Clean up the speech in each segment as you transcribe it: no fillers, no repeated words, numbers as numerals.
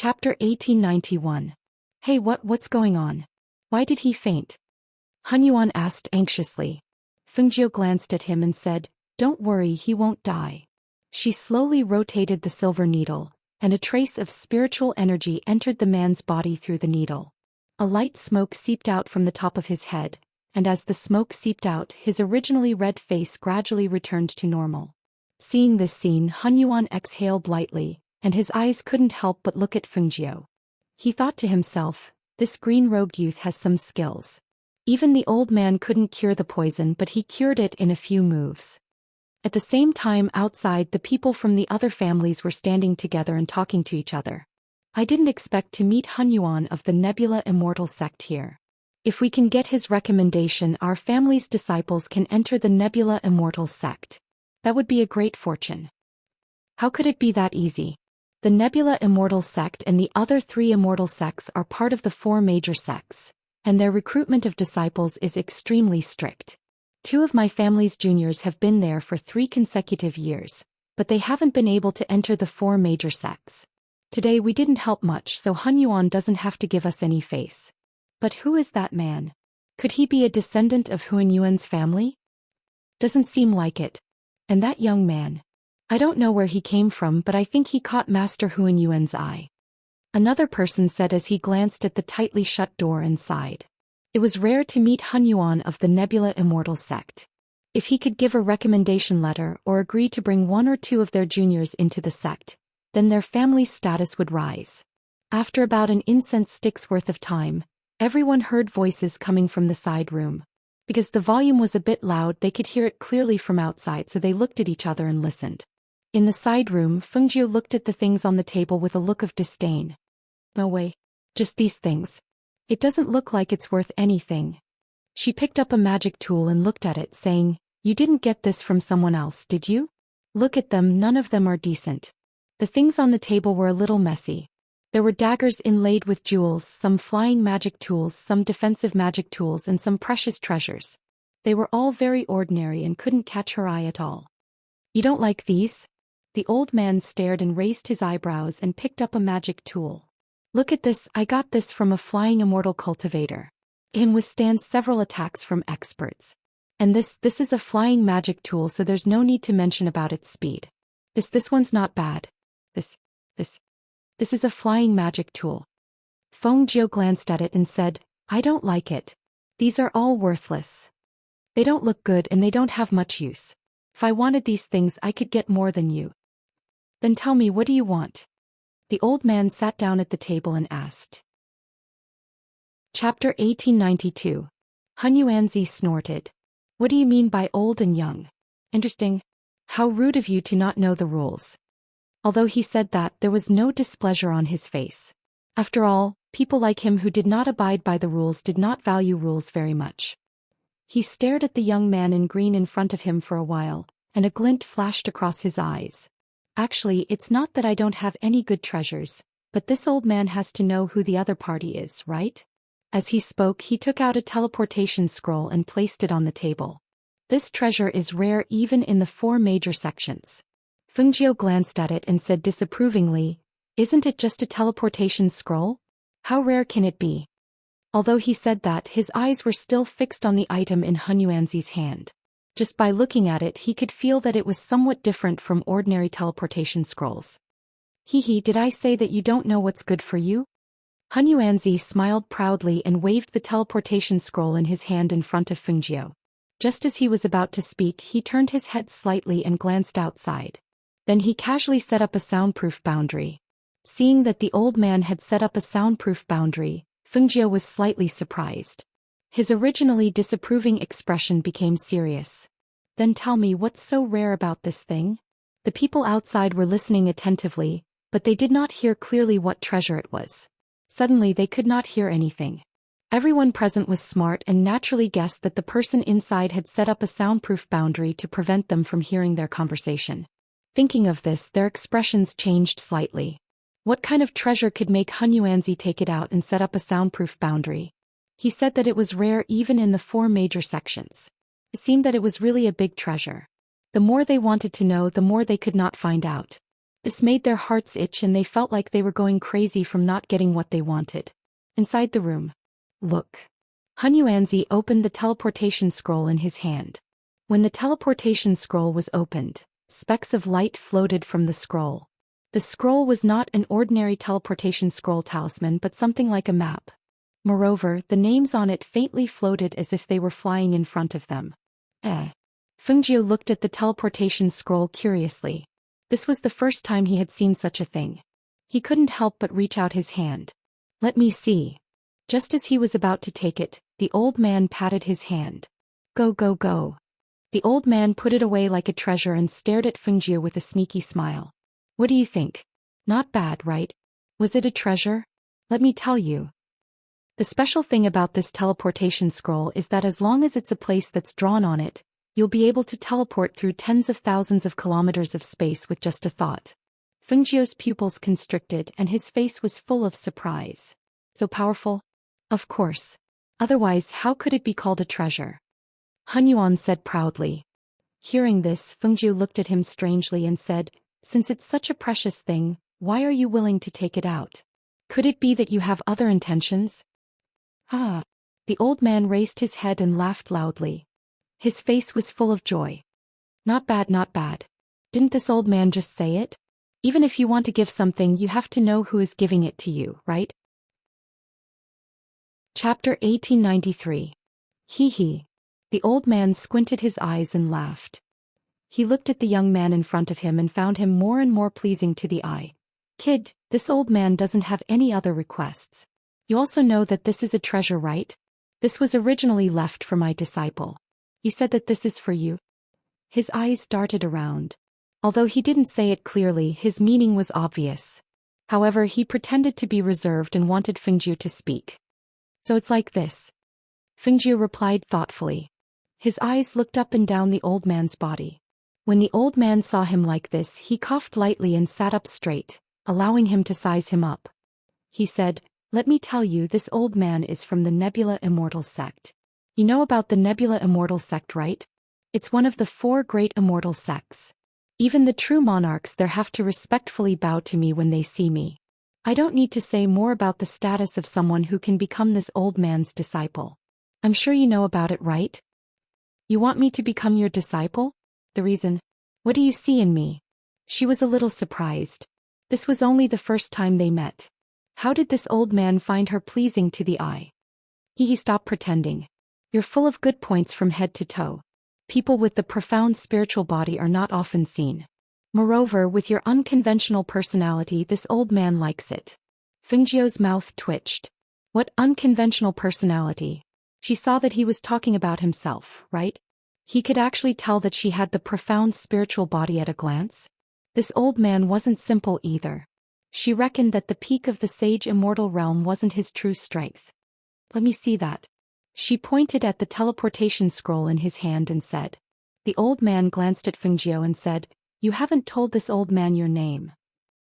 Chapter 1891. Hey, what's going on? Why did he faint? Hunyuan asked anxiously. Fengjiu glanced at him and said, Don't worry, he won't die. She slowly rotated the silver needle, and a trace of spiritual energy entered the man's body through the needle. A light smoke seeped out from the top of his head, and as the smoke seeped out, his originally red face gradually returned to normal. Seeing this scene, Hunyuan exhaled lightly, and his eyes couldn't help but look at Fengjiu. He thought to himself, this green-robed youth has some skills. Even the old man couldn't cure the poison, but he cured it in a few moves. At the same time, outside, the people from the other families were standing together and talking to each other. I didn't expect to meet Hunyuan of the Nebula Immortal sect here. If we can get his recommendation, our family's disciples can enter the Nebula Immortal sect. That would be a great fortune. How could it be that easy? The Nebula Immortal sect and the other 3 immortal sects are part of the 4 major sects, and their recruitment of disciples is extremely strict. 2 of my family's juniors have been there for 3 consecutive years, but they haven't been able to enter the 4 major sects. Today we didn't help much, so Hunyuan doesn't have to give us any face. But who is that man? Could he be a descendant of Hunyuan's family? Doesn't seem like it. And that young man? I don't know where he came from, but I think he caught Master Hunyuan's eye. Another person said as he glanced at the tightly shut door and sighed. It was rare to meet Hunyuan of the Nebula Immortal sect. If he could give a recommendation letter or agree to bring 1 or 2 of their juniors into the sect, then their family's status would rise. After about an incense stick's worth of time, everyone heard voices coming from the side room. Because the volume was a bit loud, they could hear it clearly from outside, so they looked at each other and listened. In the side room, Fengjiu looked at the things on the table with a look of disdain. No way. Just these things. It doesn't look like it's worth anything. She picked up a magic tool and looked at it, saying, You didn't get this from someone else, did you? Look at them, none of them are decent. The things on the table were a little messy. There were daggers inlaid with jewels, some flying magic tools, some defensive magic tools, and some precious treasures. They were all very ordinary and couldn't catch her eye at all. You don't like these? The old man stared and raised his eyebrows and picked up a magic tool. Look at this, I got this from a flying immortal cultivator. It can withstand several attacks from experts. And this is a flying magic tool, so there's no need to mention about its speed. This one's not bad. This is a flying magic tool. Fengjiu glanced at it and said, I don't like it. These are all worthless. They don't look good and they don't have much use. If I wanted these things, I could get more than you. Then tell me, what do you want? The old man sat down at the table and asked. Chapter 1892. Hunyuanzi snorted. What do you mean by old and young? Interesting. How rude of you to not know the rules. Although he said that, there was no displeasure on his face. After all, people like him who did not abide by the rules did not value rules very much. He stared at the young man in green in front of him for a while, and a glint flashed across his eyes. Actually, it's not that I don't have any good treasures, but this old man has to know who the other party is, right? As he spoke, he took out a teleportation scroll and placed it on the table. This treasure is rare even in the 4 major sections. Fengjiu glanced at it and said disapprovingly, Isn't it just a teleportation scroll? How rare can it be? Although he said that, his eyes were still fixed on the item in Hunyuanzi's hand. Just by looking at it, he could feel that it was somewhat different from ordinary teleportation scrolls. Hee, did I say that you don't know what's good for you? Hunyuanzi smiled proudly and waved the teleportation scroll in his hand in front of Fengjiu. Just as he was about to speak, he turned his head slightly and glanced outside. Then he casually set up a soundproof boundary. Seeing that the old man had set up a soundproof boundary, Fengjiu was slightly surprised. His originally disapproving expression became serious. Then tell me, what's so rare about this thing? The people outside were listening attentively, but they did not hear clearly what treasure it was. Suddenly they could not hear anything. Everyone present was smart and naturally guessed that the person inside had set up a soundproof boundary to prevent them from hearing their conversation. Thinking of this, their expressions changed slightly. What kind of treasure could make Hunyuanzi take it out and set up a soundproof boundary? He said that it was rare even in the 4 major sections. It seemed that it was really a big treasure. The more they wanted to know, the more they could not find out. This made their hearts itch and they felt like they were going crazy from not getting what they wanted. Inside the room. Look. Hunyuanzi opened the teleportation scroll in his hand. When the teleportation scroll was opened, specks of light floated from the scroll. The scroll was not an ordinary teleportation scroll talisman but something like a map. Moreover, the names on it faintly floated as if they were flying in front of them. Fengjiu looked at the teleportation scroll curiously. This was the first time he had seen such a thing. He couldn't help but reach out his hand. Let me see. Just as he was about to take it, the old man patted his hand. Go go go. The old man put it away like a treasure and stared at Fengjiu with a sneaky smile. What do you think? Not bad, right? Was it a treasure? Let me tell you. The special thing about this teleportation scroll is that as long as it's a place that's drawn on it, you'll be able to teleport through tens of thousands of kilometers of space with just a thought. Fengjiu's pupils constricted and his face was full of surprise. So powerful? Of course. Otherwise, how could it be called a treasure? Hunyuan said proudly. Hearing this, Fengjiu looked at him strangely and said, Since it's such a precious thing, why are you willing to take it out? Could it be that you have other intentions? Ah. The old man raised his head and laughed loudly. His face was full of joy. Not bad, not bad. Didn't this old man just say it? Even if you want to give something, you have to know who is giving it to you, right? Chapter 1893. Hee hee. The old man squinted his eyes and laughed. He looked at the young man in front of him and found him more and more pleasing to the eye. Kid, this old man doesn't have any other requests. You also know that this is a treasure, right? This was originally left for my disciple. You said that this is for you? His eyes darted around. Although he didn't say it clearly, his meaning was obvious. However, he pretended to be reserved and wanted Fengjiu to speak. So it's like this. Fengjiu replied thoughtfully. His eyes looked up and down the old man's body. When the old man saw him like this, he coughed lightly and sat up straight, allowing him to size him up. He said, Let me tell you, this old man is from the Nebula Immortal sect. You know about the Nebula Immortal sect, right? It's one of the 4 great immortal sects. Even the true monarchs there have to respectfully bow to me when they see me. I don't need to say more about the status of someone who can become this old man's disciple. I'm sure you know about it, right? You want me to become your disciple? The reason? What do you see in me? She was a little surprised. This was only the first time they met. How did this old man find her pleasing to the eye? He stopped pretending. You're full of good points from head to toe. People with the profound spiritual body are not often seen. Moreover, with your unconventional personality, this old man likes it. Fengjiu's mouth twitched. What unconventional personality? She saw that he was talking about himself, right? He could actually tell that she had the profound spiritual body at a glance. This old man wasn't simple either. She reckoned that the peak of the sage immortal realm wasn't his true strength. Let me see that. She pointed at the teleportation scroll in his hand and said. The old man glanced at Fengjiu and said, You haven't told this old man your name.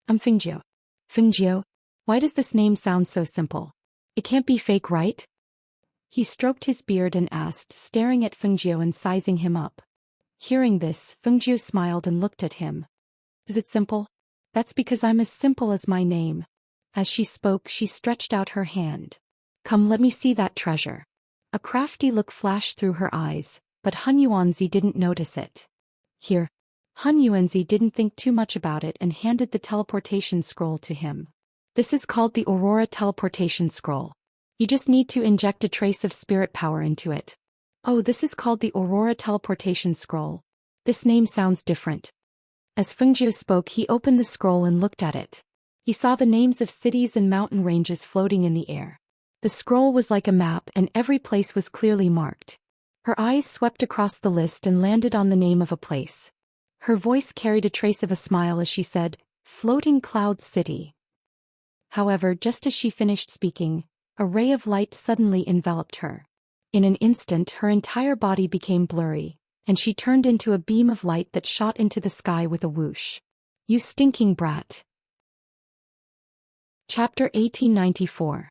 I'm Fengjiu. Fengjiu? Why does this name sound so simple? It can't be fake, right? He stroked his beard and asked, staring at Fengjiu and sizing him up. Hearing this, Fengjiu smiled and looked at him. Is it simple? That's because I'm as simple as my name. As she spoke, she stretched out her hand. Come, let me see that treasure. A crafty look flashed through her eyes, but Hunyuanzi didn't notice it. Here. Hunyuanzi didn't think too much about it and handed the teleportation scroll to him. This is called the Aurora Teleportation Scroll. You just need to inject a trace of spirit power into it. Oh, this is called the Aurora Teleportation Scroll. This name sounds different. As Fengjiu spoke, he opened the scroll and looked at it. He saw the names of cities and mountain ranges floating in the air. The scroll was like a map and every place was clearly marked. Her eyes swept across the list and landed on the name of a place. Her voice carried a trace of a smile as she said, Floating Cloud City. However, just as she finished speaking, a ray of light suddenly enveloped her. In an instant, her entire body became blurry, and she turned into a beam of light that shot into the sky with a whoosh. You stinking brat. Chapter 1894.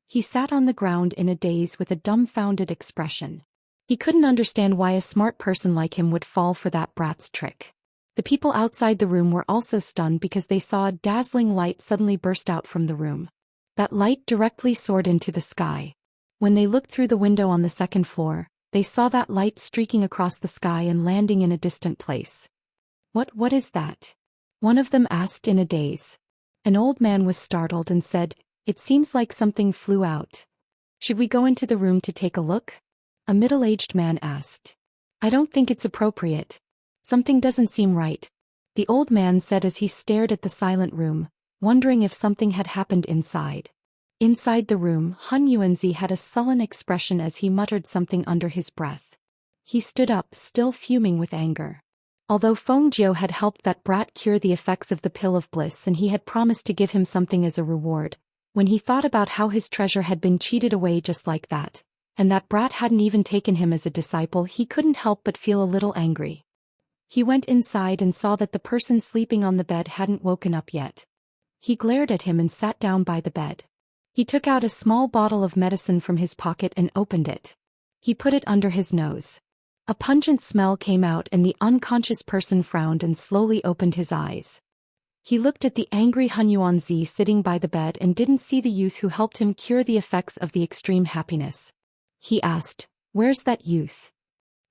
He sat on the ground in a daze with a dumbfounded expression. He couldn't understand why a smart person like him would fall for that brat's trick. The people outside the room were also stunned because they saw a dazzling light suddenly burst out from the room. That light directly soared into the sky. When they looked through the window on the second floor, they saw that light streaking across the sky and landing in a distant place. What is that? One of them asked in a daze. An old man was startled and said, "It seems like something flew out. Should we go into the room to take a look?" A middle-aged man asked. "I don't think it's appropriate. Something doesn't seem right," the old man said as he stared at the silent room, wondering if something had happened inside. Inside the room, Han Yuanzi had a sullen expression as he muttered something under his breath. He stood up, still fuming with anger. Although Feng Jiu had helped that brat cure the effects of the pill of bliss and he had promised to give him something as a reward, when he thought about how his treasure had been cheated away just like that, and that brat hadn't even taken him as a disciple, he couldn't help but feel a little angry. He went inside and saw that the person sleeping on the bed hadn't woken up yet. He glared at him and sat down by the bed. He took out a small bottle of medicine from his pocket and opened it. He put it under his nose. A pungent smell came out and the unconscious person frowned and slowly opened his eyes. He looked at the angry Han Yuanzi sitting by the bed and didn't see the youth who helped him cure the effects of the extreme happiness. He asked, "Where's that youth?"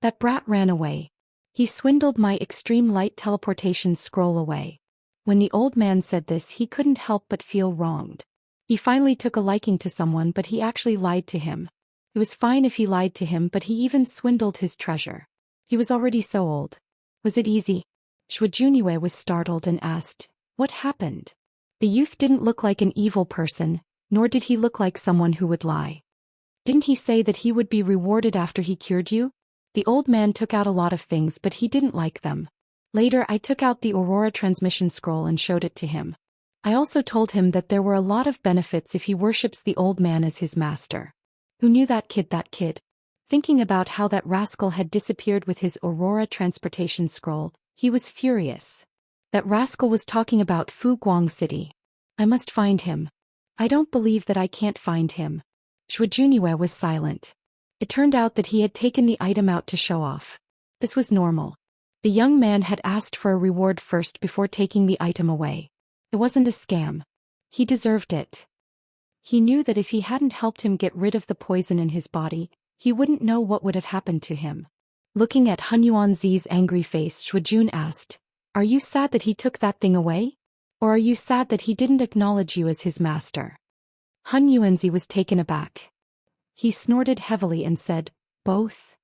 "That brat ran away. He swindled my extreme light teleportation scroll away." When the old man said this, he couldn't help but feel wronged. He finally took a liking to someone, but he actually lied to him. It was fine if he lied to him, but he even swindled his treasure. He was already so old. Was it easy? Shu Juniwei was startled and asked, "What happened?" The youth didn't look like an evil person, nor did he look like someone who would lie. "Didn't he say that he would be rewarded after he cured you?" The old man took out a lot of things, but he didn't like them. Later I took out the Aurora transmission scroll and showed it to him. I also told him that there were a lot of benefits if he worships the old man as his master. Who knew that kid? Thinking about how that rascal had disappeared with his Aurora transportation scroll, he was furious. That rascal was talking about Fu Guang City. I must find him. I don't believe that I can't find him. Shu Juniwei was silent. It turned out that he had taken the item out to show off. This was normal. The young man had asked for a reward first before taking the item away. It wasn't a scam. He deserved it. He knew that if he hadn't helped him get rid of the poison in his body, he wouldn't know what would have happened to him. Looking at Han Yuanzi's angry face, Shuijun asked, "Are you sad that he took that thing away? Or are you sad that he didn't acknowledge you as his master?" Han Yuanzi was taken aback. He snorted heavily and said, "Both."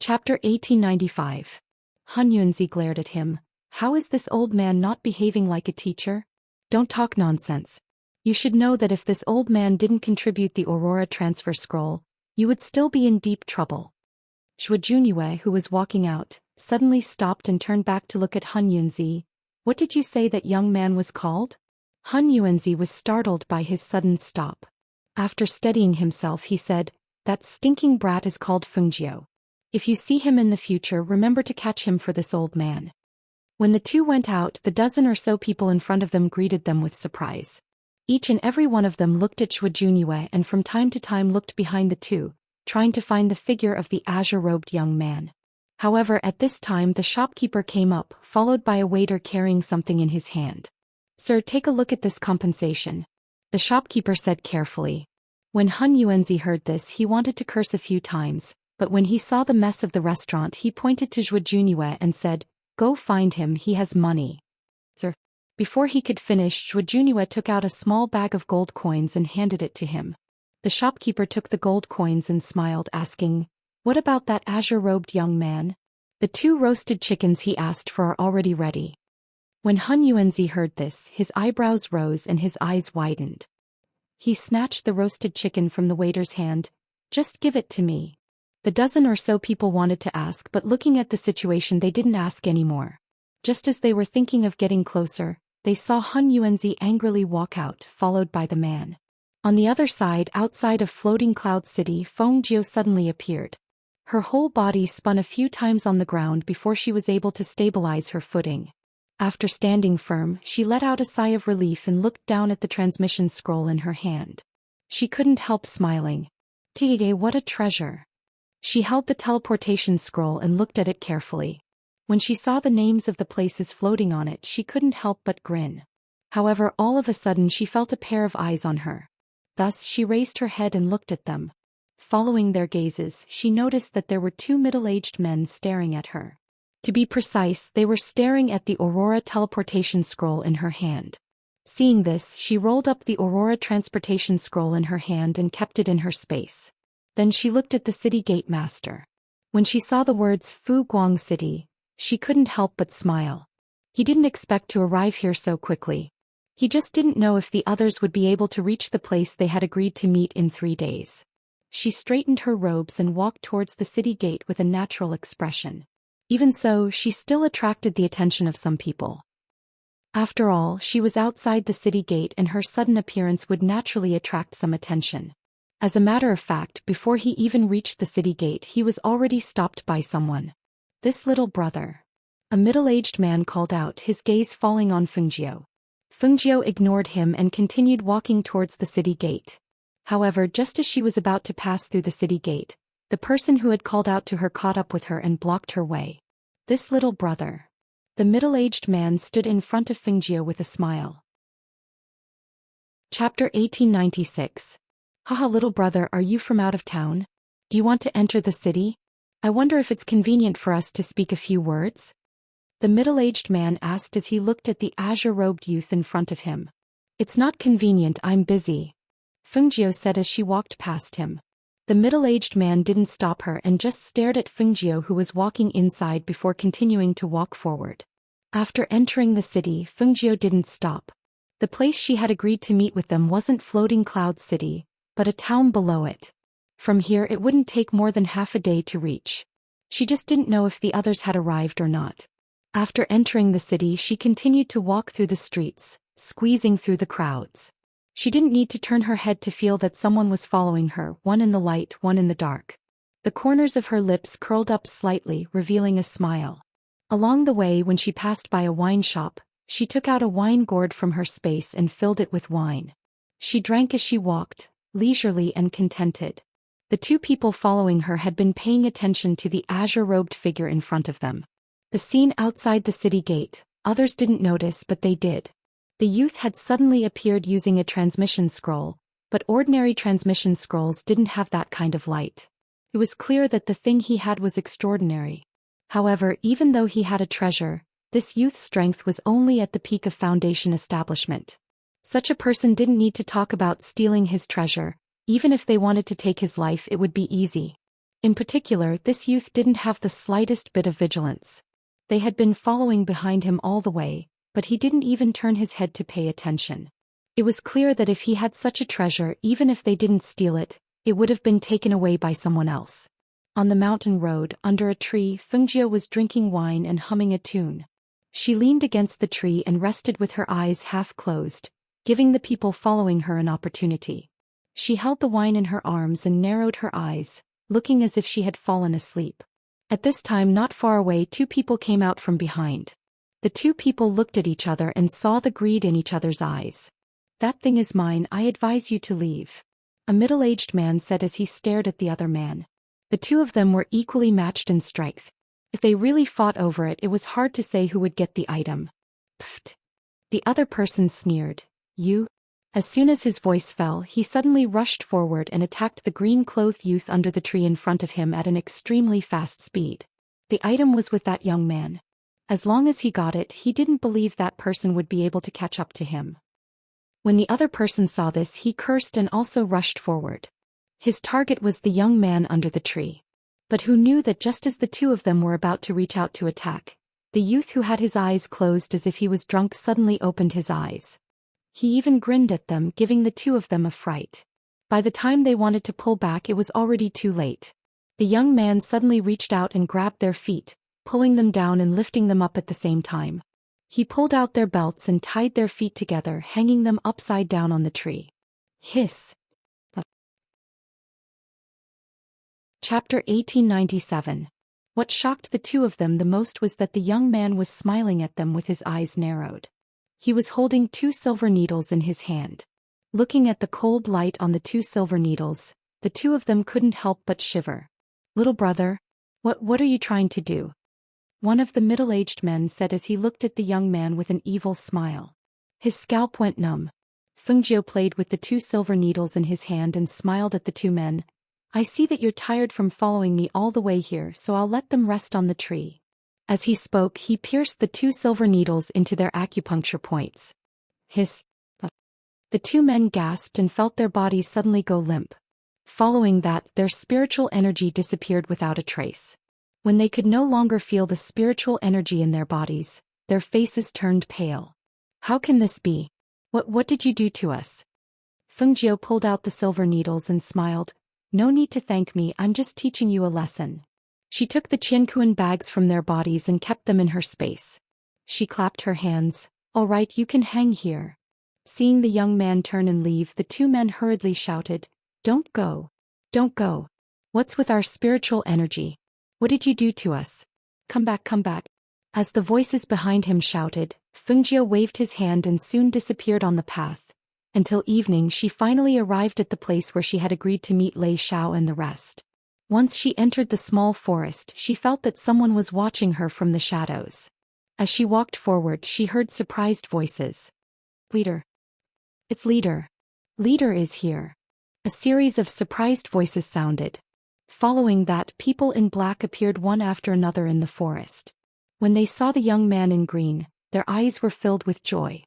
Chapter 1895. Han Yuanzi glared at him. "How is this old man not behaving like a teacher? Don't talk nonsense. You should know that if this old man didn't contribute the Aurora transfer scroll, you would still be in deep trouble." Shu Juniwei, who was walking out, suddenly stopped and turned back to look at Han Yuanzi. "What did you say that young man was called?" Han Yuanzi was startled by his sudden stop. After steadying himself, he said, "That stinking brat is called Feng Jiu. If you see him in the future, remember to catch him for this old man." When the two went out, the dozen or so people in front of them greeted them with surprise. Each and every one of them looked at Shu Juniwei and from time to time looked behind the two, trying to find the figure of the azure-robed young man. However, at this time the shopkeeper came up, followed by a waiter carrying something in his hand. "Sir, take a look at this compensation," the shopkeeper said carefully. When Han Yuanzi heard this, he wanted to curse a few times, but when he saw the mess of the restaurant, he pointed to Shu Juniwei and said, "Go find him, he has money." "Sir." Before he could finish, Shu Juniwei took out a small bag of gold coins and handed it to him. The shopkeeper took the gold coins and smiled, asking, "What about that azure-robed young man?" "The 2 roasted chickens he asked for are already ready." When Han Yuanzi heard this, his eyebrows rose and his eyes widened. He snatched the roasted chicken from the waiter's hand. "Just give it to me." The dozen or so people wanted to ask, but looking at the situation they didn't ask anymore. Just as they were thinking of getting closer, they saw Han Yuanzi angrily walk out, followed by the man. On the other side, outside of Floating Cloud City, Feng Jiu suddenly appeared. Her whole body spun a few times on the ground before she was able to stabilize her footing. After standing firm, she let out a sigh of relief and looked down at the transmission scroll in her hand. She couldn't help smiling. "Tige, what a treasure." She held the teleportation scroll and looked at it carefully. When she saw the names of the places floating on it, she couldn't help but grin. However, all of a sudden she felt a pair of eyes on her. Thus, she raised her head and looked at them. Following their gazes, she noticed that there were two middle-aged men staring at her. To be precise, they were staring at the Aurora teleportation scroll in her hand. Seeing this, she rolled up the Aurora transportation scroll in her hand and kept it in her space. Then she looked at the city gate master. When she saw the words Fu Guang City, she couldn't help but smile. He didn't expect to arrive here so quickly. He just didn't know if the others would be able to reach the place they had agreed to meet in 3 days. She straightened her robes and walked towards the city gate with a natural expression. Even so, she still attracted the attention of some people. After all, she was outside the city gate and her sudden appearance would naturally attract some attention. As a matter of fact, before he even reached the city gate, he was already stopped by someone. This little brother. A middle-aged man called out, his gaze falling on Fengjiu. Fengjiu ignored him and continued walking towards the city gate. However, just as she was about to pass through the city gate, the person who had called out to her caught up with her and blocked her way. This little brother. The middle-aged man stood in front of Fengjiu with a smile. Chapter 1896. Haha, little brother, are you from out of town? Do you want to enter the city? I wonder if it's convenient for us to speak a few words? The middle-aged man asked as he looked at the azure-robed youth in front of him. It's not convenient, I'm busy, Fengjiu said as she walked past him. The middle-aged man didn't stop her and just stared at Fengjiu, who was walking inside, before continuing to walk forward. After entering the city, Fengjiu didn't stop. The place she had agreed to meet with them wasn't Floating Cloud City, but a town below it. From here it wouldn't take more than half a day to reach. She just didn't know if the others had arrived or not. After entering the city, she continued to walk through the streets, squeezing through the crowds. She didn't need to turn her head to feel that someone was following her, one in the light, one in the dark. The corners of her lips curled up slightly, revealing a smile. Along the way, when she passed by a wine shop, she took out a wine gourd from her space and filled it with wine. She drank as she walked, leisurely and contented. The two people following her had been paying attention to the azure-robed figure in front of them. The scene outside the city gate, others didn't notice, but they did. The youth had suddenly appeared using a transmission scroll, but ordinary transmission scrolls didn't have that kind of light. It was clear that the thing he had was extraordinary. However, even though he had a treasure, this youth's strength was only at the peak of Foundation establishment. Such a person didn't need to talk about stealing his treasure. Even if they wanted to take his life, it would be easy. In particular, this youth didn't have the slightest bit of vigilance. They had been following behind him all the way, but he didn't even turn his head to pay attention. It was clear that if he had such a treasure, even if they didn't steal it, it would have been taken away by someone else. On the mountain road, under a tree, Fengjiu was drinking wine and humming a tune. She leaned against the tree and rested with her eyes half closed, giving the people following her an opportunity. She held the wine in her arms and narrowed her eyes, looking as if she had fallen asleep. At this time, not far away, two people came out from behind. The two people looked at each other and saw the greed in each other's eyes. That thing is mine, I advise you to leave, a middle-aged man said as he stared at the other man. The two of them were equally matched in strength. If they really fought over it, it was hard to say who would get the item. Pfft. The other person sneered. You? As soon as his voice fell, he suddenly rushed forward and attacked the green-clothed youth under the tree in front of him at an extremely fast speed. The item was with that young man. As long as he got it, he didn't believe that person would be able to catch up to him. When the other person saw this, he cursed and also rushed forward. His target was the young man under the tree. But who knew that just as the two of them were about to reach out to attack, the youth who had his eyes closed as if he was drunk suddenly opened his eyes. He even grinned at them, giving the two of them a fright. By the time they wanted to pull back, it was already too late. The young man suddenly reached out and grabbed their feet, pulling them down and lifting them up at the same time. He pulled out their belts and tied their feet together, hanging them upside down on the tree. Hiss. Chapter 1897. What shocked the two of them the most was that the young man was smiling at them with his eyes narrowed. He was holding 2 silver needles in his hand. Looking at the cold light on the 2 silver needles, the two of them couldn't help but shiver. Little brother, what are you trying to do? one of the middle-aged men said as he looked at the young man with an evil smile. His scalp went numb. Fengjiu played with the 2 silver needles in his hand and smiled at the 2 men. I see that you're tired from following me all the way here, so I'll let them rest on the tree. As he spoke, he pierced the 2 silver needles into their acupuncture points. Hiss. The 2 men gasped and felt their bodies suddenly go limp. Following that, their spiritual energy disappeared without a trace. When they could no longer feel the spiritual energy in their bodies, their faces turned pale. How can this be? What did you do to us? Fengjiu pulled out the silver needles and smiled. No need to thank me, I'm just teaching you a lesson. She took the Qianquan bags from their bodies and kept them in her space. She clapped her hands. All right, you can hang here. Seeing the young man turn and leave, the 2 men hurriedly shouted, Don't go. Don't go. What's with our spiritual energy? What did you do to us? Come back, come back. As the voices behind him shouted, Fengjiu waved his hand and soon disappeared on the path. Until evening she finally arrived at the place where she had agreed to meet Lei Xiao and the rest. Once she entered the small forest, she felt that someone was watching her from the shadows. As she walked forward, she heard surprised voices. Leader. It's Leader. Leader is here. A series of surprised voices sounded. Following that, people in black appeared one after another in the forest. When they saw the young man in green, their eyes were filled with joy.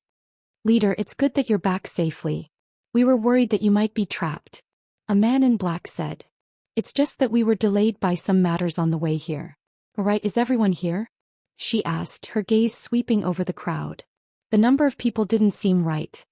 Leader, it's good that you're back safely. We were worried that you might be trapped. A man in black said. It's just that we were delayed by some matters on the way here. Alright, is everyone here? She asked, her gaze sweeping over the crowd. The number of people didn't seem right.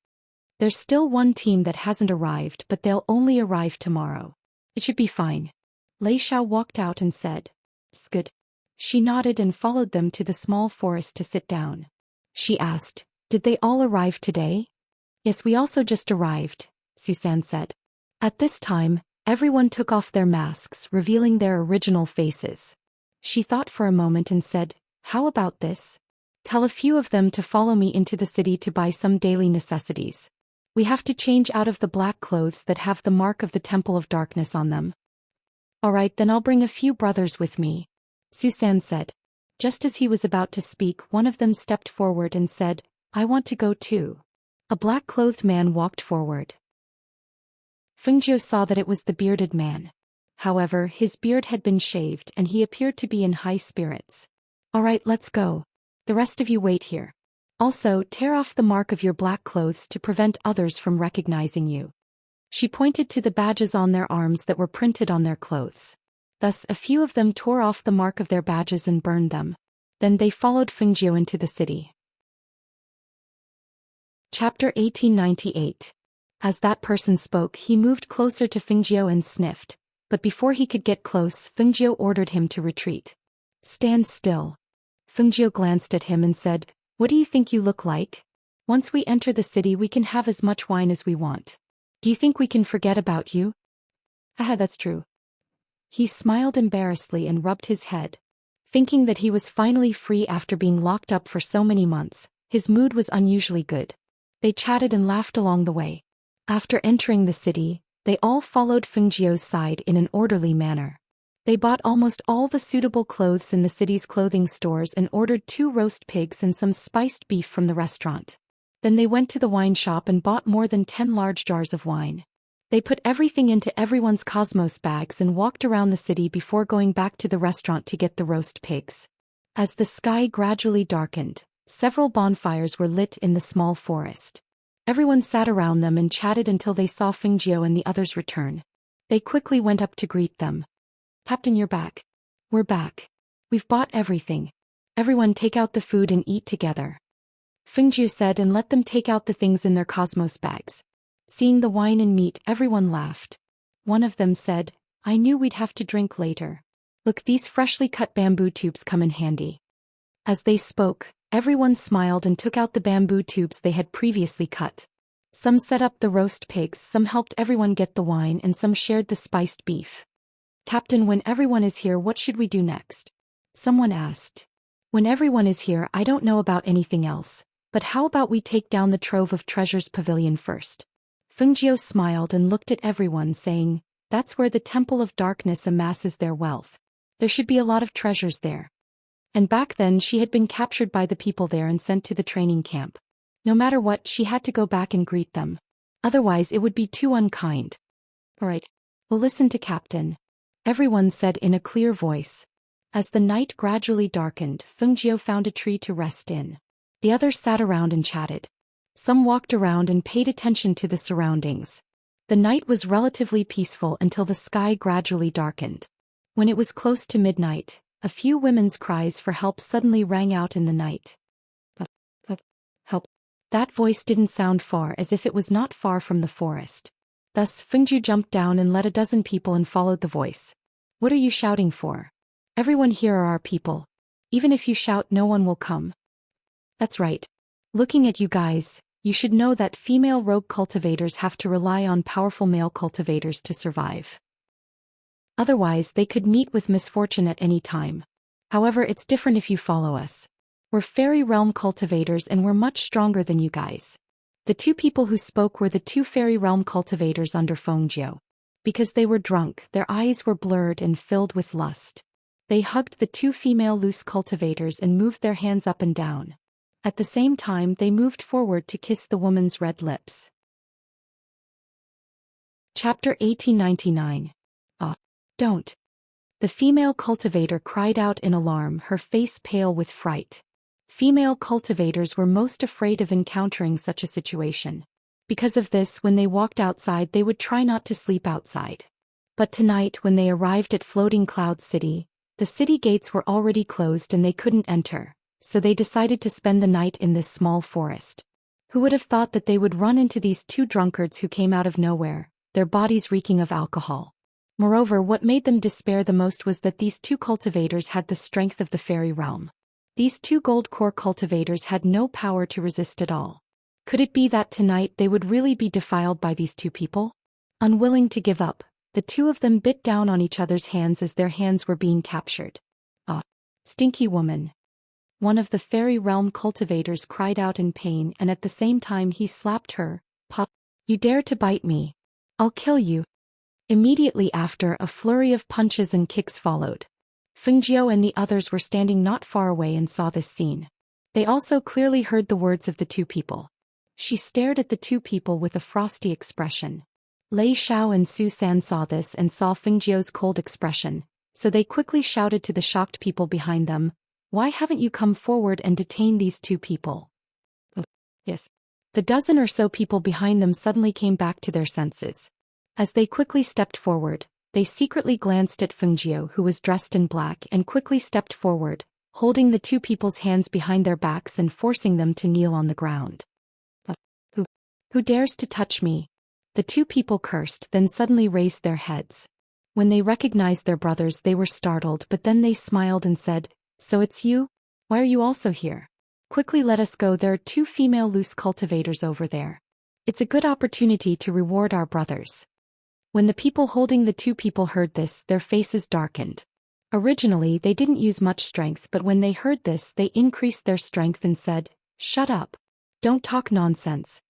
There's still one team that hasn't arrived, but they'll only arrive tomorrow. It should be fine. Lei Xiao walked out and said, "'S good." She nodded and followed them to the small forest to sit down. She asked, "Did they all arrive today?" "Yes, we also just arrived," Suzanne said. At this time, everyone took off their masks, revealing their original faces. She thought for a moment and said, "How about this? Tell a few of them to follow me into the city to buy some daily necessities. We have to change out of the black clothes that have the mark of the Temple of Darkness on them." "Alright, then I'll bring a few brothers with me," Suzanne said. Just as he was about to speak, one of them stepped forward and said, "I want to go too." A black-clothed man walked forward. Fengjiu saw that it was the bearded man. However, his beard had been shaved and he appeared to be in high spirits. "Alright, let's go. The rest of you wait here. Also, tear off the mark of your black clothes to prevent others from recognizing you." She pointed to the badges on their arms that were printed on their clothes. Thus, a few of them tore off the mark of their badges and burned them. Then they followed Fengjiu into the city. Chapter 1898. As that person spoke, he moved closer to Fengjiu and sniffed, but before he could get close, Fengjiu ordered him to retreat. "Stand still." Fengjiu glanced at him and said, "What do you think you look like? Once we enter the city we can have as much wine as we want. Do you think we can forget about you?" "Haha, that's true." He smiled embarrassedly and rubbed his head. Thinking that he was finally free after being locked up for so many months, his mood was unusually good. They chatted and laughed along the way. After entering the city, they all followed Fengjiu's side in an orderly manner. They bought almost all the suitable clothes in the city's clothing stores and ordered 2 roast pigs and some spiced beef from the restaurant. Then they went to the wine shop and bought more than 10 large jars of wine. They put everything into everyone's Cosmos bags and walked around the city before going back to the restaurant to get the roast pigs. As the sky gradually darkened, several bonfires were lit in the small forest. Everyone sat around them and chatted until they saw Fengjiu and the others return. They quickly went up to greet them. "Captain, you're back." "We're back. We've bought everything. Everyone take out the food and eat together," Fengjiu said, and let them take out the things in their Cosmos bags. Seeing the wine and meat, everyone laughed. One of them said, "I knew we'd have to drink later. Look, these freshly cut bamboo tubes come in handy." As they spoke, everyone smiled and took out the bamboo tubes they had previously cut. Some set up the roast pigs, some helped everyone get the wine, and some shared the spiced beef. "Captain, when everyone is here, what should we do next?" someone asked. "When everyone is here, I don't know about anything else, but how about we take down the Trove of Treasures pavilion first?" Fengjiu smiled and looked at everyone, saying, "That's where the Temple of Darkness amasses their wealth. There should be a lot of treasures there." And back then she had been captured by the people there and sent to the training camp. No matter what, she had to go back and greet them. Otherwise it would be too unkind. All right, we'll listen to Captain, everyone said in a clear voice. As the night gradually darkened, Fengjiu found a tree to rest in. The others sat around and chatted. Some walked around and paid attention to the surroundings. The night was relatively peaceful until the sky gradually darkened. When it was close to midnight, a few women's cries for help suddenly rang out in the night. Help. That voice didn't sound far, as if it was not far from the forest. Thus Fengjiu jumped down and led a dozen people and followed the voice. What are you shouting for? Everyone here are our people. Even if you shout, no one will come. That's right. Looking at you guys, you should know that female rogue cultivators have to rely on powerful male cultivators to survive. Otherwise, they could meet with misfortune at any time. However, it's different if you follow us. We're fairy realm cultivators and we're much stronger than you guys. The two people who spoke were the two fairy realm cultivators under Fengjiu. Because they were drunk, their eyes were blurred and filled with lust. They hugged the two female loose cultivators and moved their hands up and down. At the same time, they moved forward to kiss the woman's red lips. Chapter 1899. Don't. The female cultivator cried out in alarm, her face pale with fright. Female cultivators were most afraid of encountering such a situation. Because of this, when they walked outside, they would try not to sleep outside. But tonight, when they arrived at Floating Cloud City, the city gates were already closed and they couldn't enter, so they decided to spend the night in this small forest. Who would have thought that they would run into these two drunkards who came out of nowhere, their bodies reeking of alcohol? Moreover, what made them despair the most was that these two cultivators had the strength of the fairy realm. These two gold core cultivators had no power to resist at all. Could it be that tonight they would really be defiled by these two people? Unwilling to give up, the two of them bit down on each other's hands as their hands were being captured. Stinky woman. One of the fairy realm cultivators cried out in pain, and at the same time he slapped her. Pop, you dare to bite me? I'll kill you. Immediately after, a flurry of punches and kicks followed. Fengjiu and the others were standing not far away and saw this scene. They also clearly heard the words of the two people. She stared at the two people with a frosty expression. Lei Xiao and Su San saw this and saw Fengjiu's cold expression, so they quickly shouted to the shocked people behind them, "Why haven't you come forward and detained these two people?" Yes. The dozen or so people behind them suddenly came back to their senses. As they quickly stepped forward, they secretly glanced at Fengjiu, who was dressed in black, and quickly stepped forward, holding the two people's hands behind their backs and forcing them to kneel on the ground. Who dares to touch me? The two people cursed, then suddenly raised their heads. When they recognized their brothers, they were startled, but then they smiled and said, "So it's you? Why are you also here? Quickly let us go, there are two female loose cultivators over there. It's a good opportunity to reward our brothers." When the people holding the two people heard this, their faces darkened. Originally, they didn't use much strength, but when they heard this, they increased their strength and said, "Shut up. Don't talk nonsense."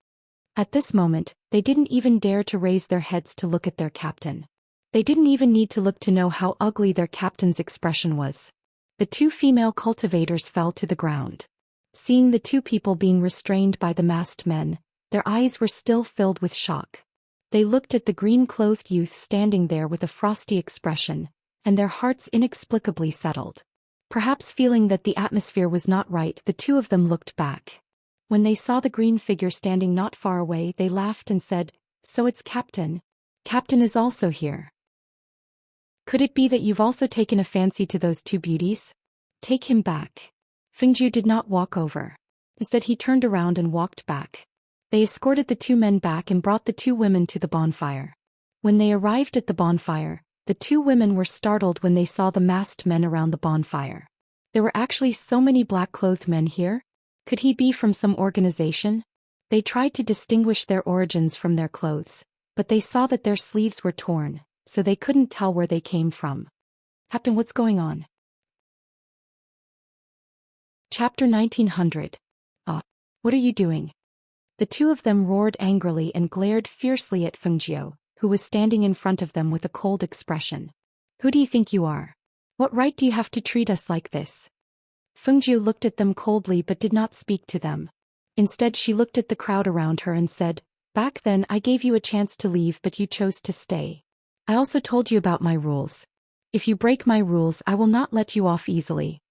At this moment, they didn't even dare to raise their heads to look at their captain. They didn't even need to look to know how ugly their captain's expression was. The two female cultivators fell to the ground. Seeing the two people being restrained by the masked men, their eyes were still filled with shock. They looked at the green-clothed youth standing there with a frosty expression, and their hearts inexplicably settled. Perhaps feeling that the atmosphere was not right, the two of them looked back. When they saw the green figure standing not far away, they laughed and said, "So it's Captain. Captain is also here. Could it be that you've also taken a fancy to those two beauties? Take him back." Fengjiu did not walk over. Instead, he turned around and walked back. They escorted the two men back and brought the two women to the bonfire. When they arrived at the bonfire, the two women were startled when they saw the masked men around the bonfire. There were actually so many black-clothed men here. Could he be from some organization? They tried to distinguish their origins from their clothes, but they saw that their sleeves were torn, so they couldn't tell where they came from. Captain, what's going on? Chapter 1900. What are you doing? The two of them roared angrily and glared fiercely at Fengjiu, who was standing in front of them with a cold expression. "Who do you think you are? What right do you have to treat us like this? Fengjiu looked at them coldly but did not speak to them. Instead she looked at the crowd around her and said, "Back then I gave you a chance to leave but you chose to stay. I also told you about my rules. If you break my rules I will not let you off easily."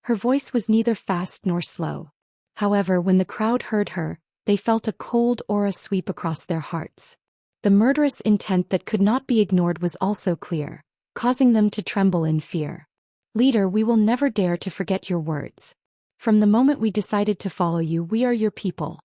Her voice was neither fast nor slow. However, when the crowd heard her, they felt a cold aura sweep across their hearts. The murderous intent that could not be ignored was also clear, causing them to tremble in fear. "Leader, we will never dare to forget your words. From the moment we decided to follow you, we are your people."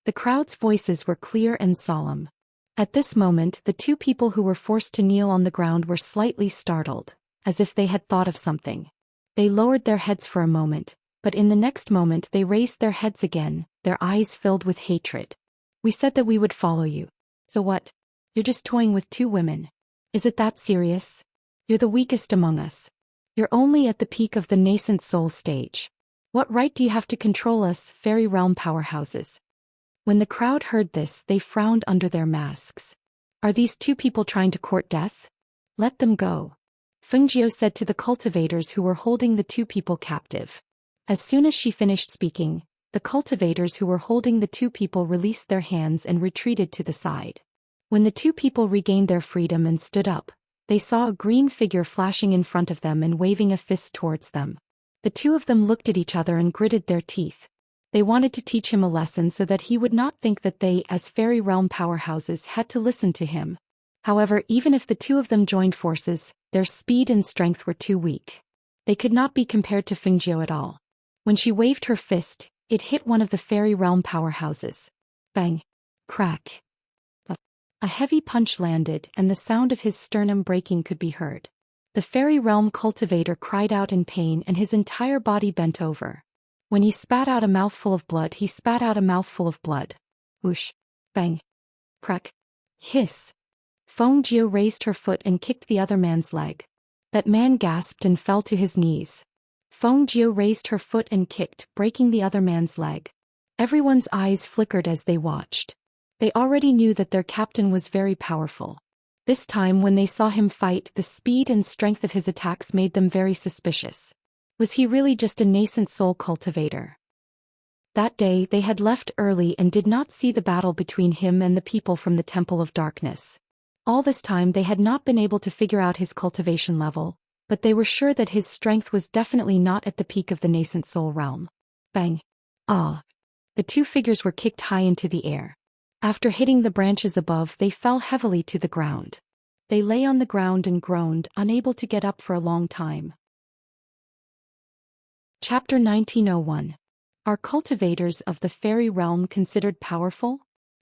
The crowd's voices were clear and solemn. At this moment, the two people who were forced to kneel on the ground were slightly startled, as if they had thought of something. They lowered their heads for a moment, but in the next moment they raised their heads again, their eyes filled with hatred. "We said that we would follow you. So what? You're just toying with two women. Is it that serious? You're the weakest among us. You're only at the peak of the nascent soul stage. What right do you have to control us, fairy realm powerhouses?" When the crowd heard this, they frowned under their masks. "Are these two people trying to court death? Let them go," Fengjiu said to the cultivators who were holding the two people captive. As soon as she finished speaking, the cultivators who were holding the two people released their hands and retreated to the side. When the two people regained their freedom and stood up, they saw a green figure flashing in front of them and waving a fist towards them. The two of them looked at each other and gritted their teeth. They wanted to teach him a lesson so that he would not think that they, as fairy realm powerhouses, had to listen to him. However, even if the two of them joined forces, their speed and strength were too weak. They could not be compared to Fengjiu at all. When she waved her fist, it hit one of the fairy realm powerhouses. Bang! Crack! A heavy punch landed and the sound of his sternum breaking could be heard. The fairy realm cultivator cried out in pain and his entire body bent over. When he spat out a mouthful of blood, he spat out a mouthful of blood. Whoosh! Bang! Crack! Hiss! Fengjiu raised her foot and kicked the other man's leg. That man gasped and fell to his knees. Fengjiu raised her foot and kicked, breaking the other man's leg. Everyone's eyes flickered as they watched. They already knew that their captain was very powerful. This time when they saw him fight, the speed and strength of his attacks made them very suspicious. Was he really just a nascent soul cultivator? That day they had left early and did not see the battle between him and the people from the Temple of Darkness. All this time they had not been able to figure out his cultivation level, but they were sure that his strength was definitely not at the peak of the nascent soul realm. Bang! Ah! The two figures were kicked high into the air. After hitting the branches above, they fell heavily to the ground. They lay on the ground and groaned, unable to get up for a long time. Chapter 1901. Are cultivators of the fairy realm considered powerful?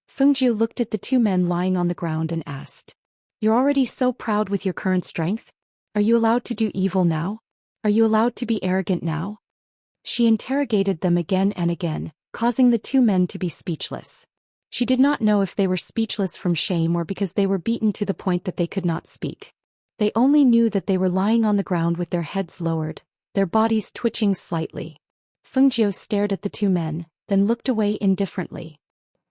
Fengjiu looked at the two men lying on the ground and asked, "You're already so proud with your current strength? Are you allowed to do evil now? Are you allowed to be arrogant now?" She interrogated them again and again, causing the two men to be speechless. She did not know if they were speechless from shame or because they were beaten to the point that they could not speak. They only knew that they were lying on the ground with their heads lowered, their bodies twitching slightly. Fengjiu stared at the two men, then looked away indifferently.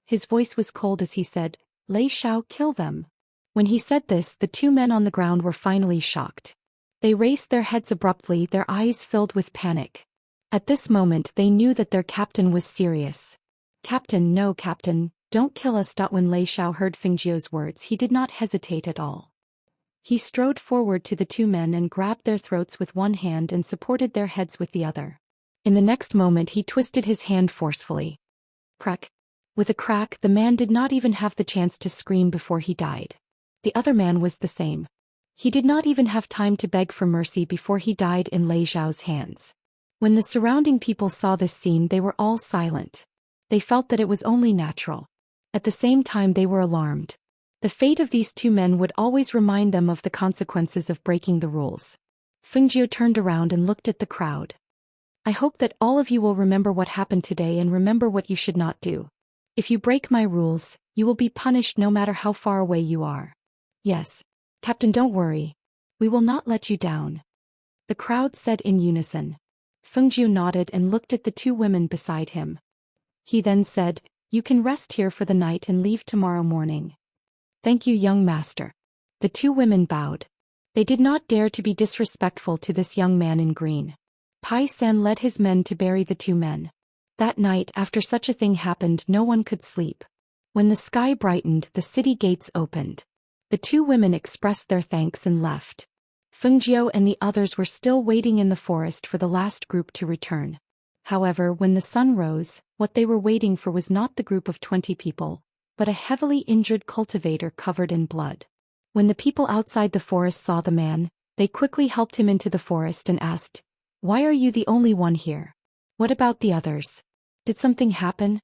His voice was cold as he said, "Lei Shao, kill them." When he said this, the two men on the ground were finally shocked. They raised their heads abruptly, their eyes filled with panic. At this moment they knew that their captain was serious. "Captain, no captain, don't kill us." When Lei Shao heard Fengjiu's words, he did not hesitate at all. He strode forward to the two men and grabbed their throats with one hand and supported their heads with the other. In the next moment he twisted his hand forcefully. Crack! With a crack, the man did not even have the chance to scream before he died. The other man was the same. He did not even have time to beg for mercy before he died in Lei Xiao's hands. When the surrounding people saw this scene, they were all silent. They felt that it was only natural. At the same time they were alarmed. The fate of these two men would always remind them of the consequences of breaking the rules. Fengjiu turned around and looked at the crowd. "I hope that all of you will remember what happened today and remember what you should not do. If you break my rules, you will be punished no matter how far away you are." "Yes, Captain, don't worry. We will not let you down," the crowd said in unison. Fengjiu nodded and looked at the two women beside him. He then said, "You can rest here for the night and leave tomorrow morning." "Thank you, young master." The two women bowed. They did not dare to be disrespectful to this young man in green. Pai San led his men to bury the two men. That night, after such a thing happened, no one could sleep. When the sky brightened, the city gates opened. The two women expressed their thanks and left. Fengjiu and the others were still waiting in the forest for the last group to return. However, when the sun rose, what they were waiting for was not the group of 20 people, but a heavily injured cultivator covered in blood. When the people outside the forest saw the man, they quickly helped him into the forest and asked, "Why are you the only one here? What about the others? Did something happen?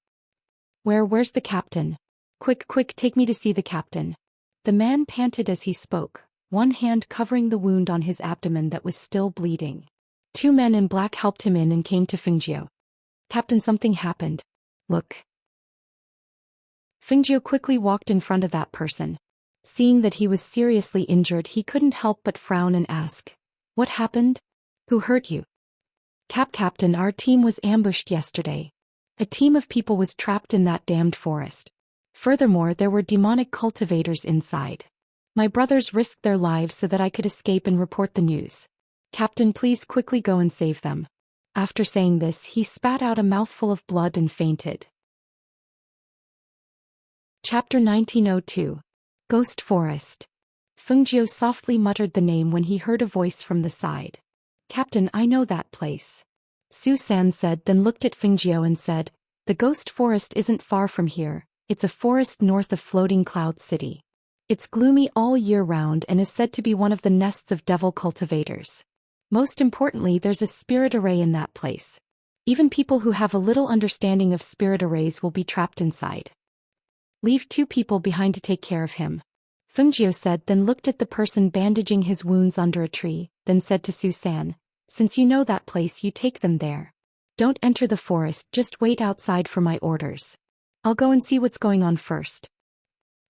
Where's the captain? Quick, take me to see the captain." The man panted as he spoke, one hand covering the wound on his abdomen that was still bleeding. Two men in black helped him in and came to Fengjiu. "Captain, something happened. Look." Fengjiu quickly walked in front of that person. Seeing that he was seriously injured, he couldn't help but frown and ask, "What happened? Who hurt you?" Captain, our team was ambushed yesterday. A team of people was trapped in that damned forest. Furthermore, there were demonic cultivators inside. My brothers risked their lives so that I could escape and report the news. Captain, please quickly go and save them." After saying this, he spat out a mouthful of blood and fainted. Chapter 1902. Ghost Forest. Fengjiu softly muttered the name when he heard a voice from the side. "Captain, I know that place," Su San said, then looked at Fengjiu and said, "The ghost forest isn't far from here. It's a forest north of Floating Cloud City. It's gloomy all year round and is said to be one of the nests of devil cultivators. Most importantly, there's a spirit array in that place. Even people who have a little understanding of spirit arrays will be trapped inside. Leave 2 people behind to take care of him," Fengjiu said, then looked at the person bandaging his wounds under a tree, then said to Su San, "Since you know that place, you take them there. Don't enter the forest, just wait outside for my orders. I'll go and see what's going on first."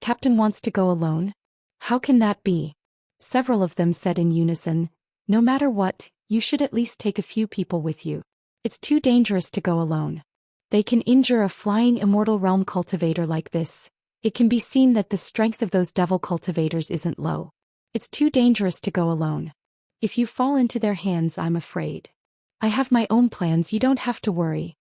"Captain wants to go alone? How can that be?" Several of them said in unison, "No matter what, you should at least take a few people with you. It's too dangerous to go alone. They can injure a flying immortal realm cultivator like this. It can be seen that the strength of those devil cultivators isn't low. It's too dangerous to go alone. If you fall into their hands, I'm afraid. I have my own plans, you don't have to worry."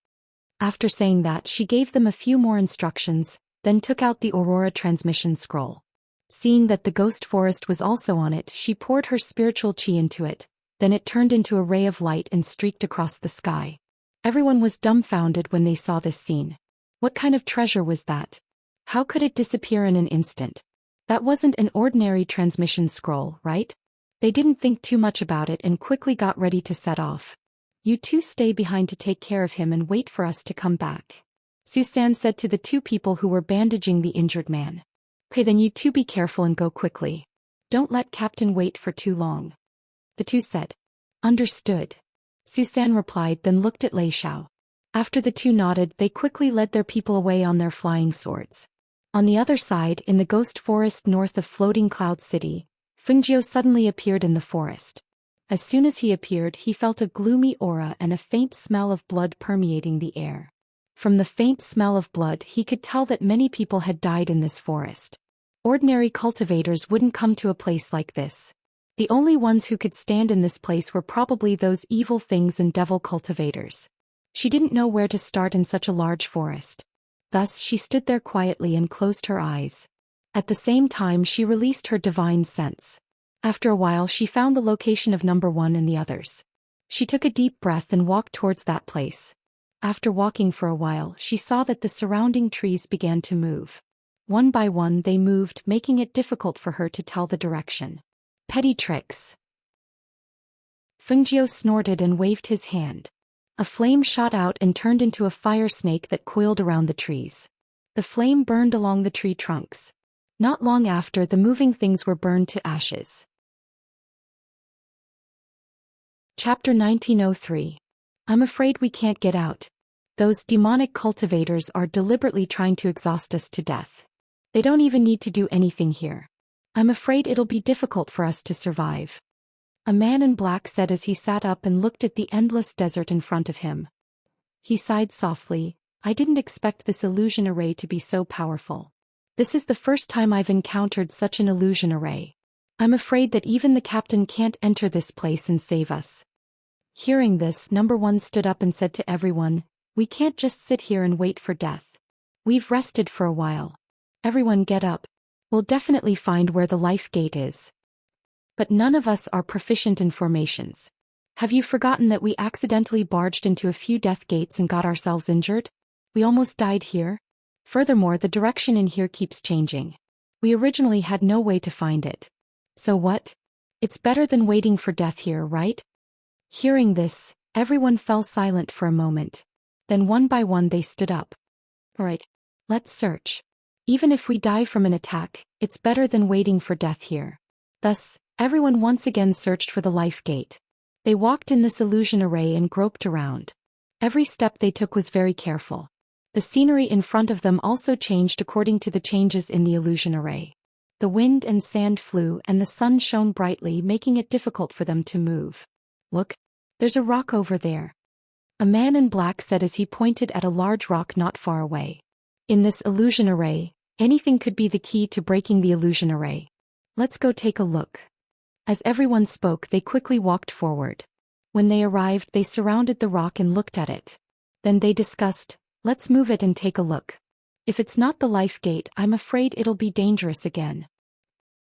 After saying that, she gave them a few more instructions, then took out the Aurora transmission scroll. Seeing that the ghost forest was also on it, she poured her spiritual chi into it, then it turned into a ray of light and streaked across the sky. Everyone was dumbfounded when they saw this scene. What kind of treasure was that? How could it disappear in an instant? That wasn't an ordinary transmission scroll, right? They didn't think too much about it and quickly got ready to set off. "You two stay behind to take care of him and wait for us to come back," Su San said to the 2 people who were bandaging the injured man. "Okay, then you two be careful and go quickly. Don't let Captain wait for too long." The 2 said, "Understood," Su San replied, then looked at Lei Xiao. After the 2 nodded, they quickly led their people away on their flying swords. On the other side, in the ghost forest north of Floating Cloud City, Fengjiu suddenly appeared in the forest. As soon as he appeared, he felt a gloomy aura and a faint smell of blood permeating the air. From the faint smell of blood, he could tell that many people had died in this forest. Ordinary cultivators wouldn't come to a place like this. The only ones who could stand in this place were probably those evil things and devil cultivators. She didn't know where to start in such a large forest. Thus she stood there quietly and closed her eyes. At the same time, she released her divine sense. After a while, she found the location of number 1 and the others. She took a deep breath and walked towards that place. After walking for a while, she saw that the surrounding trees began to move. One by one they moved, making it difficult for her to tell the direction. Petty tricks. Fengjiu snorted and waved his hand. A flame shot out and turned into a fire snake that coiled around the trees. The flame burned along the tree trunks. Not long after, the moving things were burned to ashes. Chapter 1903. I'm afraid we can't get out. Those demonic cultivators are deliberately trying to exhaust us to death. They don't even need to do anything here. I'm afraid it'll be difficult for us to survive. A man in black said as he sat up and looked at the endless desert in front of him. He sighed softly. I didn't expect this illusion array to be so powerful. This is the first time I've encountered such an illusion array. I'm afraid that even the captain can't enter this place and save us. Hearing this, number one stood up and said to everyone, "We can't just sit here and wait for death. We've rested for a while. Everyone get up. We'll definitely find where the life gate is." But none of us are proficient in formations. Have you forgotten that we accidentally barged into a few death gates and got ourselves injured? We almost died here. Furthermore, the direction in here keeps changing. We originally had no way to find it. So what? It's better than waiting for death here, right? Hearing this, everyone fell silent for a moment. Then one by one they stood up. Alright, let's search. Even if we die from an attack, it's better than waiting for death here. Thus, everyone once again searched for the life gate. They walked in this illusion array and groped around. Every step they took was very careful. The scenery in front of them also changed according to the changes in the illusion array. The wind and sand flew and the sun shone brightly, making it difficult for them to move. "Look, there's a rock over there," a man in black said as he pointed at a large rock not far away. In this illusion array, anything could be the key to breaking the illusion array. "Let's go take a look." As everyone spoke, they quickly walked forward. When they arrived, they surrounded the rock and looked at it. Then they discussed, "Let's move it and take a look. If it's not the life gate, I'm afraid it'll be dangerous again."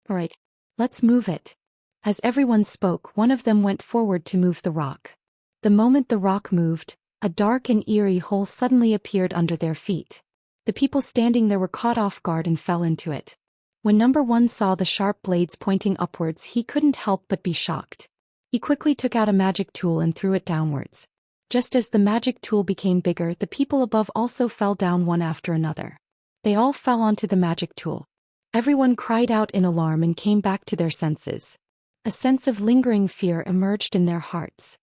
"Alright, let's move it." As everyone spoke, one of them went forward to move the rock. The moment the rock moved, a dark and eerie hole suddenly appeared under their feet. The people standing there were caught off guard and fell into it. When number one saw the sharp blades pointing upwards, he couldn't help but be shocked. He quickly took out a magic tool and threw it downwards. Just as the magic tool became bigger, the people above also fell down one after another. They all fell onto the magic tool. Everyone cried out in alarm and came back to their senses. A sense of lingering fear emerged in their hearts.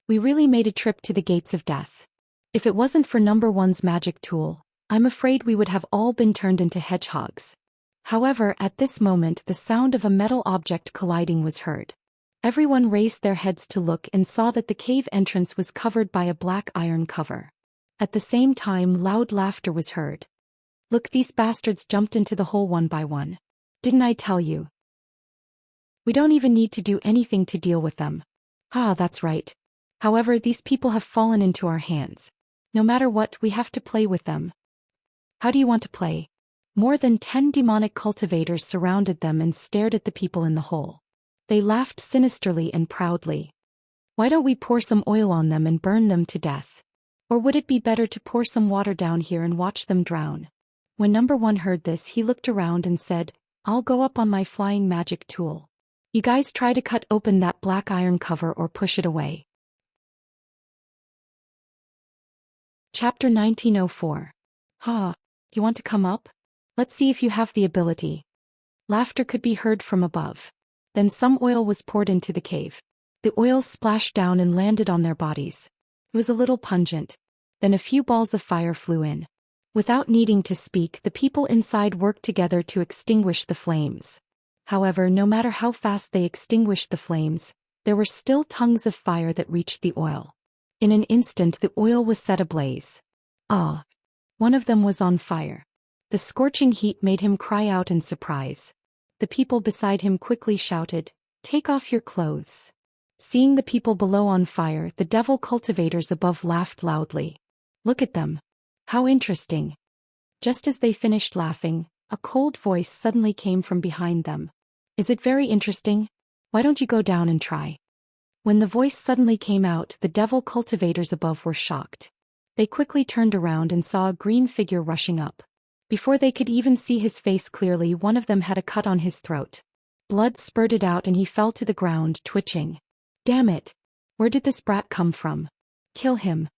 We really made a trip to the gates of death. If it wasn't for number one's magic tool, I'm afraid we would have all been turned into hedgehogs. However, at this moment the sound of a metal object colliding was heard. Everyone raised their heads to look and saw that the cave entrance was covered by a black iron cover. At the same time, loud laughter was heard. "Look, these bastards jumped into the hole one by one. Didn't I tell you? We don't even need to do anything to deal with them." "Ah, that's right. However, these people have fallen into our hands. No matter what, we have to play with them." "How do you want to play?" More than 10 demonic cultivators surrounded them and stared at the people in the hole. They laughed sinisterly and proudly. "Why don't we pour some oil on them and burn them to death? Or would it be better to pour some water down here and watch them drown?" When number one heard this, he looked around and said, "I'll go up on my flying magic tool. You guys try to cut open that black iron cover or push it away." Chapter 1904. "Ha, you want to come up? Let's see if you have the ability." Laughter could be heard from above. Then some oil was poured into the cave. The oil splashed down and landed on their bodies. It was a little pungent. Then a few balls of fire flew in. Without needing to speak, the people inside worked together to extinguish the flames. However, no matter how fast they extinguished the flames, there were still tongues of fire that reached the oil. In an instant the oil was set ablaze. Ah! One of them was on fire. The scorching heat made him cry out in surprise. The people beside him quickly shouted, "Take off your clothes." Seeing the people below on fire, the devil cultivators above laughed loudly. "Look at them. How interesting." Just as they finished laughing, a cold voice suddenly came from behind them. "Is it very interesting? Why don't you go down and try?" When the voice suddenly came out, the devil cultivators above were shocked. They quickly turned around and saw a green figure rushing up. Before they could even see his face clearly, one of them had a cut on his throat. Blood spurted out and he fell to the ground, twitching. "Damn it! Where did this brat come from? Kill him."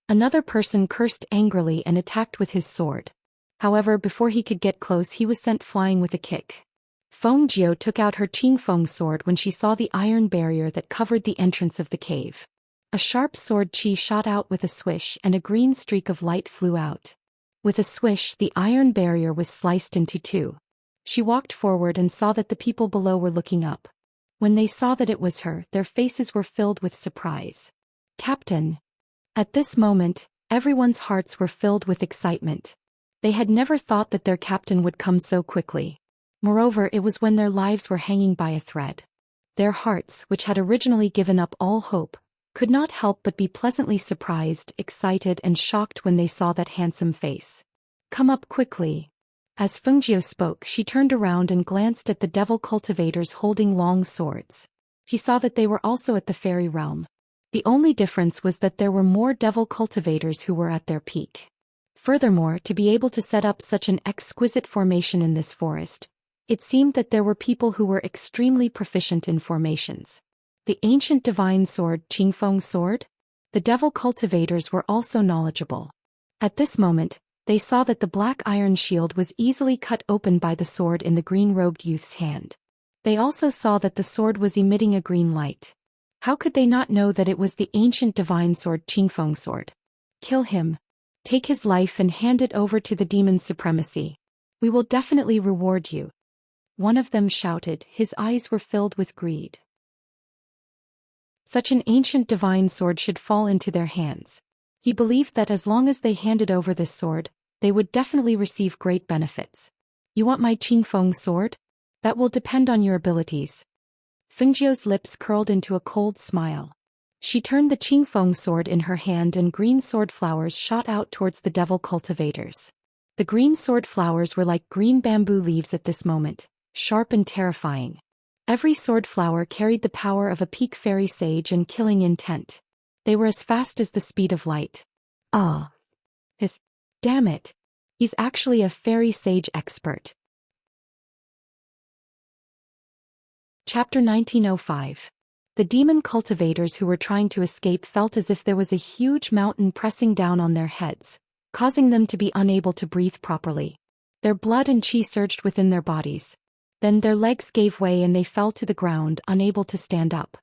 Another person cursed angrily and attacked with his sword. However, before he could get close, he was sent flying with a kick. Feng Jiao took out her Qingfeng sword when she saw the iron barrier that covered the entrance of the cave. A sharp sword chi shot out with a swish and a green streak of light flew out. With a swish, the iron barrier was sliced into two. She walked forward and saw that the people below were looking up. When they saw that it was her, their faces were filled with surprise. "Captain!" At this moment, everyone's hearts were filled with excitement. They had never thought that their captain would come so quickly. Moreover, it was when their lives were hanging by a thread. Their hearts, which had originally given up all hope, could not help but be pleasantly surprised, excited and shocked when they saw that handsome face. "Come up quickly." As Fengjiu spoke, she turned around and glanced at the devil cultivators holding long swords. She saw that they were also at the fairy realm. The only difference was that there were more devil cultivators who were at their peak. Furthermore, to be able to set up such an exquisite formation in this forest, it seemed that there were people who were extremely proficient in formations. The ancient divine sword, Qingfeng sword? The devil cultivators were also knowledgeable. At this moment, they saw that the black iron shield was easily cut open by the sword in the green-robed youth's hand. They also saw that the sword was emitting a green light. How could they not know that it was the ancient divine sword, Qingfeng sword? "Kill him. Take his life and hand it over to the demon's supremacy. We will definitely reward you." One of them shouted. His eyes were filled with greed. Such an ancient divine sword should fall into their hands. He believed that as long as they handed over this sword, they would definitely receive great benefits. "You want my Qingfeng sword? That will depend on your abilities." Fengjiu's lips curled into a cold smile. She turned the Qingfeng sword in her hand and green sword flowers shot out towards the devil cultivators. The green sword flowers were like green bamboo leaves at this moment, sharp and terrifying. Every sword flower carried the power of a peak fairy sage and killing intent. They were as fast as the speed of light. Ah. Damn it. He's actually a fairy sage expert. Chapter 1905. The demon cultivators who were trying to escape felt as if there was a huge mountain pressing down on their heads, causing them to be unable to breathe properly. Their blood and qi surged within their bodies. Then their legs gave way and they fell to the ground, unable to stand up.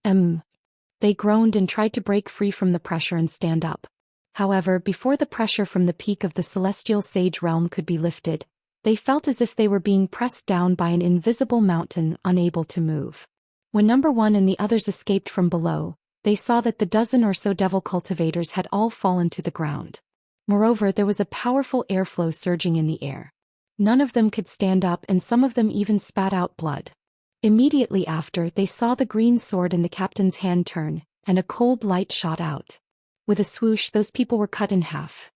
They groaned and tried to break free from the pressure and stand up. However, before the pressure from the peak of the celestial sage realm could be lifted, they felt as if they were being pressed down by an invisible mountain, unable to move. When number one and the others escaped from below, they saw that the dozen or so devil cultivators had all fallen to the ground. Moreover, there was a powerful airflow surging in the air. None of them could stand up and some of them even spat out blood. Immediately after, they saw the green sword in the captain's hand turn, and a cold light shot out. With a swoosh, those people were cut in half.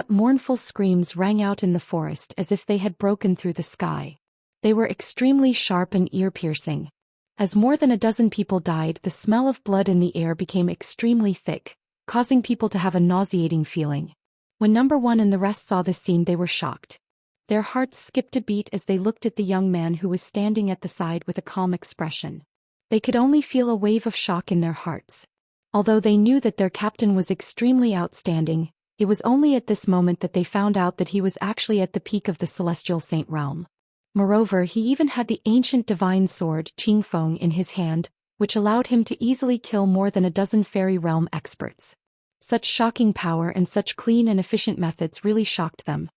Mournful screams rang out in the forest as if they had broken through the sky. They were extremely sharp and ear-piercing. As more than a dozen people died, the smell of blood in the air became extremely thick, causing people to have a nauseating feeling. When number one and the rest saw this scene, they were shocked. Their hearts skipped a beat as they looked at the young man who was standing at the side with a calm expression. They could only feel a wave of shock in their hearts. Although they knew that their captain was extremely outstanding, it was only at this moment that they found out that he was actually at the peak of the celestial saint realm. Moreover, he even had the ancient divine sword, Qingfeng, in his hand, which allowed him to easily kill more than a dozen fairy realm experts. Such shocking power and such clean and efficient methods really shocked them.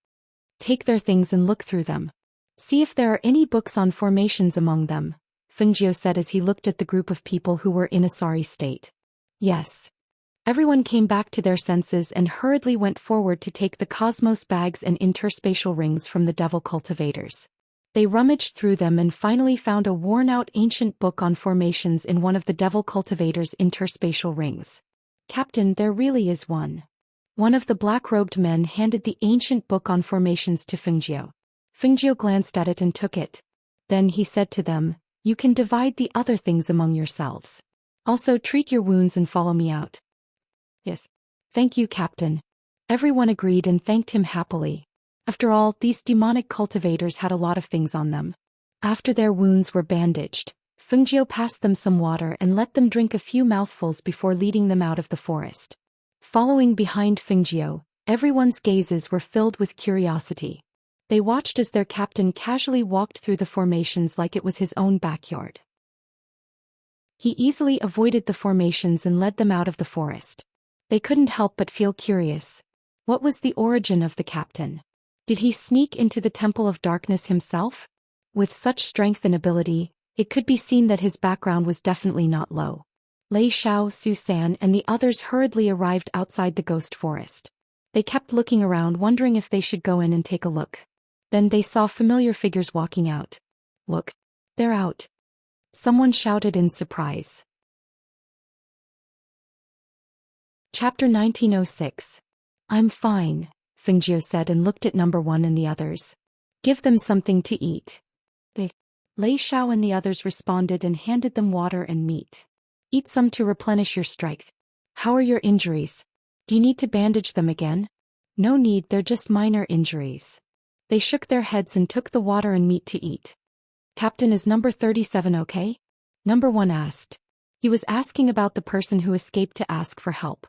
"Take their things and look through them. See if there are any books on formations among them," Fengjiu said as he looked at the group of people who were in a sorry state. Yes. Everyone came back to their senses and hurriedly went forward to take the cosmos bags and interspatial rings from the devil cultivators. They rummaged through them and finally found a worn-out ancient book on formations in one of the devil cultivators' interspatial rings. "Captain, there really is one." One of the black-robed men handed the ancient book on formations to Fengjiu. Fengjiu glanced at it and took it. Then he said to them, "You can divide the other things among yourselves. Also treat your wounds and follow me out." "Yes. Thank you, Captain." Everyone agreed and thanked him happily. After all, these demonic cultivators had a lot of things on them. After their wounds were bandaged, Fengjiu passed them some water and let them drink a few mouthfuls before leading them out of the forest. Following behind Fengjiu, everyone's gazes were filled with curiosity. They watched as their captain casually walked through the formations like it was his own backyard. He easily avoided the formations and led them out of the forest. They couldn't help but feel curious. What was the origin of the captain? Did he sneak into the Temple of Darkness himself? With such strength and ability, it could be seen that his background was definitely not low. Lei Xiao, Su San and the others hurriedly arrived outside the ghost forest. They kept looking around, wondering if they should go in and take a look. Then they saw familiar figures walking out. "Look. They're out." Someone shouted in surprise. Chapter 1906. I'm fine, Fengjiu said and looked at number 1 and the others. Give them something to eat. Lei Xiao and the others responded and handed them water and meat. Eat some to replenish your strength. How are your injuries? Do you need to bandage them again? No need, they're just minor injuries. They shook their heads and took the water and meat to eat. Captain, is number 37 okay? Number 1 asked. He was asking about the person who escaped to ask for help.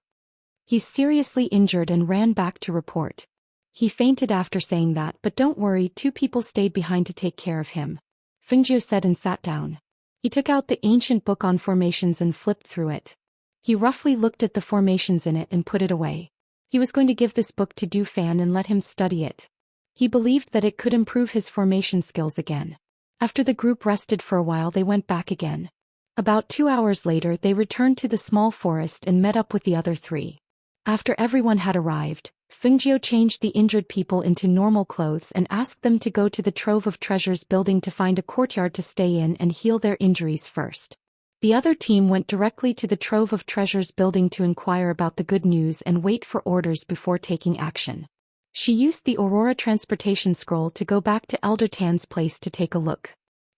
He's seriously injured and ran back to report. He fainted after saying that, but don't worry, 2 people stayed behind to take care of him. Fengjiu said and sat down. He took out the ancient book on formations and flipped through it. He roughly looked at the formations in it and put it away. He was going to give this book to Du Fan and let him study it. He believed that it could improve his formation skills again. After the group rested for a while, they went back again. About 2 hours later, they returned to the small forest and met up with the other 3. After everyone had arrived, Fengjiu changed the injured people into normal clothes and asked them to go to the Trove of Treasures building to find a courtyard to stay in and heal their injuries first. The other team went directly to the Trove of Treasures building to inquire about the good news and wait for orders before taking action. She used the Aurora transportation scroll to go back to Elder Tan's place to take a look.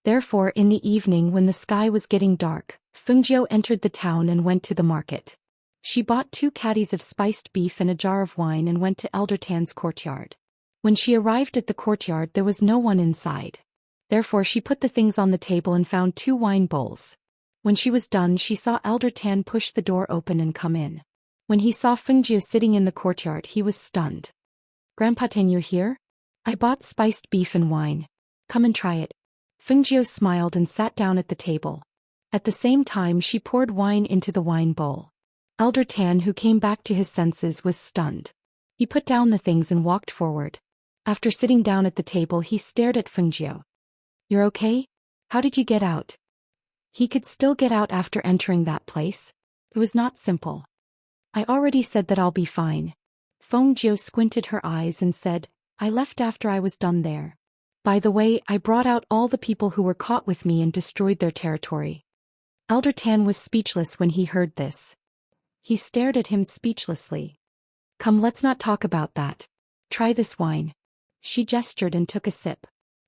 Therefore, in the evening when the sky was getting dark, Fengjiu entered the town and went to the market. She bought 2 caddies of spiced beef and a jar of wine and went to Elder Tan's courtyard. When she arrived at the courtyard, there was no one inside. Therefore, she put the things on the table and found 2 wine bowls. When she was done, she saw Elder Tan push the door open and come in. When he saw Fengjiu sitting in the courtyard, he was stunned. Grandpa Tan, you're here? I bought spiced beef and wine. Come and try it. Fengjiu smiled and sat down at the table. At the same time, she poured wine into the wine bowl. Elder Tan, who came back to his senses, was stunned. He put down the things and walked forward. After sitting down at the table, he stared at Fengjiu. You're okay? How did you get out? He could still get out after entering that place. It was not simple. I already said that I'll be fine. Fengjiu squinted her eyes and said, I left after I was done there. By the way, I brought out all the people who were caught with me and destroyed their territory. Elder Tan was speechless when he heard this. He stared at him speechlessly. Come, let's not talk about that. Try this wine. She gestured and took a sip.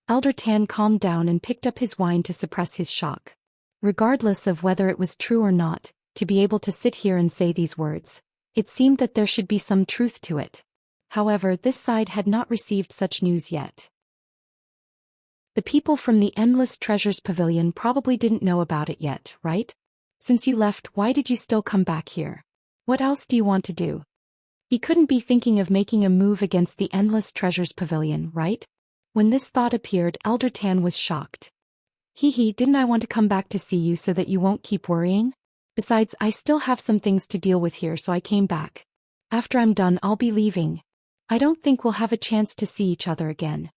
Elder Tan calmed down and picked up his wine to suppress his shock. Regardless of whether it was true or not, to be able to sit here and say these words, it seemed that there should be some truth to it. However, this side had not received such news yet. The people from the Endless Treasures Pavilion probably didn't know about it yet, right? Since you left, why did you still come back here? What else do you want to do? He couldn't be thinking of making a move against the Endless Treasures Pavilion, right? When this thought appeared, Elder Tan was shocked. Didn't I want to come back to see you so that you won't keep worrying? Besides, I still have some things to deal with here, so I came back. After I'm done, I'll be leaving. I don't think we'll have a chance to see each other again.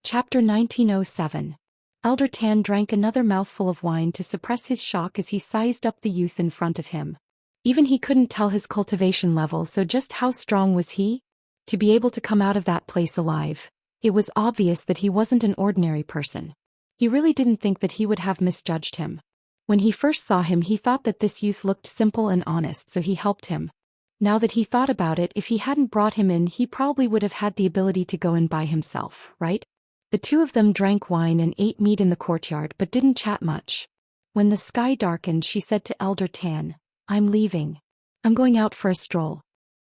Chapter 1907. Elder Tan drank another mouthful of wine to suppress his shock as he sized up the youth in front of him. Even he couldn't tell his cultivation level, so just how strong was he? To be able to come out of that place alive, it was obvious that he wasn't an ordinary person. He really didn't think that he would have misjudged him. When he first saw him, he thought that this youth looked simple and honest, so he helped him. Now that he thought about it, if he hadn't brought him in, he probably would have had the ability to go in by himself, right? The 2 of them drank wine and ate meat in the courtyard but didn't chat much. When the sky darkened, she said to Elder Tan, I'm leaving. I'm going out for a stroll.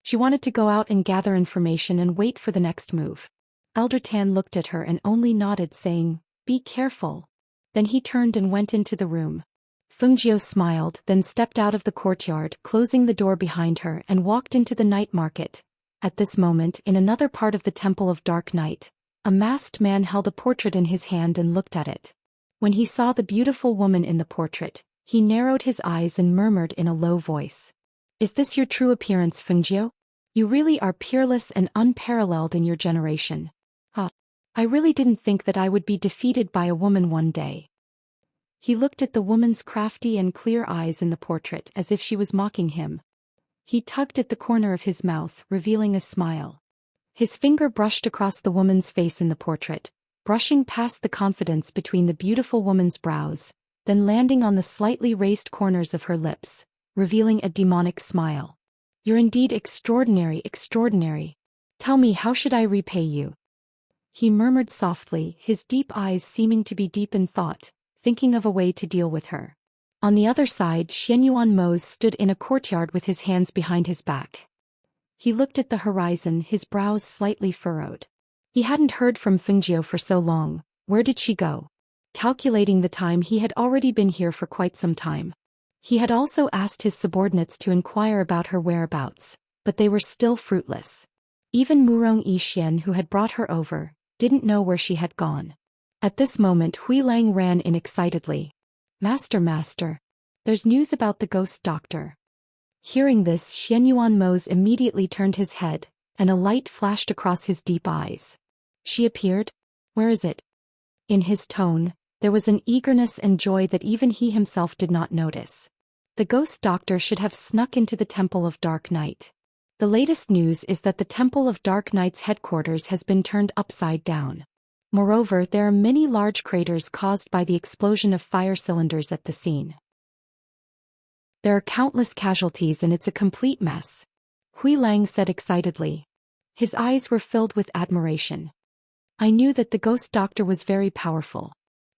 She wanted to go out and gather information and wait for the next move. Elder Tan looked at her and only nodded, saying, Be careful. Then he turned and went into the room. Fengjiu smiled, then stepped out of the courtyard, closing the door behind her, and walked into the night market. At this moment, in another part of the Temple of Dark Night, a masked man held a portrait in his hand and looked at it. When he saw the beautiful woman in the portrait, he narrowed his eyes and murmured in a low voice. Is this your true appearance, Fengjiu? You really are peerless and unparalleled in your generation. I really didn't think that I would be defeated by a woman one day. He looked at the woman's crafty and clear eyes in the portrait as if she was mocking him. He tugged at the corner of his mouth, revealing a smile. His finger brushed across the woman's face in the portrait, brushing past the confidence between the beautiful woman's brows. then landing on the slightly raised corners of her lips, revealing a demonic smile. "You're indeed extraordinary, extraordinary. Tell me, how should I repay you?" He murmured softly, his deep eyes seeming to be deep in thought, thinking of a way to deal with her. On the other side, Xianyuan Mose stood in a courtyard with his hands behind his back. He looked at the horizon, his brows slightly furrowed. He hadn't heard from Fengjiu for so long. Where did she go? Calculating the time, he had already been here for quite some time. He had also asked his subordinates to inquire about her whereabouts, but they were still fruitless. Even Murong Yixian, who had brought her over, didn't know where she had gone. At this moment, Hui Lang ran in excitedly. "Master, master! There's news about the ghost doctor." Hearing this, Xianyuan Mose immediately turned his head, and a light flashed across his deep eyes. "She appeared? Where is it?" In his tone, there was an eagerness and joy that even he himself did not notice. The ghost doctor should have snuck into the Temple of Dark Night. The latest news is that the Temple of Dark Night's headquarters has been turned upside down. Moreover, there are many large craters caused by the explosion of fire cylinders at the scene. There are countless casualties and it's a complete mess, Hui Lang said excitedly. His eyes were filled with admiration. "I knew that the ghost doctor was very powerful.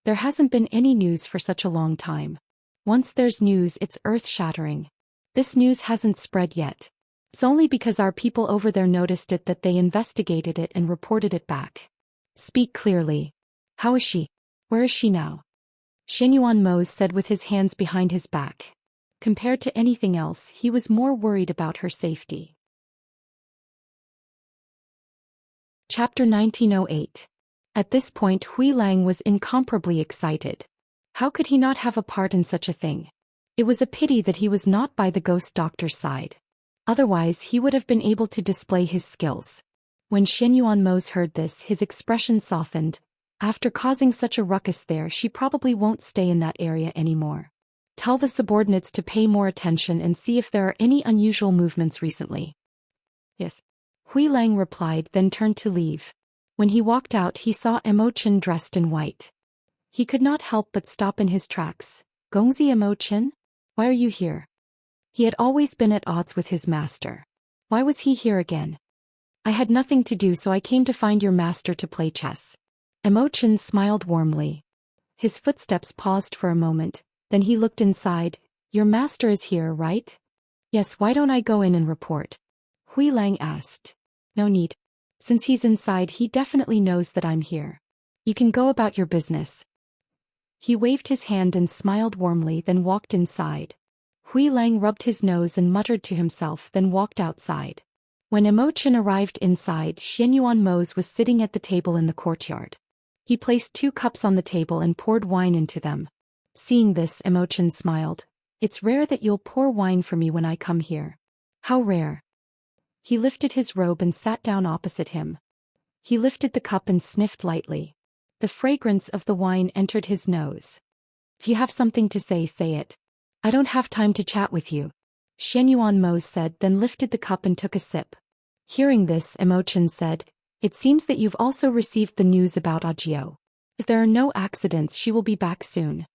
There hasn't been any news for such a long time. Once there's news, it's earth-shattering. This news hasn't spread yet. It's only because our people over there noticed it that they investigated it and reported it back." "Speak clearly. How is she? Where is she now?" Xianyuan Mose said with his hands behind his back. Compared to anything else, he was more worried about her safety. Chapter 1908. At this point, Hui Lang was incomparably excited. How could he not have a part in such a thing? It was a pity that he was not by the ghost doctor's side. Otherwise, he would have been able to display his skills. When Xianyuan Mose heard this, his expression softened. After causing such a ruckus there, she probably won't stay in that area anymore. Tell the subordinates to pay more attention and see if there are any unusual movements recently. Yes. Hui Lang replied, then turned to leave. When he walked out, he saw Emo-chan dressed in white. He could not help but stop in his tracks. "Gongzi Emo-chan? Why are you here?" He had always been at odds with his master. Why was he here again? "I had nothing to do, so I came to find your master to play chess." Emo-chan smiled warmly. His footsteps paused for a moment, then he looked inside. "Your master is here, right?" "Yes, why don't I go in and report?" Hui Lang asked. "No need. Since he's inside, he definitely knows that I'm here. You can go about your business." He waved his hand and smiled warmly, then walked inside. Hui Lang rubbed his nose and muttered to himself, then walked outside. When Emo-chan arrived inside, Xianyuan Mose was sitting at the table in the courtyard. He placed 2 cups on the table and poured wine into them. Seeing this, Emo-chan smiled. "It's rare that you'll pour wine for me when I come here." "How rare?" He lifted his robe and sat down opposite him. He lifted the cup and sniffed lightly. The fragrance of the wine entered his nose. "If you have something to say, say it. I don't have time to chat with you," Xianyuan Mose said, then lifted the cup and took a sip. Hearing this, Emo-chan said, "It seems that you've also received the news about Ajio. If there are no accidents, she will be back soon."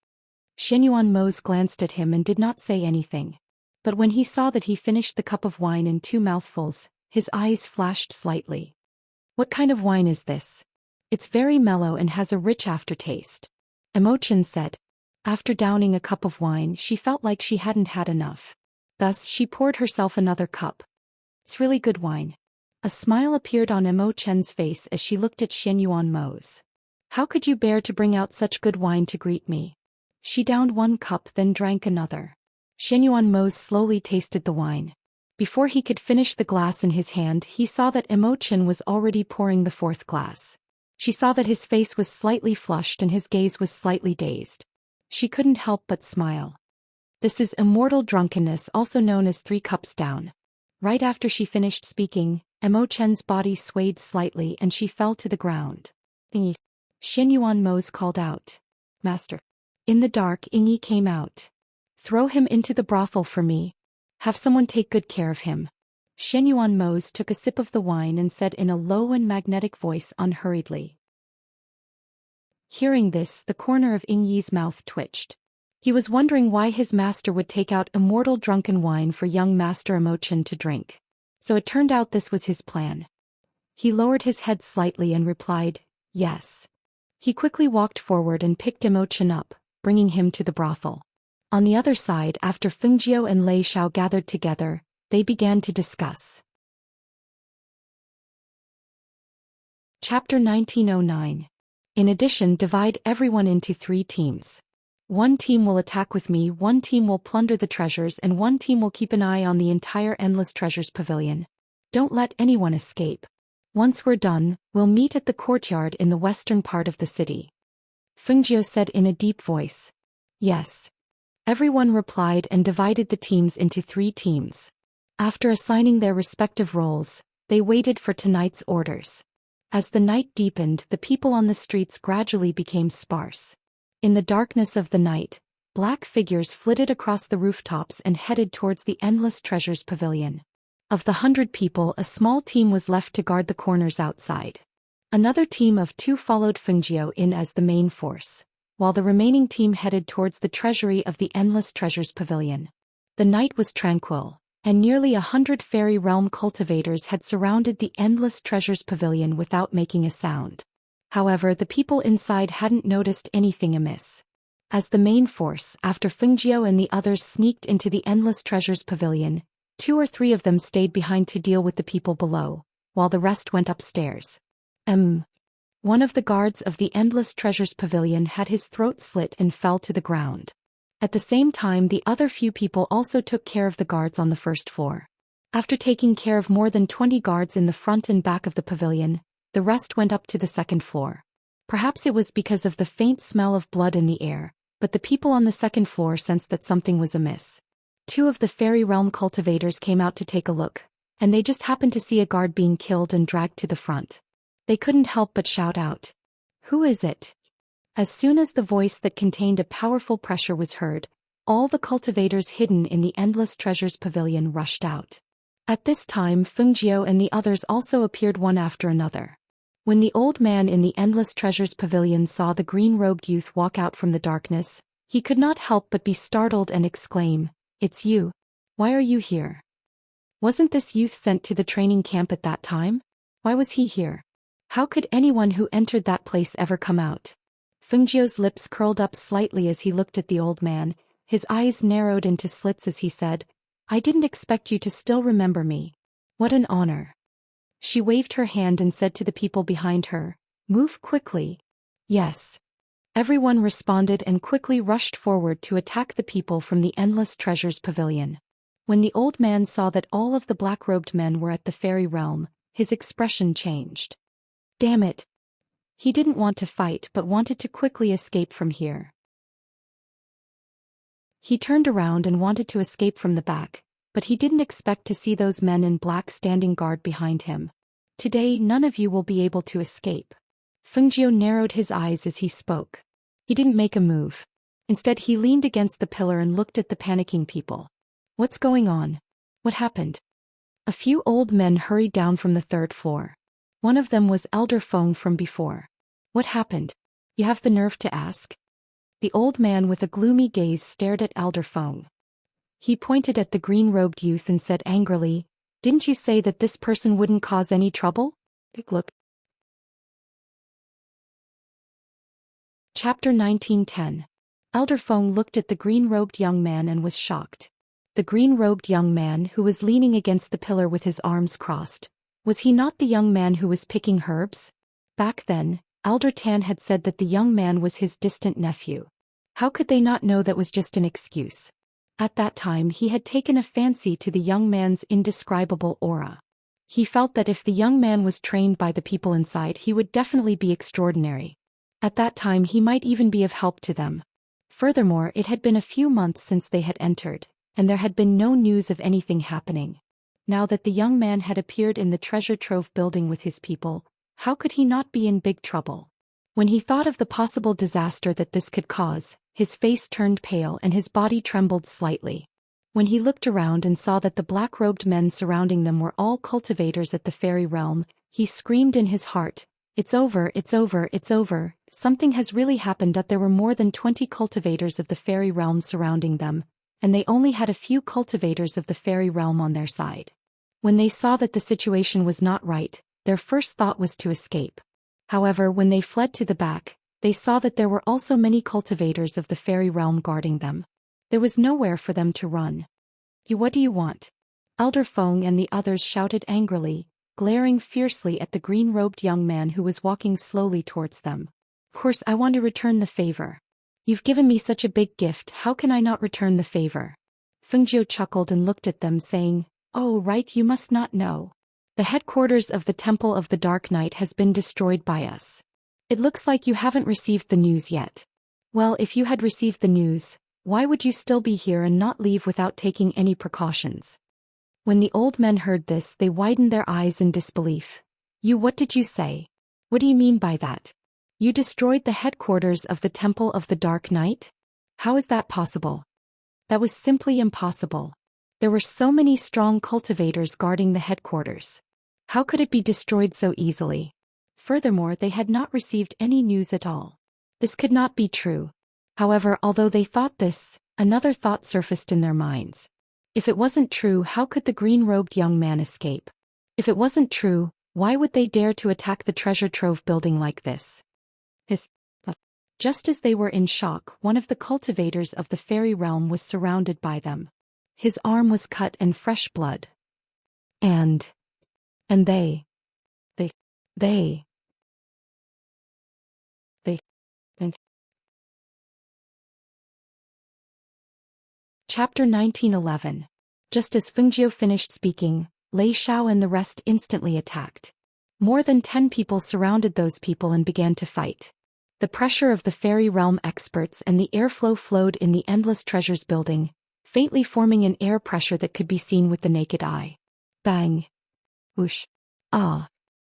Xianyuan Mose glanced at him and did not say anything. But when he saw that he finished the cup of wine in 2 mouthfuls, his eyes flashed slightly. "What kind of wine is this?" "It's very mellow and has a rich aftertaste," Emo-chan said. After downing a cup of wine, she felt like she hadn't had enough. Thus, she poured herself another cup. "It's really good wine." A smile appeared on Emo-chan's face as she looked at Xianyuan Mose. "How could you bear to bring out such good wine to greet me?" She downed 1 cup, then drank another. Xianyuan Mose slowly tasted the wine. Before he could finish the glass in his hand, he saw that Emo-chan was already pouring the 4th glass. She saw that his face was slightly flushed and his gaze was slightly dazed. She couldn't help but smile. This is immortal drunkenness, also known as 3 cups down. Right after she finished speaking, Emo-chan's body swayed slightly and she fell to the ground. "Ingi." Xianyuan Mose called out. "Master." In the dark, Ingi came out. "Throw him into the brothel for me. Have someone take good care of him." Xianyuan Mose took a sip of the wine and said in a low and magnetic voice unhurriedly. Hearing this, the corner of Ingyi's mouth twitched. He was wondering why his master would take out immortal drunken wine for young Master Emochin to drink. So it turned out this was his plan. He lowered his head slightly and replied, "Yes." He quickly walked forward and picked Emochin up, bringing him to the brothel. On the other side, after Fengjiu and Lei Xiao gathered together, they began to discuss. Chapter 1909. In addition, divide everyone into 3 teams. One team will attack with me, one team will plunder the treasures, and one team will keep an eye on the entire Endless Treasures Pavilion. Don't let anyone escape. Once we're done, we'll meet at the courtyard in the western part of the city. Fengjiu said in a deep voice. Yes. Everyone replied and divided the teams into 3 teams. After assigning their respective roles, they waited for tonight's orders. As the night deepened, the people on the streets gradually became sparse. In the darkness of the night, black figures flitted across the rooftops and headed towards the Endless Treasures Pavilion. Of the 100 people, a small team was left to guard the corners outside. Another team of 2 followed Fengjiu in as the main force, while the remaining team headed towards the treasury of the Endless Treasures Pavilion. The night was tranquil, and nearly 100 fairy realm cultivators had surrounded the Endless Treasures Pavilion without making a sound. However, the people inside hadn't noticed anything amiss. As the main force, after Fengjiu and the others sneaked into the Endless Treasures Pavilion, 2 or 3 of them stayed behind to deal with the people below, while the rest went upstairs. One of the guards of the Endless Treasures Pavilion had his throat slit and fell to the ground. At the same time, the other few people also took care of the guards on the first floor. After taking care of more than 20 guards in the front and back of the pavilion, the rest went up to the second floor. Perhaps it was because of the faint smell of blood in the air, but the people on the second floor sensed that something was amiss. 2 of the fairy realm cultivators came out to take a look, and they just happened to see a guard being killed and dragged to the front. They couldn't help but shout out, "Who is it?" As soon as the voice that contained a powerful pressure was heard, all the cultivators hidden in the Endless Treasures Pavilion rushed out. At this time, Fengjiu and the others also appeared one after another. When the old man in the Endless Treasures Pavilion saw the green-robed youth walk out from the darkness, he could not help but be startled and exclaim, "It's you. Why are you here? Wasn't this youth sent to the training camp at that time? Why was he here? How could anyone who entered that place ever come out?" Fengjiu's lips curled up slightly as he looked at the old man, his eyes narrowed into slits as he said, "I didn't expect you to still remember me. What an honor." She waved her hand and said to the people behind her, "Move quickly." Yes. Everyone responded and quickly rushed forward to attack the people from the Endless Treasures Pavilion. When the old man saw that all of the black-robed men were at the fairy realm, his expression changed. Damn it. He didn't want to fight but wanted to quickly escape from here. He turned around and wanted to escape from the back, but he didn't expect to see those men in black standing guard behind him. "Today none of you will be able to escape." Fengjiu narrowed his eyes as he spoke. He didn't make a move. Instead, he leaned against the pillar and looked at the panicking people. "What's going on? What happened?" A few old men hurried down from the 3rd floor. One of them was Elder Feng from before. "What happened? You have the nerve to ask?" The old man with a gloomy gaze stared at Elder Feng. He pointed at the green-robed youth and said angrily, "Didn't you say that this person wouldn't cause any trouble? Look." Chapter 1910. Elder Feng looked at the green-robed young man and was shocked. The green-robed young man who was leaning against the pillar with his arms crossed. Was he not the young man who was picking herbs? Back then, Elder Tan had said that the young man was his distant nephew. How could they not know that was just an excuse? At that time he had taken a fancy to the young man's indescribable aura. He felt that if the young man was trained by the people inside, he would definitely be extraordinary. At that time he might even be of help to them. Furthermore, it had been a few months since they had entered, and there had been no news of anything happening. Now that the young man had appeared in the treasure trove building with his people, how could he not be in big trouble? When he thought of the possible disaster that this could cause, his face turned pale and his body trembled slightly. When he looked around and saw that the black-robed men surrounding them were all cultivators at the fairy realm, he screamed in his heart, "It's over, it's over, it's over." Something has really happened. That there were more than 20 cultivators of the fairy realm surrounding them, and they only had a few cultivators of the fairy realm on their side. When they saw that the situation was not right, their first thought was to escape. However, when they fled to the back, they saw that there were also many cultivators of the fairy realm guarding them. There was nowhere for them to run. What do you want? Elder Feng and the others shouted angrily, glaring fiercely at the green-robed young man who was walking slowly towards them. Of course, I want to return the favor. You've given me such a big gift, how can I not return the favor? Fengjiu chuckled and looked at them saying, Oh right, you must not know. The headquarters of the Temple of the Dark Knight has been destroyed by us. It looks like you haven't received the news yet. Well, if you had received the news, why would you still be here and not leave without taking any precautions? When the old men heard this, they widened their eyes in disbelief. What did you say? What do you mean by that? You destroyed the headquarters of the Temple of the Dark Knight? How is that possible? That was simply impossible. There were so many strong cultivators guarding the headquarters. How could it be destroyed so easily? Furthermore, they had not received any news at all. This could not be true. However, although they thought this, another thought surfaced in their minds. If it wasn't true, how could the green-robed young man escape? If it wasn't true, why would they dare to attack the treasure trove building like this? But just as they were in shock, one of the cultivators of the fairy realm was surrounded by them. His arm was cut and fresh blood. And they. Chapter 1911. Just as Fengjiu finished speaking, Lei Xiao and the rest instantly attacked. More than 10 people surrounded those people and began to fight. The pressure of the fairy realm experts and the airflow flowed in the endless treasures building, faintly forming an air pressure that could be seen with the naked eye. Bang! Whoosh! Ah!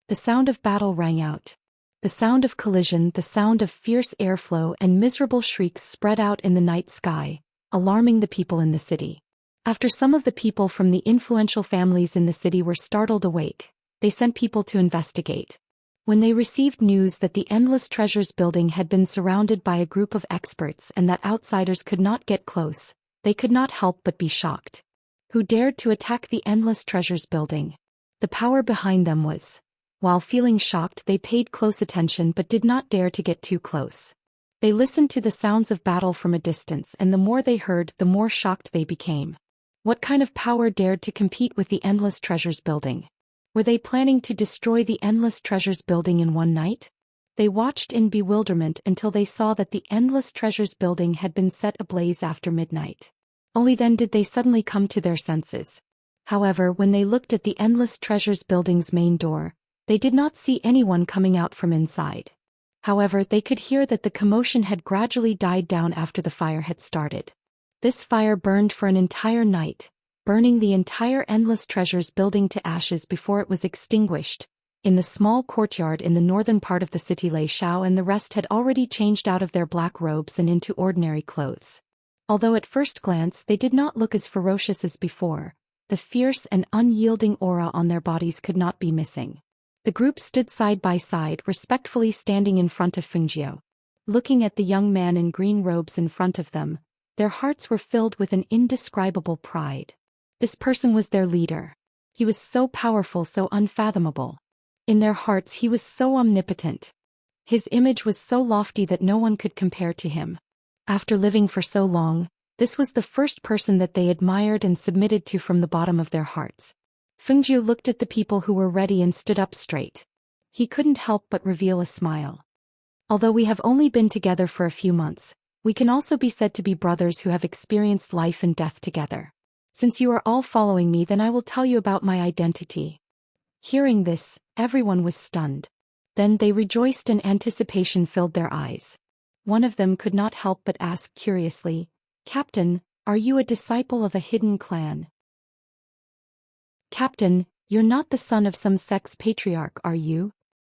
The sound of battle rang out. The sound of collision, the sound of fierce airflow and miserable shrieks spread out in the night sky, alarming the people in the city. After some of the people from the influential families in the city were startled awake, they sent people to investigate. When they received news that the Endless Treasures building had been surrounded by a group of experts and that outsiders could not get close, they could not help but be shocked. Who dared to attack the Endless Treasures building? The power behind them was. While feeling shocked, they paid close attention but did not dare to get too close. They listened to the sounds of battle from a distance, and the more they heard, the more shocked they became. What kind of power dared to compete with the Endless Treasures building? Were they planning to destroy the Endless Treasures building in one night? They watched in bewilderment until they saw that the Endless Treasures building had been set ablaze after midnight. Only then did they suddenly come to their senses. However, when they looked at the Endless Treasures building's main door, they did not see anyone coming out from inside. However, they could hear that the commotion had gradually died down after the fire had started. This fire burned for an entire night, burning the entire Endless Treasures building to ashes before it was extinguished. In the small courtyard in the northern part of the city, Lei Xiao and the rest had already changed out of their black robes and into ordinary clothes. Although at first glance they did not look as ferocious as before, the fierce and unyielding aura on their bodies could not be missing. The group stood side by side, respectfully standing in front of Fengjiu. Looking at the young man in green robes in front of them, their hearts were filled with an indescribable pride. This person was their leader. He was so powerful, so unfathomable. In their hearts he was so omnipotent. His image was so lofty that no one could compare to him. After living for so long, this was the first person that they admired and submitted to from the bottom of their hearts. Fengjiu looked at the people who were ready and stood up straight. He couldn't help but reveal a smile. Although we have only been together for a few months, we can also be said to be brothers who have experienced life and death together. Since you are all following me, then I will tell you about my identity. Hearing this, everyone was stunned. Then they rejoiced and anticipation filled their eyes. One of them could not help but ask curiously, "Captain, are you a disciple of a hidden clan?" "Captain, you're not the son of some sex patriarch, are you?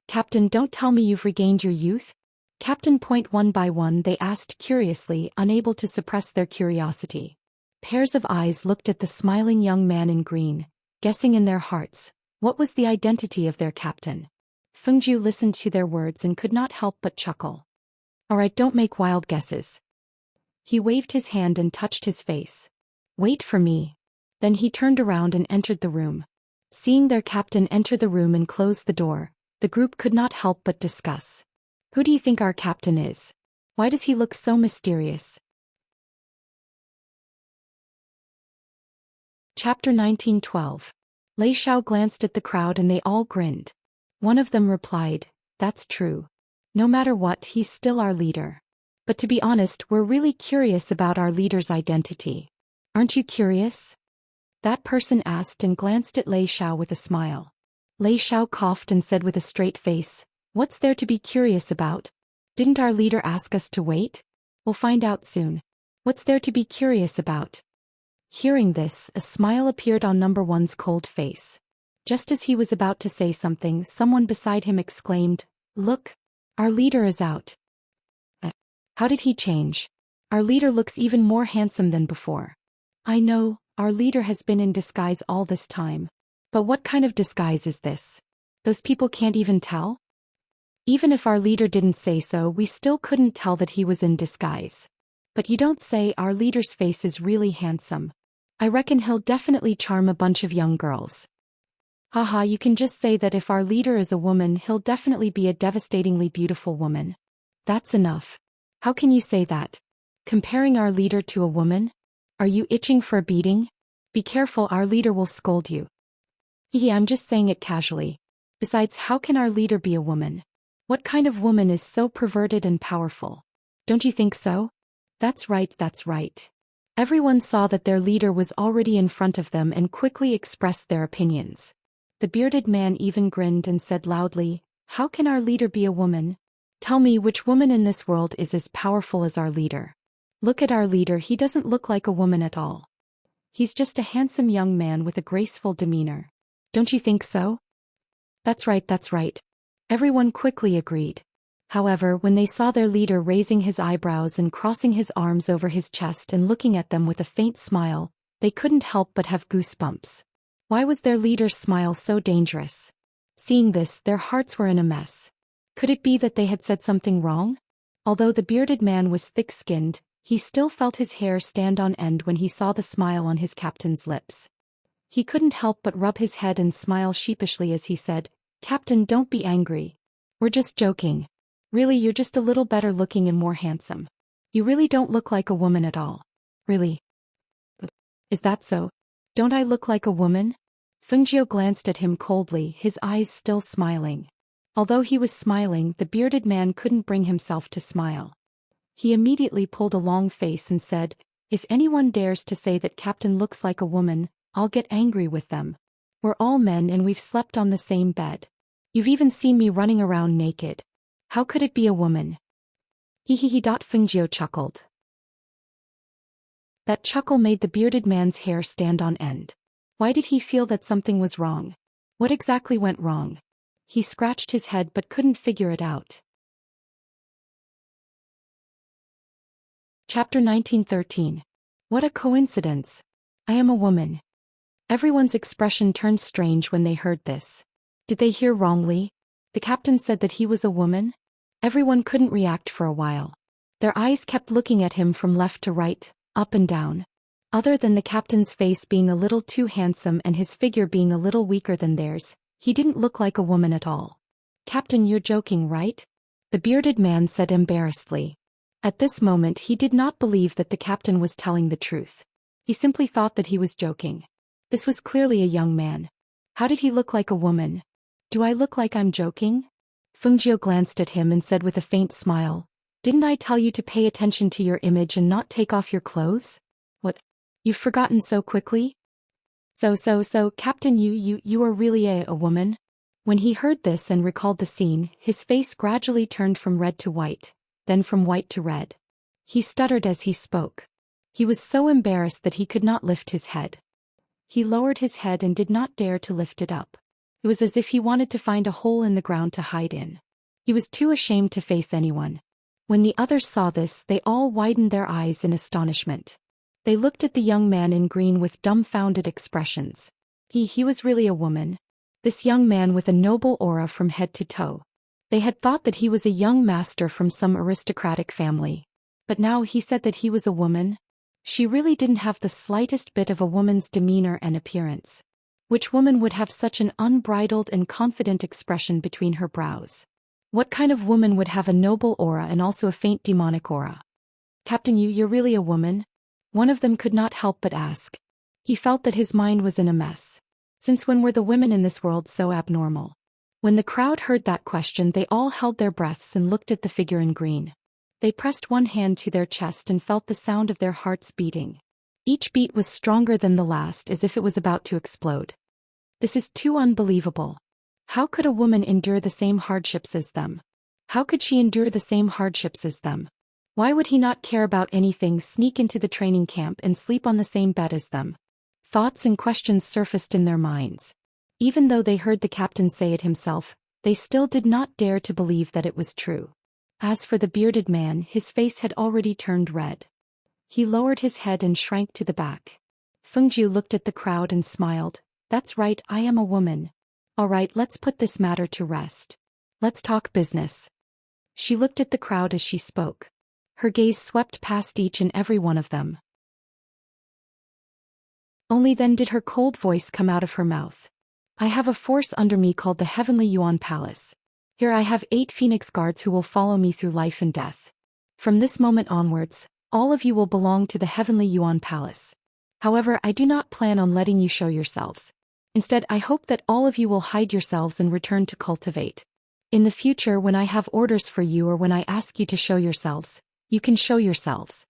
Captain, don't tell me you've regained your youth?" Captain. One by one they asked curiously, unable to suppress their curiosity. Pairs of eyes looked at the smiling young man in green, guessing in their hearts, what was the identity of their captain? Fengjiu listened to their words and could not help but chuckle. Alright, don't make wild guesses. He waved his hand and touched his face. Wait for me. Then he turned around and entered the room. Seeing their captain enter the room and close the door, the group could not help but discuss. Who do you think our captain is? Why does he look so mysterious? Chapter 19:12. Lei Xiao glanced at the crowd and they all grinned. One of them replied, "That's true. No matter what, he's still our leader. But to be honest, we're really curious about our leader's identity. Aren't you curious?" That person asked and glanced at Lei Xiao with a smile. Lei Xiao coughed and said with a straight face, "What's there to be curious about? Didn't our leader ask us to wait? We'll find out soon. What's there to be curious about?" Hearing this, a smile appeared on number one's cold face. Just as he was about to say something, someone beside him exclaimed, "Look! Our leader is out." How did he change? Our leader looks even more handsome than before. I know, our leader has been in disguise all this time. But what kind of disguise is this? Those people can't even tell? Even if our leader didn't say so, we still couldn't tell that he was in disguise. But you don't say, our leader's face is really handsome. I reckon he'll definitely charm a bunch of young girls. Haha, you can just say that if our leader is a woman, he'll definitely be a devastatingly beautiful woman. That's enough. How can you say that? Comparing our leader to a woman? Are you itching for a beating? Be careful, our leader will scold you. I'm just saying it casually. Besides, how can our leader be a woman? What kind of woman is so perverted and powerful? Don't you think so? That's right, that's right. Everyone saw that their leader was already in front of them and quickly expressed their opinions. The bearded man even grinned and said loudly, "How can our leader be a woman? Tell me which woman in this world is as powerful as our leader. Look at our leader, he doesn't look like a woman at all. He's just a handsome young man with a graceful demeanor. Don't you think so?" That's right, that's right. Everyone quickly agreed. However, when they saw their leader raising his eyebrows and crossing his arms over his chest and looking at them with a faint smile, they couldn't help but have goosebumps. Why was their leader's smile so dangerous? Seeing this, their hearts were in a mess. Could it be that they had said something wrong? Although the bearded man was thick-skinned, he still felt his hair stand on end when he saw the smile on his captain's lips. He couldn't help but rub his head and smile sheepishly as he said, "Captain, don't be angry. We're just joking. Really, you're just a little better looking and more handsome. You really don't look like a woman at all." "Really? Is that so? Don't I look like a woman?" Fengjiu glanced at him coldly, his eyes still smiling. Although he was smiling, the bearded man couldn't bring himself to smile. He immediately pulled a long face and said, "If anyone dares to say that Captain looks like a woman, I'll get angry with them. We're all men and we've slept on the same bed. You've even seen me running around naked. How could it be a woman?" Fengjiu chuckled. That chuckle made the bearded man's hair stand on end. Why did he feel that something was wrong? What exactly went wrong? He scratched his head but couldn't figure it out. Chapter 19:13. What a coincidence. I am a woman. Everyone's expression turned strange when they heard this. Did they hear wrongly? The captain said that he was a woman? Everyone couldn't react for a while. Their eyes kept looking at him from left to right, up and down. Other than the captain's face being a little too handsome and his figure being a little weaker than theirs, he didn't look like a woman at all. "Captain, you're joking, right?" the bearded man said embarrassedly. At this moment he did not believe that the captain was telling the truth. He simply thought that he was joking. This was clearly a young man. How did he look like a woman? "Do I look like I'm joking?" Fengjiu glanced at him and said with a faint smile, "Didn't I tell you to pay attention to your image and not take off your clothes? What? You've forgotten so quickly? So, Captain, you are really a woman?" When he heard this and recalled the scene, his face gradually turned from red to white, then from white to red. He stuttered as he spoke. He was so embarrassed that he could not lift his head. He lowered his head and did not dare to lift it up. It was as if he wanted to find a hole in the ground to hide in. He was too ashamed to face anyone. When the others saw this, they all widened their eyes in astonishment. They looked at the young man in green with dumbfounded expressions. He was really a woman. This young man with a noble aura from head to toe. They had thought that he was a young master from some aristocratic family. But now he said that he was a woman? She really didn't have the slightest bit of a woman's demeanor and appearance. Which woman would have such an unbridled and confident expression between her brows? What kind of woman would have a noble aura and also a faint demonic aura? Captain, you're really a woman? One of them could not help but ask. He felt that his mind was in a mess. Since when were the women in this world so abnormal? When the crowd heard that question, they all held their breaths and looked at the figure in green. They pressed one hand to their chest and felt the sound of their hearts beating. Each beat was stronger than the last, as if it was about to explode. This is too unbelievable. How could a woman endure the same hardships as them? How could she endure the same hardships as them? Why would he not care about anything, sneak into the training camp and sleep on the same bed as them? Thoughts and questions surfaced in their minds. Even though they heard the captain say it himself, they still did not dare to believe that it was true. As for the bearded man, his face had already turned red. He lowered his head and shrank to the back. Fengjiu looked at the crowd and smiled. That's right, I am a woman. All right, let's put this matter to rest. Let's talk business. She looked at the crowd as she spoke. Her gaze swept past each and every one of them. Only then did her cold voice come out of her mouth. I have a force under me called the Heavenly Yuan Palace. Here I have 8 Phoenix Guards who will follow me through life and death. From this moment onwards, all of you will belong to the Heavenly Yuan Palace. However, I do not plan on letting you show yourselves. Instead, I hope that all of you will hide yourselves and return to cultivate. In the future, when I have orders for you or when I ask you to show yourselves, you can show yourselves.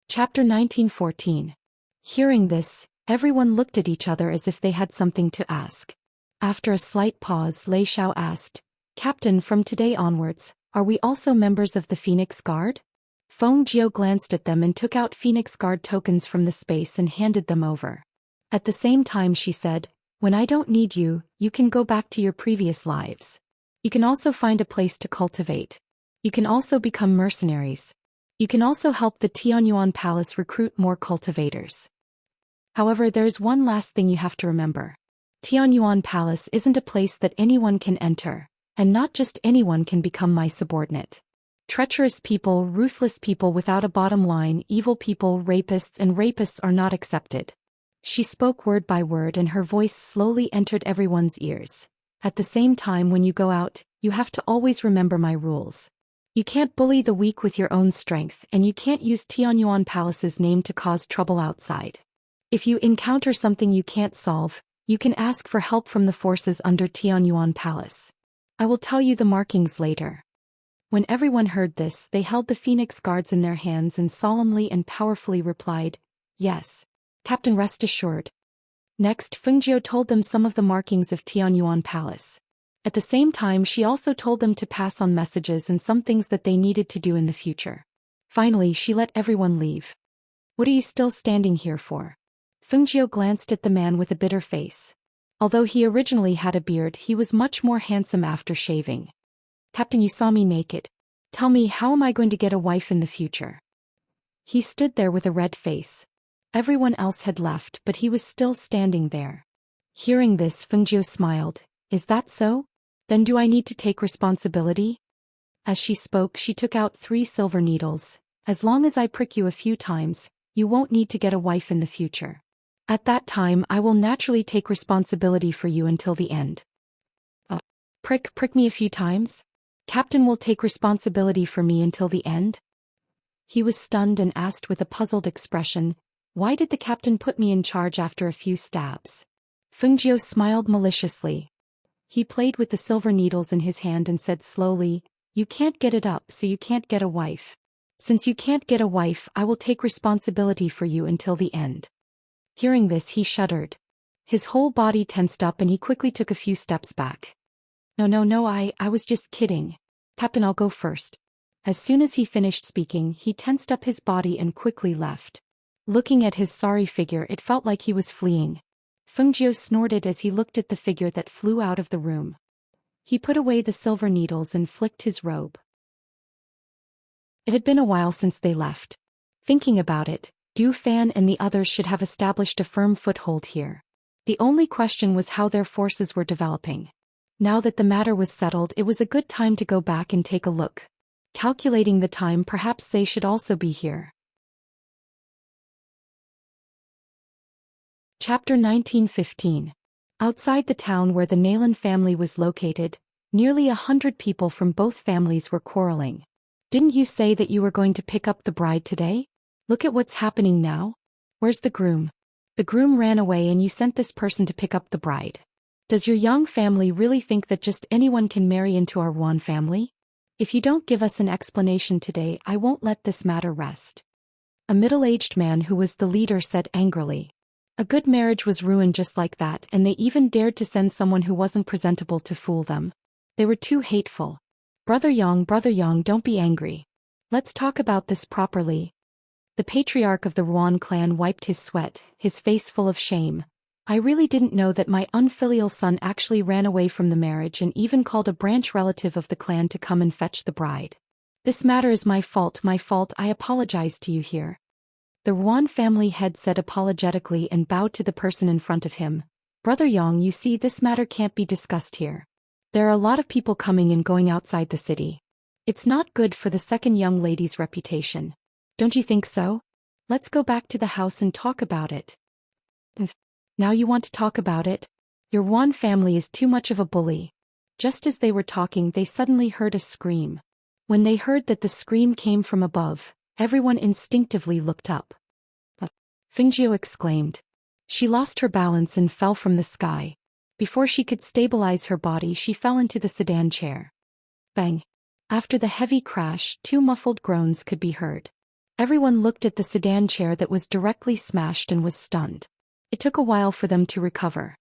Chapter 1914. Hearing this, everyone looked at each other as if they had something to ask. After a slight pause, Lei Xiao asked, Captain, from today onwards, are we also members of the Phoenix Guard? Feng Jiu glanced at them and took out Phoenix Guard tokens from the space and handed them over. At the same time she said, when I don't need you, you can go back to your previous lives. You can also find a place to cultivate. You can also become mercenaries. You can also help the Tianyuan Palace recruit more cultivators. However, there's one last thing you have to remember. Tianyuan Palace isn't a place that anyone can enter, and not just anyone can become my subordinate. Treacherous people, ruthless people without a bottom line, evil people, rapists are not accepted. She spoke word by word and her voice slowly entered everyone's ears. At the same time, when you go out, you have to always remember my rules. You can't bully the weak with your own strength, and you can't use Tianyuan Palace's name to cause trouble outside. If you encounter something you can't solve, you can ask for help from the forces under Tianyuan Palace. I will tell you the markings later. When everyone heard this, they held the Phoenix Guards in their hands and solemnly and powerfully replied, Yes. Captain, rest assured. Next, Fengjiu told them some of the markings of Tianyuan Palace. At the same time, she also told them to pass on messages and some things that they needed to do in the future. Finally, she let everyone leave. What are you still standing here for? Fengjiu glanced at the man with a bitter face. Although he originally had a beard, he was much more handsome after shaving. Captain, you saw me naked. Tell me, how am I going to get a wife in the future? He stood there with a red face. Everyone else had left, but he was still standing there. Hearing this, Fengjiu smiled. Is that so? Then do I need to take responsibility? As she spoke, she took out 3 silver needles. As long as I prick you a few times, you won't need to get a wife in the future. At that time, I will naturally take responsibility for you until the end. Prick me a few times? Captain will take responsibility for me until the end? He was stunned and asked with a puzzled expression, Why did the captain put me in charge after a few stabs? Fengjiu smiled maliciously. He played with the silver needles in his hand and said slowly, You can't get it up, so you can't get a wife. Since you can't get a wife, I will take responsibility for you until the end. Hearing this, he shuddered. His whole body tensed up and he quickly took a few steps back. No, I was just kidding. Captain, I'll go first. As soon as he finished speaking, he tensed up his body and quickly left. Looking at his sorry figure, it felt like he was fleeing. Fengjiu snorted as he looked at the figure that flew out of the room. He put away the silver needles and flicked his robe. It had been a while since they left. Thinking about it, Du Fan and the others should have established a firm foothold here. The only question was how their forces were developing. Now that the matter was settled, it was a good time to go back and take a look. Calculating the time, perhaps they should also be here. Chapter 1915. Outside the town where the Nayland family was located, nearly 100 people from both families were quarreling. Didn't you say that you were going to pick up the bride today? Look at what's happening now. Where's the groom? The groom ran away and you sent this person to pick up the bride. Does your young family really think that just anyone can marry into our Yuan family? If you don't give us an explanation today, I won't let this matter rest. A middle-aged man who was the leader said angrily. A good marriage was ruined just like that, and they even dared to send someone who wasn't presentable to fool them. They were too hateful. Brother Yang, don't be angry. Let's talk about this properly. The patriarch of the Yuan clan wiped his sweat, his face full of shame. I really didn't know that my unfilial son actually ran away from the marriage and even called a branch relative of the clan to come and fetch the bride. This matter is my fault, I apologize to you here. The Yuan family head said apologetically and bowed to the person in front of him. Brother Yang, you see, this matter can't be discussed here. There are a lot of people coming and going outside the city. It's not good for the second young lady's reputation. Don't you think so? Let's go back to the house and talk about it. Now you want to talk about it? Your Yuan family is too much of a bully. Just as they were talking, they suddenly heard a scream. When they heard that the scream came from above, everyone instinctively looked up. Fengjiu exclaimed. She lost her balance and fell from the sky. Before she could stabilize her body, she fell into the sedan chair. Bang! After the heavy crash, 2 muffled groans could be heard. Everyone looked at the sedan chair that was directly smashed and was stunned. It took a while for them to recover.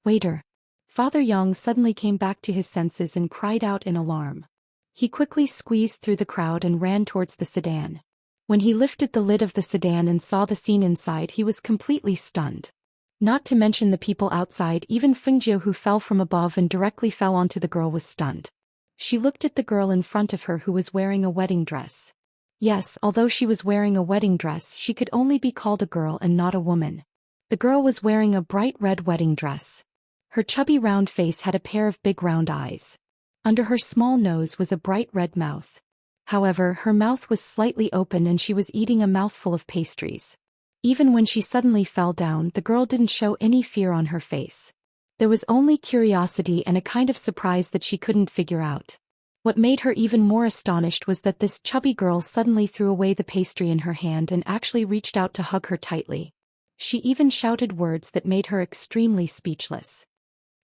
Waiter! Father Yang suddenly came back to his senses and cried out in alarm. He quickly squeezed through the crowd and ran towards the sedan. When he lifted the lid of the sedan and saw the scene inside, he was completely stunned. Not to mention the people outside, even Fengjiu, who fell from above and directly fell onto the girl, was stunned. She looked at the girl in front of her who was wearing a wedding dress. Yes, although she was wearing a wedding dress, she could only be called a girl and not a woman. The girl was wearing a bright red wedding dress. Her chubby round face had a pair of big round eyes. Under her small nose was a bright red mouth. However, her mouth was slightly open and she was eating a mouthful of pastries. Even when she suddenly fell down, the girl didn't show any fear on her face. There was only curiosity and a kind of surprise that she couldn't figure out. What made her even more astonished was that this chubby girl suddenly threw away the pastry in her hand and actually reached out to hug her tightly. She even shouted words that made her extremely speechless.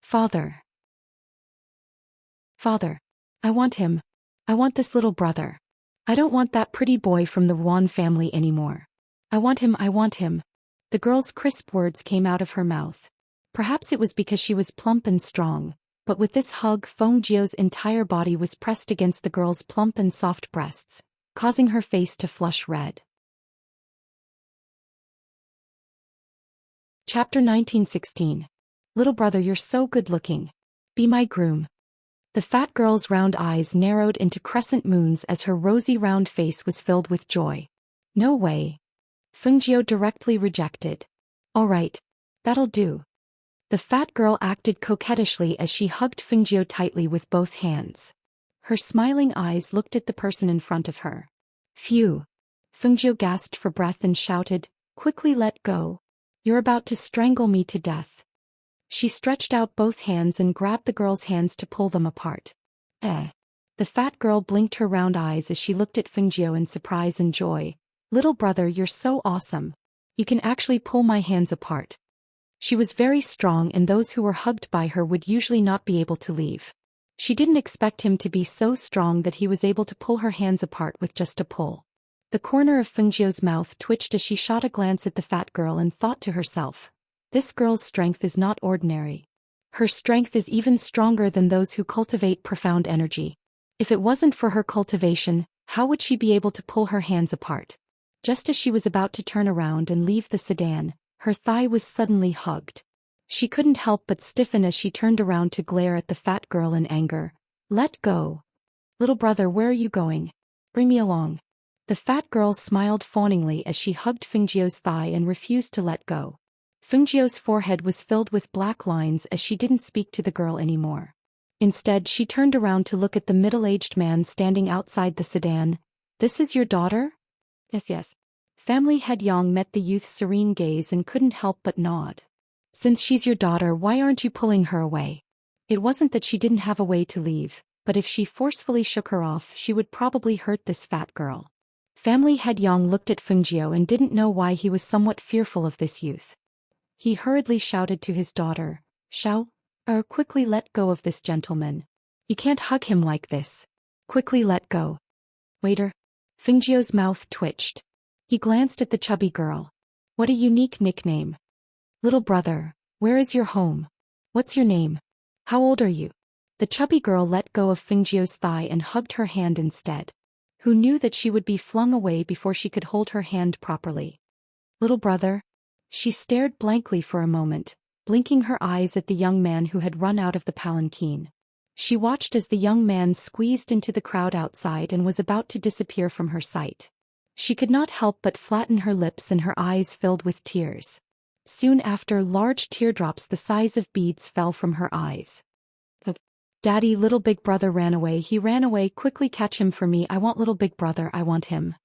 Father. Father. I want him. I want this little brother. I don't want that pretty boy from the Yuan family anymore. I want him, I want him. The girl's crisp words came out of her mouth. Perhaps it was because she was plump and strong, but with this hug, Fengjiu's entire body was pressed against the girl's plump and soft breasts, causing her face to flush red. Chapter 1916. Little brother, you're so good-looking. Be my groom. The fat girl's round eyes narrowed into crescent moons as her rosy round face was filled with joy. No way. Fengjiu directly rejected. All right. That'll do. The fat girl acted coquettishly as she hugged Fengjiu tightly with both hands. Her smiling eyes looked at the person in front of her. Phew. Fengjiu gasped for breath and shouted, quickly let go. You're about to strangle me to death. She stretched out both hands and grabbed the girl's hands to pull them apart. The fat girl blinked her round eyes as she looked at Fengjiu in surprise and joy. Little brother, you're so awesome. You can actually pull my hands apart. She was very strong and those who were hugged by her would usually not be able to leave. She didn't expect him to be so strong that he was able to pull her hands apart with just a pull. The corner of Fengjiu's mouth twitched as she shot a glance at the fat girl and thought to herself, this girl's strength is not ordinary. Her strength is even stronger than those who cultivate profound energy. If it wasn't for her cultivation, how would she be able to pull her hands apart? Just as she was about to turn around and leave the sedan, her thigh was suddenly hugged. She couldn't help but stiffen as she turned around to glare at the fat girl in anger. Let go. Little brother, where are you going? Bring me along. The fat girl smiled fawningly as she hugged Fengjiu's thigh and refused to let go. Fungio's forehead was filled with black lines as she didn't speak to the girl anymore. Instead, she turned around to look at the middle-aged man standing outside the sedan. "This is your daughter?" "Yes, yes." Family head Yang met the youth's serene gaze and couldn't help but nod. "Since she's your daughter, why aren't you pulling her away?" It wasn't that she didn't have a way to leave, but if she forcefully shook her off, she would probably hurt this fat girl. Family head Yang looked at Fungio and didn't know why he was somewhat fearful of this youth. He hurriedly shouted to his daughter, quickly let go of this gentleman. You can't hug him like this. Quickly let go." "Waiter." Fungio's mouth twitched. He glanced at the chubby girl. "What a unique nickname. Little brother, where is your home? What's your name? How old are you?" The chubby girl let go of Fungio's thigh and hugged her hand instead. Who knew that she would be flung away before she could hold her hand properly? "Little brother?" She stared blankly for a moment, blinking her eyes at the young man who had run out of the palanquin. She watched as the young man squeezed into the crowd outside and was about to disappear from her sight. She could not help but flatten her lips and her eyes filled with tears. Soon after, large teardrops the size of beads fell from her eyes. "Daddy, little big brother ran away. He ran away. Quickly catch him for me. I want little big brother. I want him."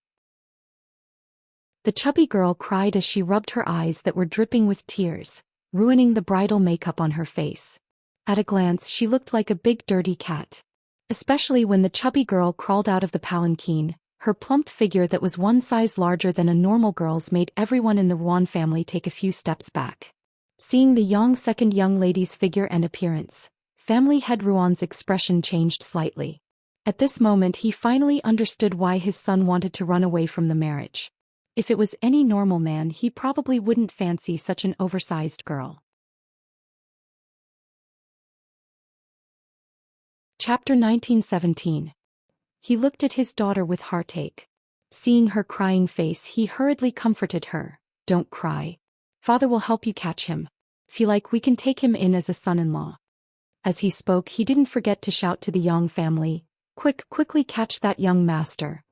The chubby girl cried as she rubbed her eyes that were dripping with tears, ruining the bridal makeup on her face. At a glance, she looked like a big dirty cat. Especially when the chubby girl crawled out of the palanquin, her plump figure that was one size larger than a normal girl's made everyone in the Ruan family take a few steps back. Seeing the second young lady's figure and appearance, family head Ruan's expression changed slightly. At this moment he finally understood why his son wanted to run away from the marriage. If it was any normal man, he probably wouldn't fancy such an oversized girl. Chapter 1917. He looked at his daughter with heartache. Seeing her crying face, he hurriedly comforted her. "Don't cry. Father will help you catch him. Feel like we can take him in as a son-in-law." As he spoke, he didn't forget to shout to the Yang family, Quickly catch that young master."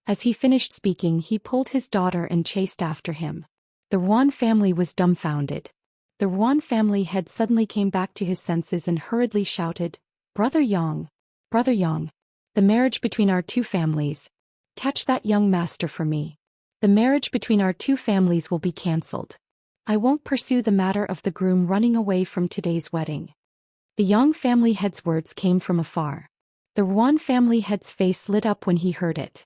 As he finished speaking, he pulled his daughter and chased after him. The Ruan family was dumbfounded. The Ruan family head suddenly came back to his senses and hurriedly shouted, Brother Yang, the marriage between our two families. Catch that young master for me. The marriage between our two families will be cancelled. I won't pursue the matter of the groom running away from today's wedding." The Yang family head's words came from afar. The Ruan family head's face lit up when he heard it.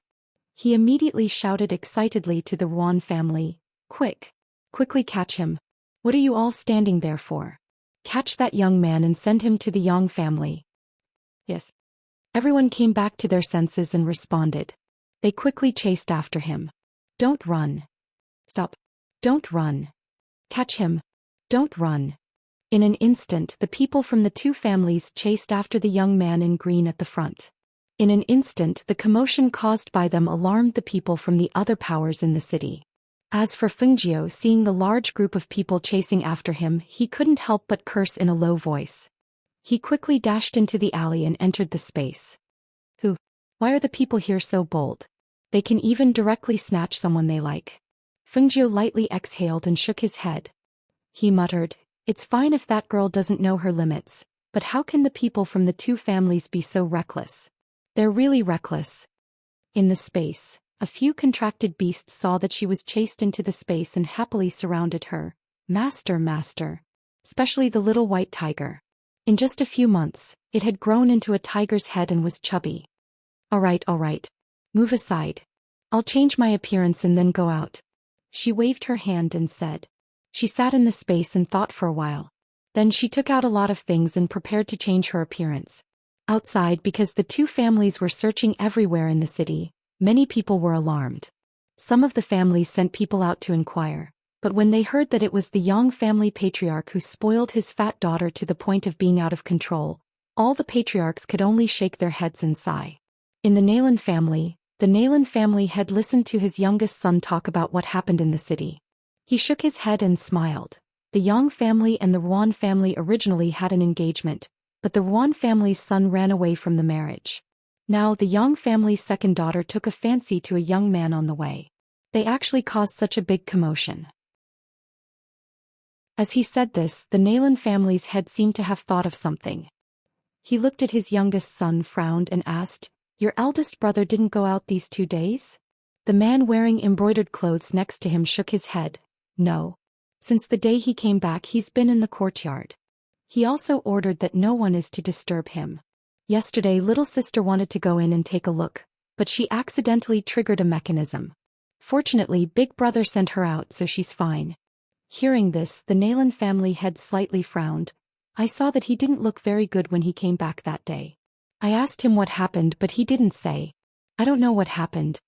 He immediately shouted excitedly to the Ruan family, Quickly catch him. What are you all standing there for? Catch that young man and send him to the Yang family." Yes. Everyone came back to their senses and responded. They quickly chased after him. "Don't run. Stop. Don't run. Catch him. Don't run." In an instant, the people from the two families chased after the young man in green at the front. In an instant, the commotion caused by them alarmed the people from the other powers in the city. As for Fungio, seeing the large group of people chasing after him, he couldn't help but curse in a low voice. He quickly dashed into the alley and entered the space. Why are the people here so bold? They can even directly snatch someone they like. Fungio lightly exhaled and shook his head. He muttered, "It's fine if that girl doesn't know her limits, but how can the people from the two families be so reckless? They're really reckless." In the space, a few contracted beasts saw that she was chased into the space and happily surrounded her. Master. Especially the little white tiger. In just a few months, it had grown into a tiger's head and was chubby. All right. Move aside. I'll change my appearance and then go out." She waved her hand and said. She sat in the space and thought for a while. Then she took out a lot of things and prepared to change her appearance. Outside, because the two families were searching everywhere in the city, many people were alarmed. Some of the families sent people out to inquire, but when they heard that it was the Yang family patriarch who spoiled his fat daughter to the point of being out of control, all the patriarchs could only shake their heads and sigh. In the Nalan family had listened to his youngest son talk about what happened in the city. He shook his head and smiled. The Yang family and the Ruan family originally had an engagement, but the Ruan family's son ran away from the marriage. Now the Yang family's second daughter took a fancy to a young man on the way. They actually caused such a big commotion. As he said this, the Nalan family's head seemed to have thought of something. He looked at his youngest son, frowned and asked, "Your eldest brother didn't go out these 2 days?" The man wearing embroidered clothes next to him shook his head. "No. Since the day he came back he's been in the courtyard. He also ordered that no one is to disturb him. Yesterday little sister wanted to go in and take a look, but she accidentally triggered a mechanism. Fortunately big brother sent her out so she's fine." Hearing this, the Nalan family head slightly frowned. "I saw that he didn't look very good when he came back that day. I asked him what happened but he didn't say. I don't know what happened."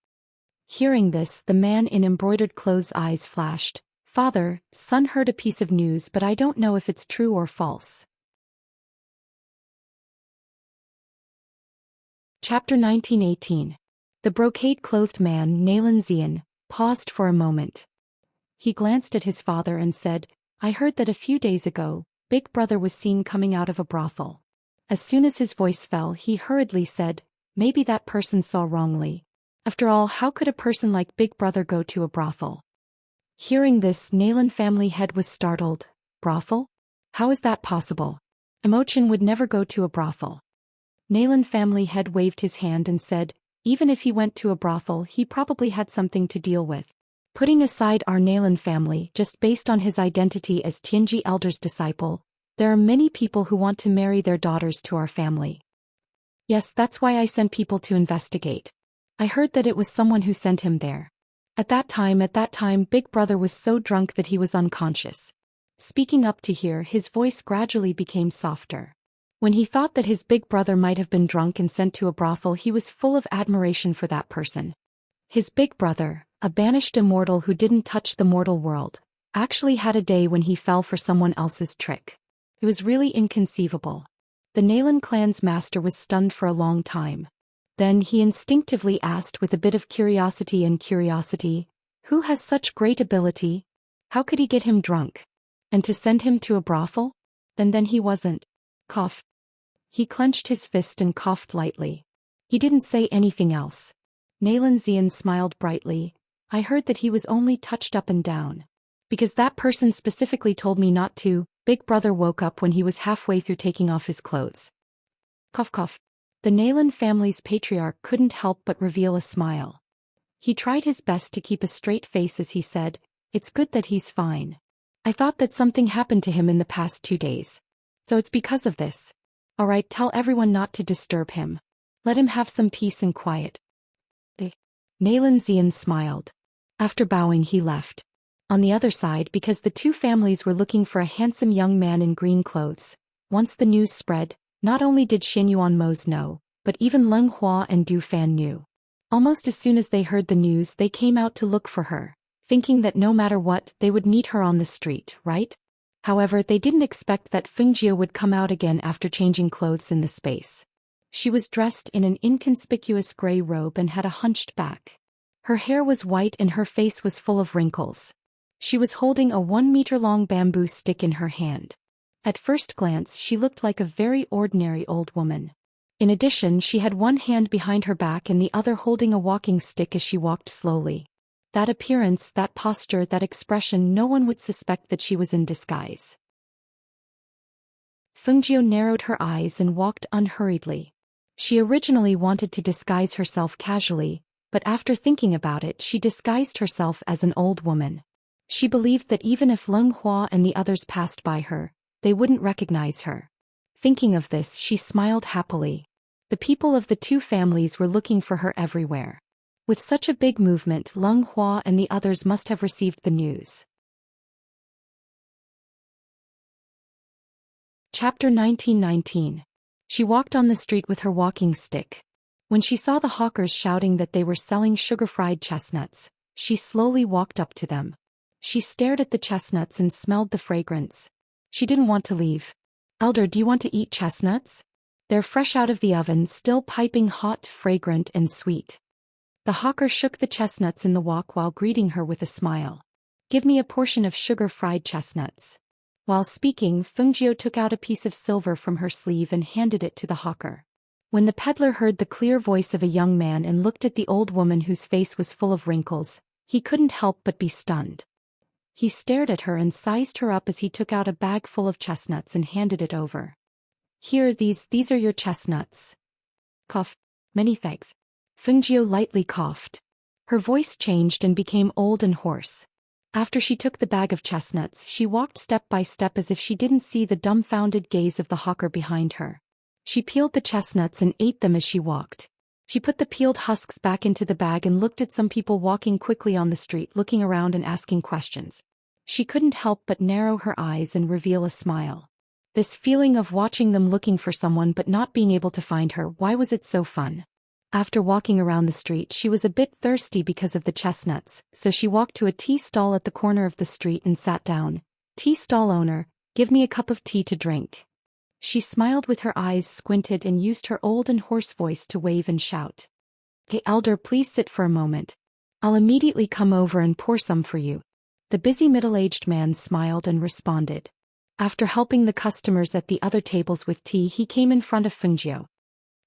Hearing this, the man in embroidered clothes' eyes flashed. "Father, son heard a piece of news but I don't know if it's true or false." Chapter 1918. The brocade-clothed man, Nalan Zian, paused for a moment. He glanced at his father and said, "I heard that a few days ago, big brother was seen coming out of a brothel." As soon as his voice fell, he hurriedly said, "Maybe that person saw wrongly. After all, how could a person like big brother go to a brothel?" Hearing this, Nalan family head was startled. "Brothel? How is that possible? Emochan would never go to a brothel." Nalan family head waved his hand and said, "Even if he went to a brothel, he probably had something to deal with. Putting aside our Nalan family, just based on his identity as Tianji Elder's disciple, there are many people who want to marry their daughters to our family. Yes, that's why I sent people to investigate. I heard that it was someone who sent him there. At that time, big brother was so drunk that he was unconscious." Speaking up to here, his voice gradually became softer. When he thought that his big brother might have been drunk and sent to a brothel, he was full of admiration for that person. His big brother, a banished immortal who didn't touch the mortal world, actually had a day when he fell for someone else's trick. It was really inconceivable. The Nalan clan's master was stunned for a long time. Then he instinctively asked with a bit of curiosity, "Who has such great ability? How could he get him drunk? And to send him to a brothel? Then he wasn't." Cough. He clenched his fist and coughed lightly. He didn't say anything else. Nalan Zian smiled brightly. "I heard that he was only touched up and down. Because that person specifically told me not to." Big brother woke up when he was halfway through taking off his clothes. Cough cough. The Nalan family's patriarch couldn't help but reveal a smile. He tried his best to keep a straight face as he said, "It's good that he's fine. I thought that something happened to him in the past 2 days. So it's because of this. Alright, tell everyone not to disturb him. Let him have some peace and quiet." Nalan Zian smiled. After bowing, he left. On the other side, because the two families were looking for a handsome young man in green clothes, once the news spread, not only did Xianyuan Mose know, but even Leng Hua and Du Fan knew. Almost as soon as they heard the news, they came out to look for her, thinking that no matter what, they would meet her on the street, right? However, they didn't expect that Fengjie would come out again after changing clothes in the space. She was dressed in an inconspicuous gray robe and had a hunched back. Her hair was white and her face was full of wrinkles. She was holding a 1-meter-long bamboo stick in her hand. At first glance, she looked like a very ordinary old woman. In addition, she had one hand behind her back and the other holding a walking stick as she walked slowly. That appearance, that posture, that expression, no one would suspect that she was in disguise. Fengjie narrowed her eyes and walked unhurriedly. She originally wanted to disguise herself casually, but after thinking about it, she disguised herself as an old woman. She believed that even if Leng Hua and the others passed by her, they wouldn't recognize her. Thinking of this, she smiled happily. The people of the two families were looking for her everywhere. With such a big movement, Leng Hua and the others must have received the news. Chapter 1919. She walked on the street with her walking stick. When she saw the hawkers shouting that they were selling sugar-fried chestnuts, she slowly walked up to them. She stared at the chestnuts and smelled the fragrance. She didn't want to leave. "Elder, do you want to eat chestnuts? They're fresh out of the oven, still piping hot, fragrant, and sweet." The hawker shook the chestnuts in the wok while greeting her with a smile. "Give me a portion of sugar-fried chestnuts." While speaking, Fengjie took out a piece of silver from her sleeve and handed it to the hawker. When the peddler heard the clear voice of a young man and looked at the old woman whose face was full of wrinkles, he couldn't help but be stunned. He stared at her and sized her up as he took out a bag full of chestnuts and handed it over. Here, these are your chestnuts. Cough. Many thanks. Fungio lightly coughed. Her voice changed and became old and hoarse. After she took the bag of chestnuts, she walked step by step as if she didn't see the dumbfounded gaze of the hawker behind her. She peeled the chestnuts and ate them as she walked. She put the peeled husks back into the bag and looked at some people walking quickly on the street, looking around and asking questions. She couldn't help but narrow her eyes and reveal a smile. This feeling of watching them looking for someone but not being able to find her, why was it so fun? After walking around the street, she was a bit thirsty because of the chestnuts, so she walked to a tea stall at the corner of the street and sat down. Tea stall owner, give me a cup of tea to drink. She smiled with her eyes squinted and used her old and hoarse voice to wave and shout. Hey elder, please sit for a moment. I'll immediately come over and pour some for you. The busy middle-aged man smiled and responded. After helping the customers at the other tables with tea, he came in front of Fungio.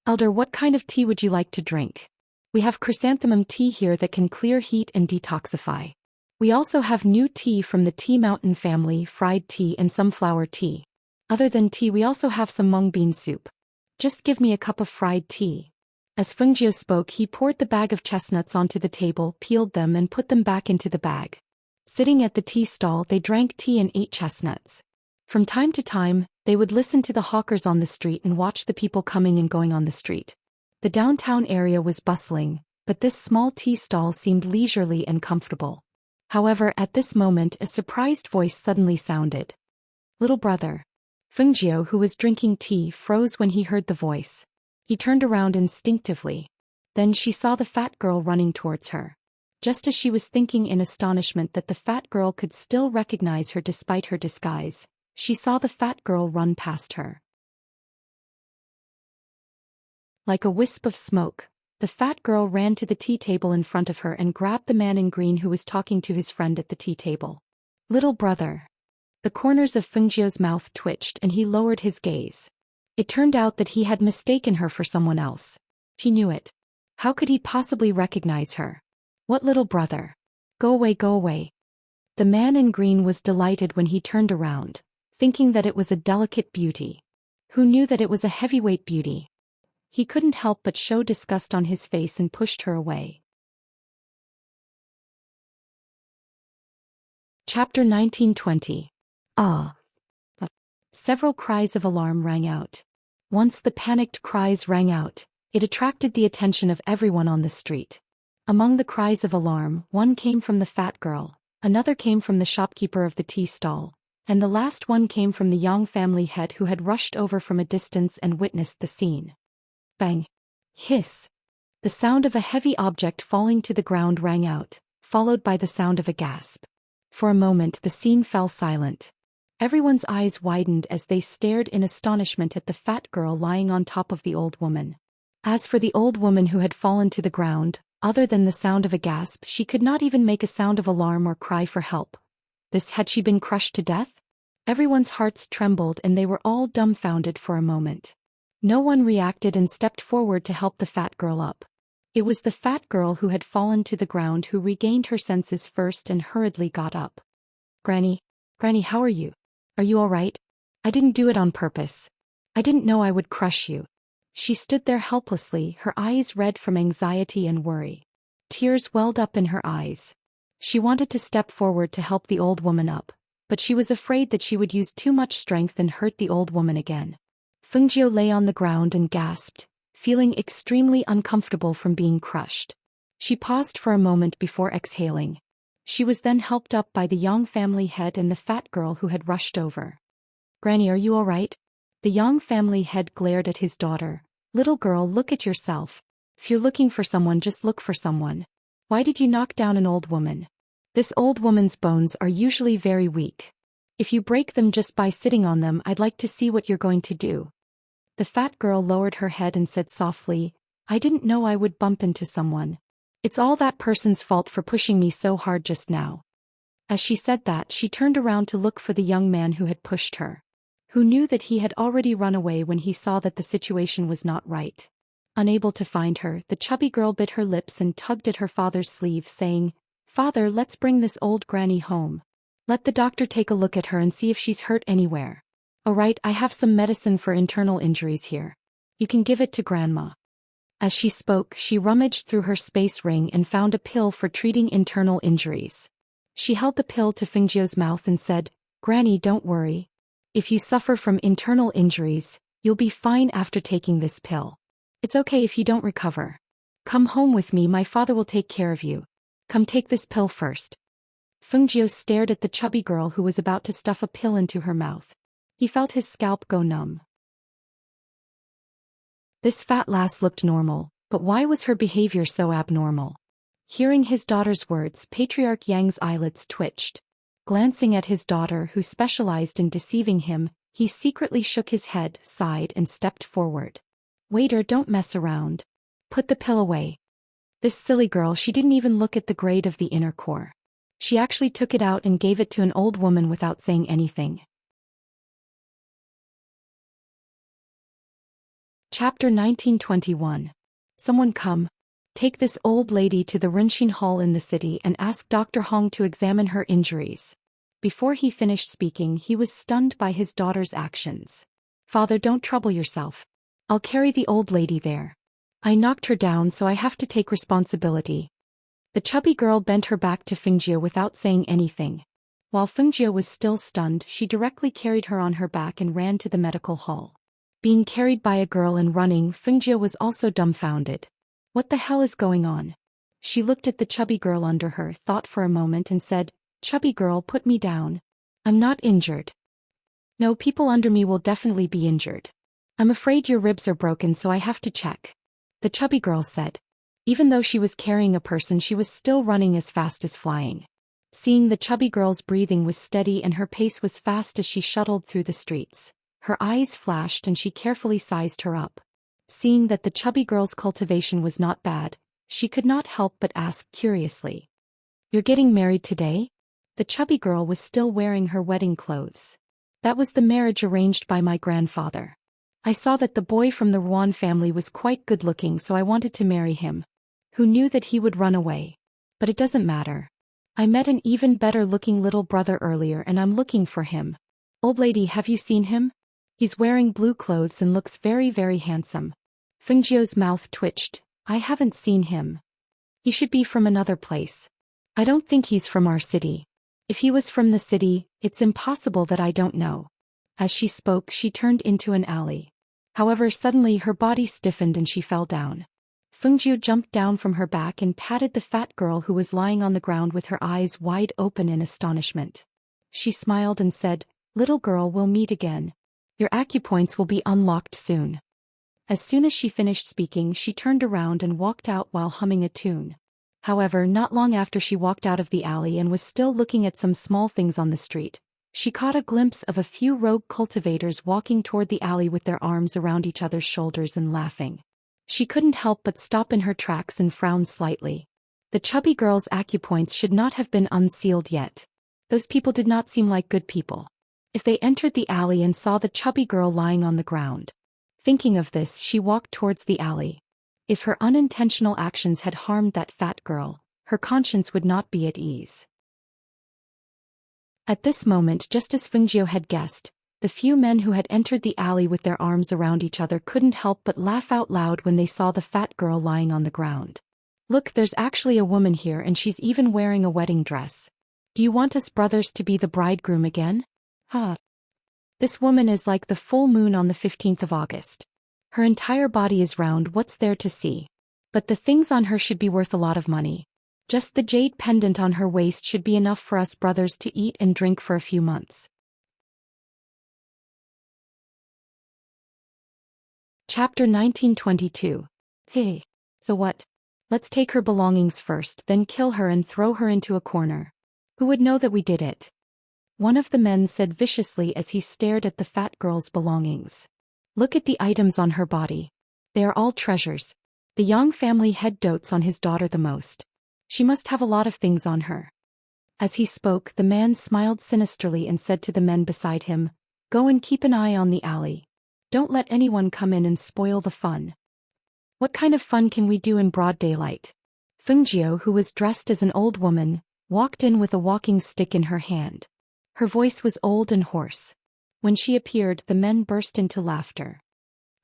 Elder, what kind of tea would you like to drink? We have chrysanthemum tea here that can clear heat and detoxify. We also have new tea from the Tea Mountain family, fried tea and some flower tea. Other than tea, we also have some mung bean soup. Just give me a cup of fried tea. As Fungio spoke, he poured the bag of chestnuts onto the table, peeled them and put them back into the bag. Sitting at the tea stall, they drank tea and ate chestnuts. From time to time, they would listen to the hawkers on the street and watch the people coming and going on the street. The downtown area was bustling, but this small tea stall seemed leisurely and comfortable. However, at this moment, a surprised voice suddenly sounded. Little brother. Fungio, who was drinking tea, froze when he heard the voice. He turned around instinctively. Then she saw the fat girl running towards her. Just as she was thinking in astonishment that the fat girl could still recognize her despite her disguise, she saw the fat girl run past her. Like a wisp of smoke, the fat girl ran to the tea table in front of her and grabbed the man in green who was talking to his friend at the tea table. Little brother. The corners of Fungio's mouth twitched and he lowered his gaze. It turned out that he had mistaken her for someone else. She knew it. How could he possibly recognize her? What little brother? Go away, go away. The man in green was delighted when he turned around, thinking that it was a delicate beauty. Who knew that it was a heavyweight beauty? He couldn't help but show disgust on his face and pushed her away. Chapter 1920. Ah. Several cries of alarm rang out. Once the panicked cries rang out, it attracted the attention of everyone on the street. Among the cries of alarm, one came from the fat girl, another came from the shopkeeper of the tea stall, and the last one came from the young family head who had rushed over from a distance and witnessed the scene. Bang! Hiss! The sound of a heavy object falling to the ground rang out, followed by the sound of a gasp. For a moment the scene fell silent. Everyone's eyes widened as they stared in astonishment at the fat girl lying on top of the old woman. As for the old woman who had fallen to the ground, other than the sound of a gasp, she could not even make a sound of alarm or cry for help. Had she been crushed to death? Everyone's hearts trembled and they were all dumbfounded for a moment. No one reacted and stepped forward to help the fat girl up. It was the fat girl who had fallen to the ground who regained her senses first and hurriedly got up. Granny, how are you? Are you all right? I didn't do it on purpose. I didn't know I would crush you. She stood there helplessly, her eyes red from anxiety and worry. Tears welled up in her eyes. She wanted to step forward to help the old woman up, but she was afraid that she would use too much strength and hurt the old woman again. Fungio lay on the ground and gasped, feeling extremely uncomfortable from being crushed. She paused for a moment before exhaling. She was then helped up by the young family head and the fat girl who had rushed over. Granny, are you all right? The young family head glared at his daughter. Little girl, look at yourself. If you're looking for someone, just look for someone. Why did you knock down an old woman? This old woman's bones are usually very weak. If you break them just by sitting on them, I'd like to see what you're going to do. The fat girl lowered her head and said softly, I didn't know I would bump into someone. It's all that person's fault for pushing me so hard just now. As she said that, she turned around to look for the young man who had pushed her, who knew that he had already run away when he saw that the situation was not right. Unable to find her, the chubby girl bit her lips and tugged at her father's sleeve, saying, Father, let's bring this old granny home. Let the doctor take a look at her and see if she's hurt anywhere. Alright, I have some medicine for internal injuries here. You can give it to Grandma. As she spoke, she rummaged through her space ring and found a pill for treating internal injuries. She held the pill to Fengjio's mouth and said, Granny, don't worry. If you suffer from internal injuries, you'll be fine after taking this pill. It's okay if you don't recover. Come home with me, my father will take care of you. Come take this pill first. Fengjio stared at the chubby girl who was about to stuff a pill into her mouth. He felt his scalp go numb. This fat lass looked normal, but why was her behavior so abnormal? Hearing his daughter's words, Patriarch Yang's eyelids twitched. Glancing at his daughter who specialized in deceiving him, he secretly shook his head, sighed and stepped forward. Waiter, don't mess around. Put the pill away. This silly girl, she didn't even look at the grade of the inner core. She actually took it out and gave it to an old woman without saying anything. Chapter 1921. Someone come. Take this old lady to the Rinxin Hall in the city and ask Dr. Hong to examine her injuries. Before he finished speaking, he was stunned by his daughter's actions. Father, don't trouble yourself. I'll carry the old lady there. I knocked her down, so I have to take responsibility. The chubby girl bent her back to Fengjio without saying anything. While Fengjio was still stunned, she directly carried her on her back and ran to the medical hall. Being carried by a girl and running, Fengjio was also dumbfounded. What the hell is going on? She looked at the chubby girl under her, thought for a moment and said, Chubby girl, put me down. I'm not injured. No, people under me will definitely be injured. I'm afraid your ribs are broken, so I have to check. The chubby girl said. Even though she was carrying a person, she was still running as fast as flying. Seeing the chubby girl's breathing was steady and her pace was fast as she shuttled through the streets. Her eyes flashed and she carefully sized her up. Seeing that the chubby girl's cultivation was not bad, she could not help but ask curiously. You're getting married today? The chubby girl was still wearing her wedding clothes. That was the marriage arranged by my grandfather. I saw that the boy from the Ruan family was quite good looking, so I wanted to marry him. Who knew that he would run away? But it doesn't matter. I met an even better looking little brother earlier and I'm looking for him. Old lady, have you seen him? He's wearing blue clothes and looks very, very handsome. Fengjio's mouth twitched. I haven't seen him. He should be from another place. I don't think he's from our city. If he was from the city, it's impossible that I don't know. As she spoke, she turned into an alley. However, suddenly her body stiffened and she fell down. Fengjio jumped down from her back and patted the fat girl who was lying on the ground with her eyes wide open in astonishment. She smiled and said, Little girl, we'll meet again. Your acupoints will be unlocked soon. As soon as she finished speaking, she turned around and walked out while humming a tune. However, not long after she walked out of the alley and was still looking at some small things on the street, she caught a glimpse of a few rogue cultivators walking toward the alley with their arms around each other's shoulders and laughing. She couldn't help but stop in her tracks and frown slightly. The chubby girl's acupoints should not have been unsealed yet. Those people did not seem like good people. If they entered the alley and saw the chubby girl lying on the ground. Thinking of this, she walked towards the alley. If her unintentional actions had harmed that fat girl, her conscience would not be at ease. At this moment, just as Fengjio had guessed, the few men who had entered the alley with their arms around each other couldn't help but laugh out loud when they saw the fat girl lying on the ground. Look, there's actually a woman here and she's even wearing a wedding dress. Do you want us brothers to be the bridegroom again? Huh. This woman is like the full moon on the 15th of August. Her entire body is round, what's there to see? But the things on her should be worth a lot of money. Just the jade pendant on her waist should be enough for us brothers to eat and drink for a few months. Chapter 1922. Hey. So what? Let's take her belongings first, then kill her and throw her into a corner. Who would know that we did it? One of the men said viciously as he stared at the fat girl's belongings. Look at the items on her body. They are all treasures. The Yang family head dotes on his daughter the most. She must have a lot of things on her. As he spoke, the man smiled sinisterly and said to the men beside him, Go and keep an eye on the alley. Don't let anyone come in and spoil the fun. What kind of fun can we do in broad daylight? Fengjio, who was dressed as an old woman, walked in with a walking stick in her hand. Her voice was old and hoarse. When she appeared, the men burst into laughter.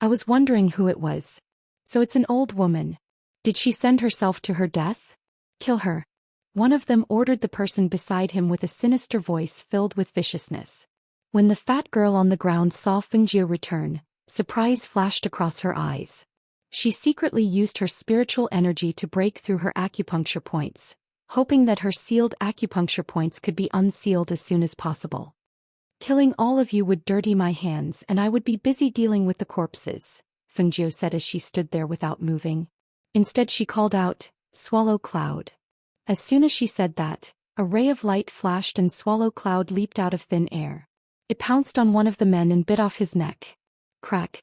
I was wondering who it was. So it's an old woman. Did she send herself to her death? Kill her. One of them ordered the person beside him with a sinister voice filled with viciousness. When the fat girl on the ground saw Fengjiu return, surprise flashed across her eyes. She secretly used her spiritual energy to break through her acupuncture points, hoping that her sealed acupuncture points could be unsealed as soon as possible. Killing all of you would dirty my hands and I would be busy dealing with the corpses, Fengjiu said as she stood there without moving. Instead she called out, Swallow Cloud. As soon as she said that, a ray of light flashed and Swallow Cloud leaped out of thin air. It pounced on one of the men and bit off his neck. Crack.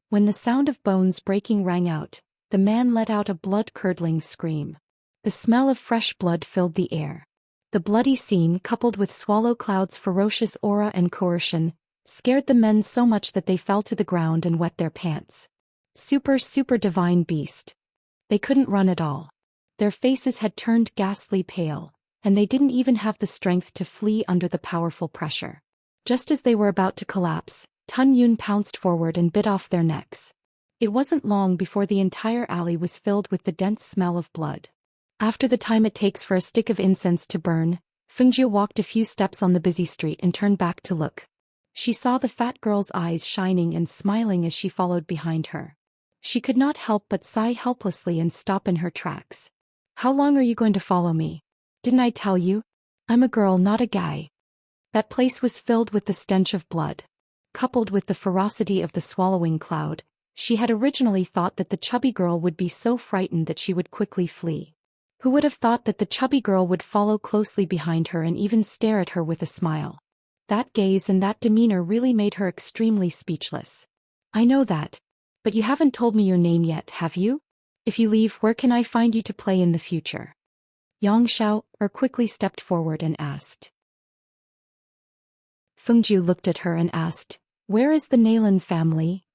When the sound of bones breaking rang out, the man let out a blood-curdling scream. The smell of fresh blood filled the air. The bloody scene, coupled with Swallow Cloud's ferocious aura and coercion, scared the men so much that they fell to the ground and wet their pants. Super divine beast. They couldn't run at all. Their faces had turned ghastly pale, and they didn't even have the strength to flee under the powerful pressure. Just as they were about to collapse, Tun Yun pounced forward and bit off their necks. It wasn't long before the entire alley was filled with the dense smell of blood. After the time it takes for a stick of incense to burn, Fengjiu walked a few steps on the busy street and turned back to look. She saw the fat girl's eyes shining and smiling as she followed behind her. She could not help but sigh helplessly and stop in her tracks. How long are you going to follow me? Didn't I tell you? I'm a girl, not a guy. That place was filled with the stench of blood. Coupled with the ferocity of the swallowing cloud, she had originally thought that the chubby girl would be so frightened that she would quickly flee. Who would have thought that the chubby girl would follow closely behind her and even stare at her with a smile? That gaze and that demeanor really made her extremely speechless. I know that. But you haven't told me your name yet, have you? If you leave, where can I find you to play in the future? Yang Xiao quickly stepped forward and asked. Fengjiu looked at her and asked, Where is the Nalan family?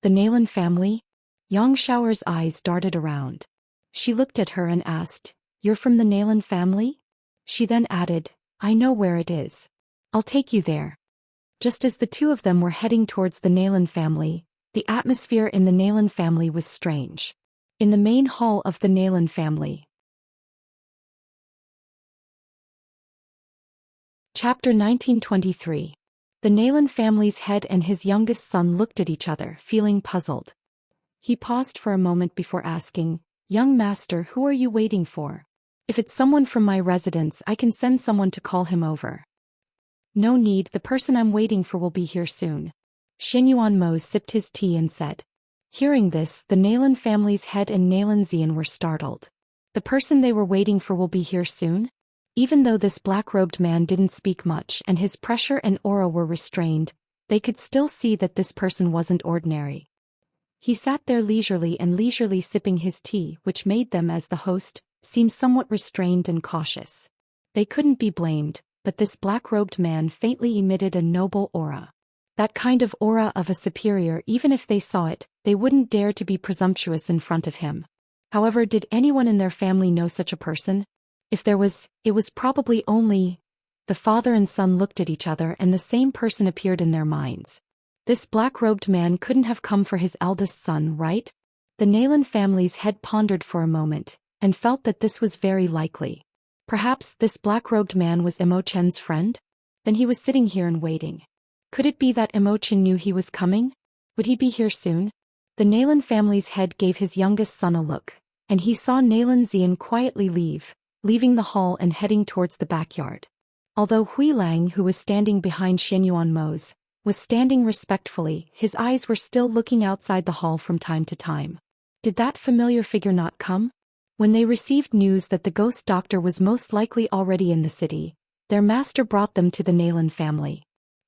The Nalan family? Yang Xiao's eyes darted around. She looked at her and asked, You're from the Nalan family? She then added, I know where it is. I'll take you there. Just as the two of them were heading towards the Nalan family, the atmosphere in the Nalan family was strange. In the main hall of the Nalan family. Chapter 1923. The Nalan family's head and his youngest son looked at each other, feeling puzzled. He paused for a moment before asking, Young master, who are you waiting for? If it's someone from my residence, I can send someone to call him over. No need, the person I'm waiting for will be here soon. Xianyuan Mo sipped his tea and said. Hearing this, the Nalan family's head and Nalan Xian were startled. The person they were waiting for will be here soon? Even though this black-robed man didn't speak much and his pressure and aura were restrained, they could still see that this person wasn't ordinary. He sat there leisurely sipping his tea, which made them, as the host, seem somewhat restrained and cautious. They couldn't be blamed, but this black-robed man faintly emitted a noble aura. That kind of aura of a superior, even if they saw it, they wouldn't dare to be presumptuous in front of him. However, did anyone in their family know such a person? If there was, it was probably only... The father and son looked at each other and the same person appeared in their minds. This black-robed man couldn't have come for his eldest son, right? The Nalan family's head pondered for a moment, and felt that this was very likely. Perhaps this black-robed man was Emo Chen's friend? Then he was sitting here and waiting. Could it be that Emo Chen knew he was coming? Would he be here soon? The Nalan family's head gave his youngest son a look, and he saw Nalan Xian quietly leaving the hall and heading towards the backyard. Although Hui Lang, who was standing behind Xianyuan Mo's, was standing respectfully, his eyes were still looking outside the hall from time to time. Did that familiar figure not come? When they received news that the ghost doctor was most likely already in the city, their master brought them to the Nalan family.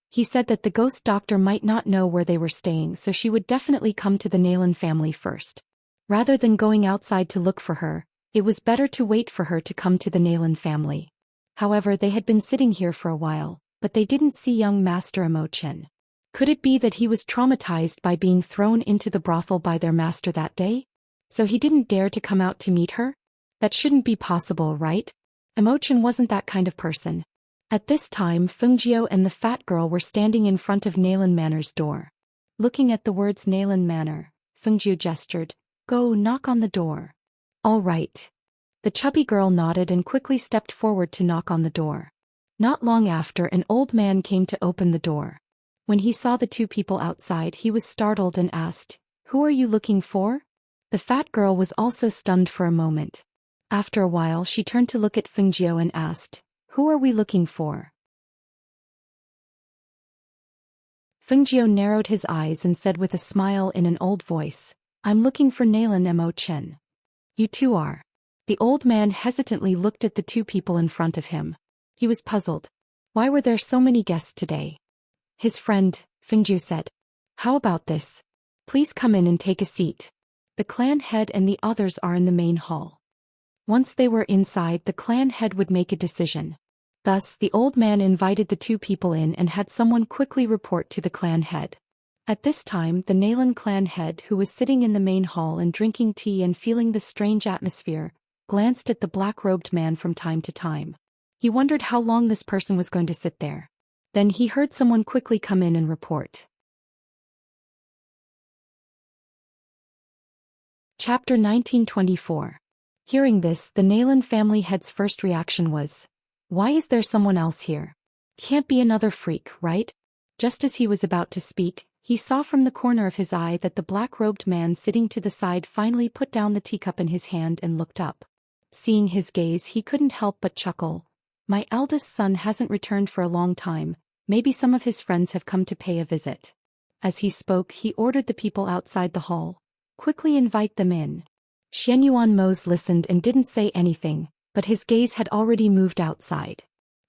He said that the ghost doctor might not know where they were staying, so she would definitely come to the Nalan family first. Rather than going outside to look for her, it was better to wait for her to come to the Nalan family. However, they had been sitting here for a while, but they didn't see young Master Emo Chen. Could it be that he was traumatized by being thrown into the brothel by their master that day? So he didn't dare to come out to meet her? That shouldn't be possible, right? Emo Chen wasn't that kind of person. At this time Fungjio and the fat girl were standing in front of Nalan Manor's door. Looking at the words Nalan Manor, Fungjio gestured, "Go knock on the door." "All right." The chubby girl nodded and quickly stepped forward to knock on the door. Not long after, an old man came to open the door. When he saw the two people outside, he was startled and asked, "Who are you looking for?" The fat girl was also stunned for a moment. After a while she turned to look at Fungjio and asked, "Who are we looking for?" Fungjio narrowed his eyes and said with a smile in an old voice, "I'm looking for Nalan Mo Chen." "You two are." The old man hesitantly looked at the two people in front of him. He was puzzled. Why were there so many guests today? "His friend," Fungjio said. "How about this? Please come in and take a seat. The clan head and the others are in the main hall." Once they were inside, the clan head would make a decision. Thus, the old man invited the two people in and had someone quickly report to the clan head. At this time, the Nalan clan head, who was sitting in the main hall and drinking tea and feeling the strange atmosphere, glanced at the black-robed man from time to time. He wondered how long this person was going to sit there. Then he heard someone quickly come in and report. Chapter 1924. Hearing this, the Nalan family head's first reaction was, "Why is there someone else here? Can't be another freak, right?" Just as he was about to speak, he saw from the corner of his eye that the black-robed man sitting to the side finally put down the teacup in his hand and looked up. Seeing his gaze, he couldn't help but chuckle. "My eldest son hasn't returned for a long time. Maybe some of his friends have come to pay a visit." As he spoke, he ordered the people outside the hall, "Quickly invite them in." Xianyuan Mose listened and didn't say anything, but his gaze had already moved outside.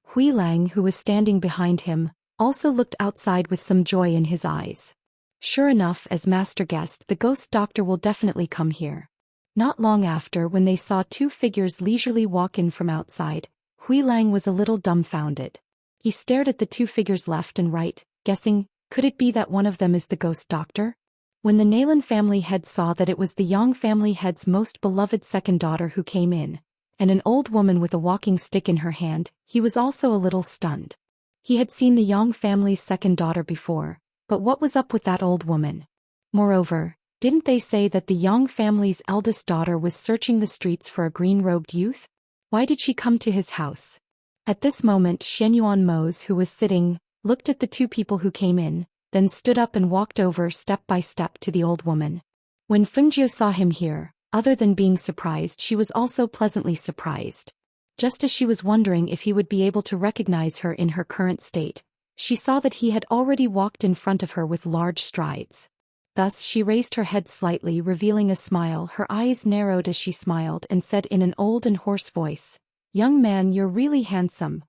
Hui Lang, who was standing behind him, also looked outside with some joy in his eyes. Sure enough, as master guest, the ghost doctor will definitely come here. Not long after, when they saw two figures leisurely walk in from outside, Hui Lang was a little dumbfounded. He stared at the two figures left and right, guessing, could it be that one of them is the ghost doctor? When the Nalan family head saw that it was the Yang family head's most beloved second daughter who came in, and an old woman with a walking stick in her hand, he was also a little stunned. He had seen the Yang family's second daughter before, but what was up with that old woman? Moreover, didn't they say that the Yang family's eldest daughter was searching the streets for a green-robed youth? Why did she come to his house? At this moment, Xianyuan Mose, who was sitting, looked at the two people who came in, then stood up and walked over step by step to the old woman. When Fungjio saw him here, other than being surprised, she was also pleasantly surprised. Just as she was wondering if he would be able to recognize her in her current state, she saw that he had already walked in front of her with large strides. Thus she raised her head slightly, revealing a smile. Her eyes narrowed as she smiled and said in an old and hoarse voice, "Young man, you're really handsome."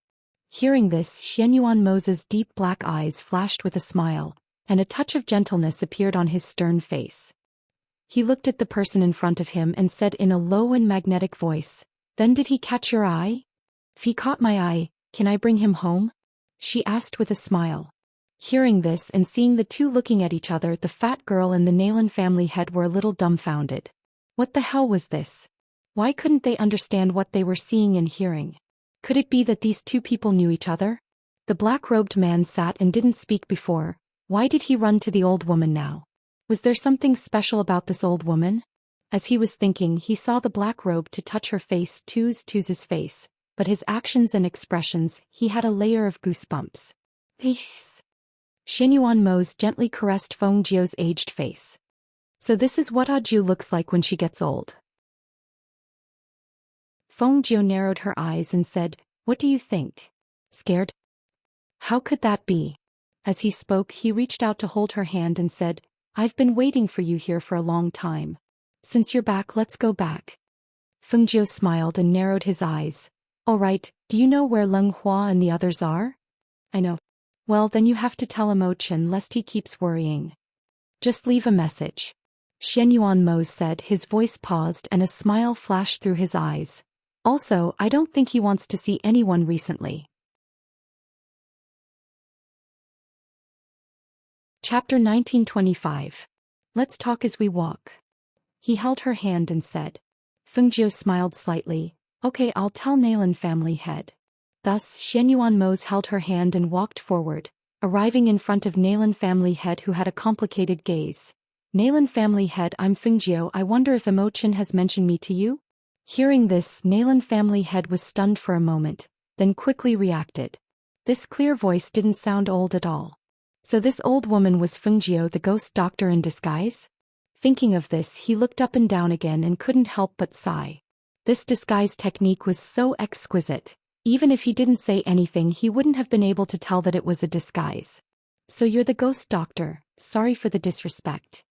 Hearing this, Xianyuan Mose's deep black eyes flashed with a smile, and a touch of gentleness appeared on his stern face. He looked at the person in front of him and said in a low and magnetic voice, "Then did he catch your eye?" "If he caught my eye, can I bring him home?" she asked with a smile. Hearing this and seeing the two looking at each other, the fat girl and the Nalan family head were a little dumbfounded. What the hell was this? Why couldn't they understand what they were seeing and hearing? Could it be that these two people knew each other? The black-robed man sat and didn't speak before. Why did he run to the old woman now? Was there something special about this old woman? As he was thinking, he saw the black robe to touch her face, Tuz's face, but his actions and expressions, he had a layer of goosebumps. Peace. Xianyuan Mose gently caressed Fungjio's aged face. So this is what Aju looks like when she gets old. Fungjio narrowed her eyes and said, "What do you think? Scared?" "How could that be?" As he spoke, he reached out to hold her hand and said, "I've been waiting for you here for a long time. Since you're back, let's go back." Fungjio smiled and narrowed his eyes. "All right, do you know where Leng Hua and the others are?" "I know." "Well, then you have to tell Mo Chen lest he keeps worrying. Just leave a message." Xianyuan Mose said. His voice paused and a smile flashed through his eyes. "Also, I don't think he wants to see anyone recently." Chapter 1925. Let's talk as we walk. He held her hand and said. Fungjio smiled slightly. "Okay, I'll tell Nalan family head." Thus, Xianyuan Mose held her hand and walked forward, arriving in front of Nalan family head who had a complicated gaze. Nalan family head, I'm Fengjiu. I wonder if Emochin has mentioned me to you? Hearing this, Nalan family head was stunned for a moment, then quickly reacted. This clear voice didn't sound old at all. So this old woman was Fengjiu, the ghost doctor in disguise? Thinking of this, he looked up and down again and couldn't help but sigh. This disguise technique was so exquisite. Even if he didn't say anything, he wouldn't have been able to tell that it was a disguise. So you're the ghost doctor, sorry for the disrespect.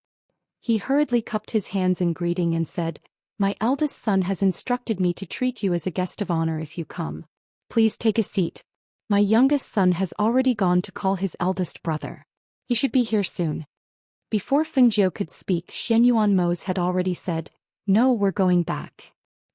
He hurriedly cupped his hands in greeting and said, my eldest son has instructed me to treat you as a guest of honor if you come. Please take a seat. My youngest son has already gone to call his eldest brother. He should be here soon. Before Fengjiu could speak, Xianyuan Mose had already said, no, we're going back.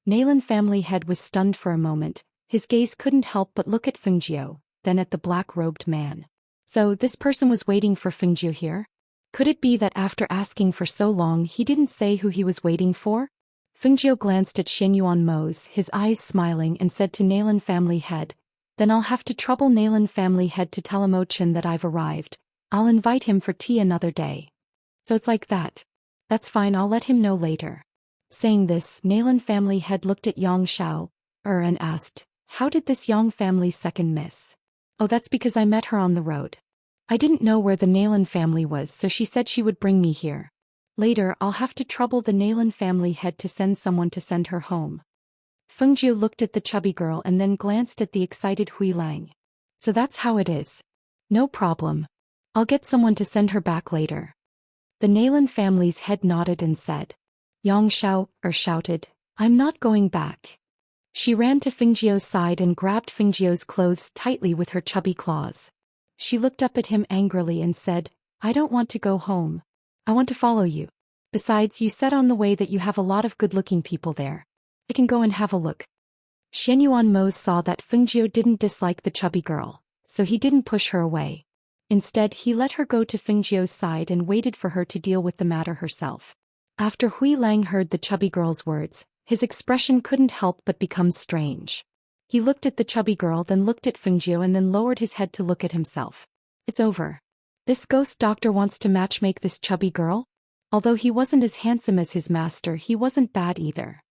Nalan family head was stunned for a moment. His gaze couldn't help but look at Fengjiu, then at the black-robed man. So this person was waiting for Fengjiu here? Could it be that after asking for so long he didn't say who he was waiting for? Fengjiu glanced at Xianyuan Mose, his eyes smiling, and said to Nalan family head, then I'll have to trouble Nalan family head to tell Emochin that I've arrived. I'll invite him for tea another day. So it's like that. That's fine, I'll let him know later. Saying this, Nalan family head looked at Yang Xiao, and asked, how did this Yang family second miss? Oh, that's because I met her on the road. I didn't know where the Nalan family was, so she said she would bring me here. Later, I'll have to trouble the Nalan family head to send someone to send her home. Fengjiu looked at the chubby girl and then glanced at the excited Hui Lang. So that's how it is. No problem. I'll get someone to send her back later. The Nalan family's head nodded and said. Yang Xiao shouted, I'm not going back. She ran to Fengjiu's side and grabbed Fengjiu's clothes tightly with her chubby claws. She looked up at him angrily and said, I don't want to go home. I want to follow you. Besides, you said on the way that you have a lot of good-looking people there. I can go and have a look. Xianyuan Mose saw that Fengjiu didn't dislike the chubby girl, so he didn't push her away. Instead, he let her go to Fengjiu's side and waited for her to deal with the matter herself. After Hui Lang heard the chubby girl's words, his expression couldn't help but become strange. He looked at the chubby girl, then looked at Fengjiu, and then lowered his head to look at himself. It's over. This ghost doctor wants to matchmake this chubby girl? Although he wasn't as handsome as his master, he wasn't bad either.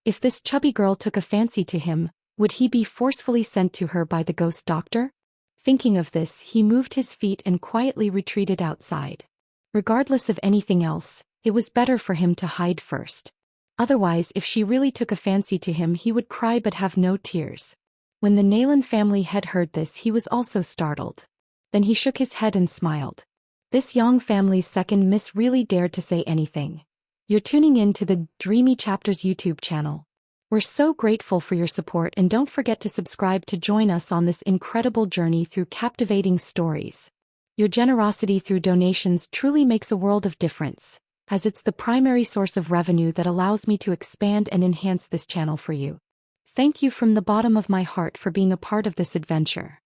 If this chubby girl took a fancy to him, would he be forcefully sent to her by the ghost doctor? Thinking of this, he moved his feet and quietly retreated outside. Regardless of anything else, it was better for him to hide first. Otherwise, if she really took a fancy to him, he would cry but have no tears. When the Nalan family head heard this, he was also startled. Then he shook his head and smiled. This Yang family's second miss really dared to say anything. You're tuning in to the Dreamy Chapters YouTube channel. We're so grateful for your support, and don't forget to subscribe to join us on this incredible journey through captivating stories. Your generosity through donations truly makes a world of difference, as it's the primary source of revenue that allows me to expand and enhance this channel for you. Thank you from the bottom of my heart for being a part of this adventure.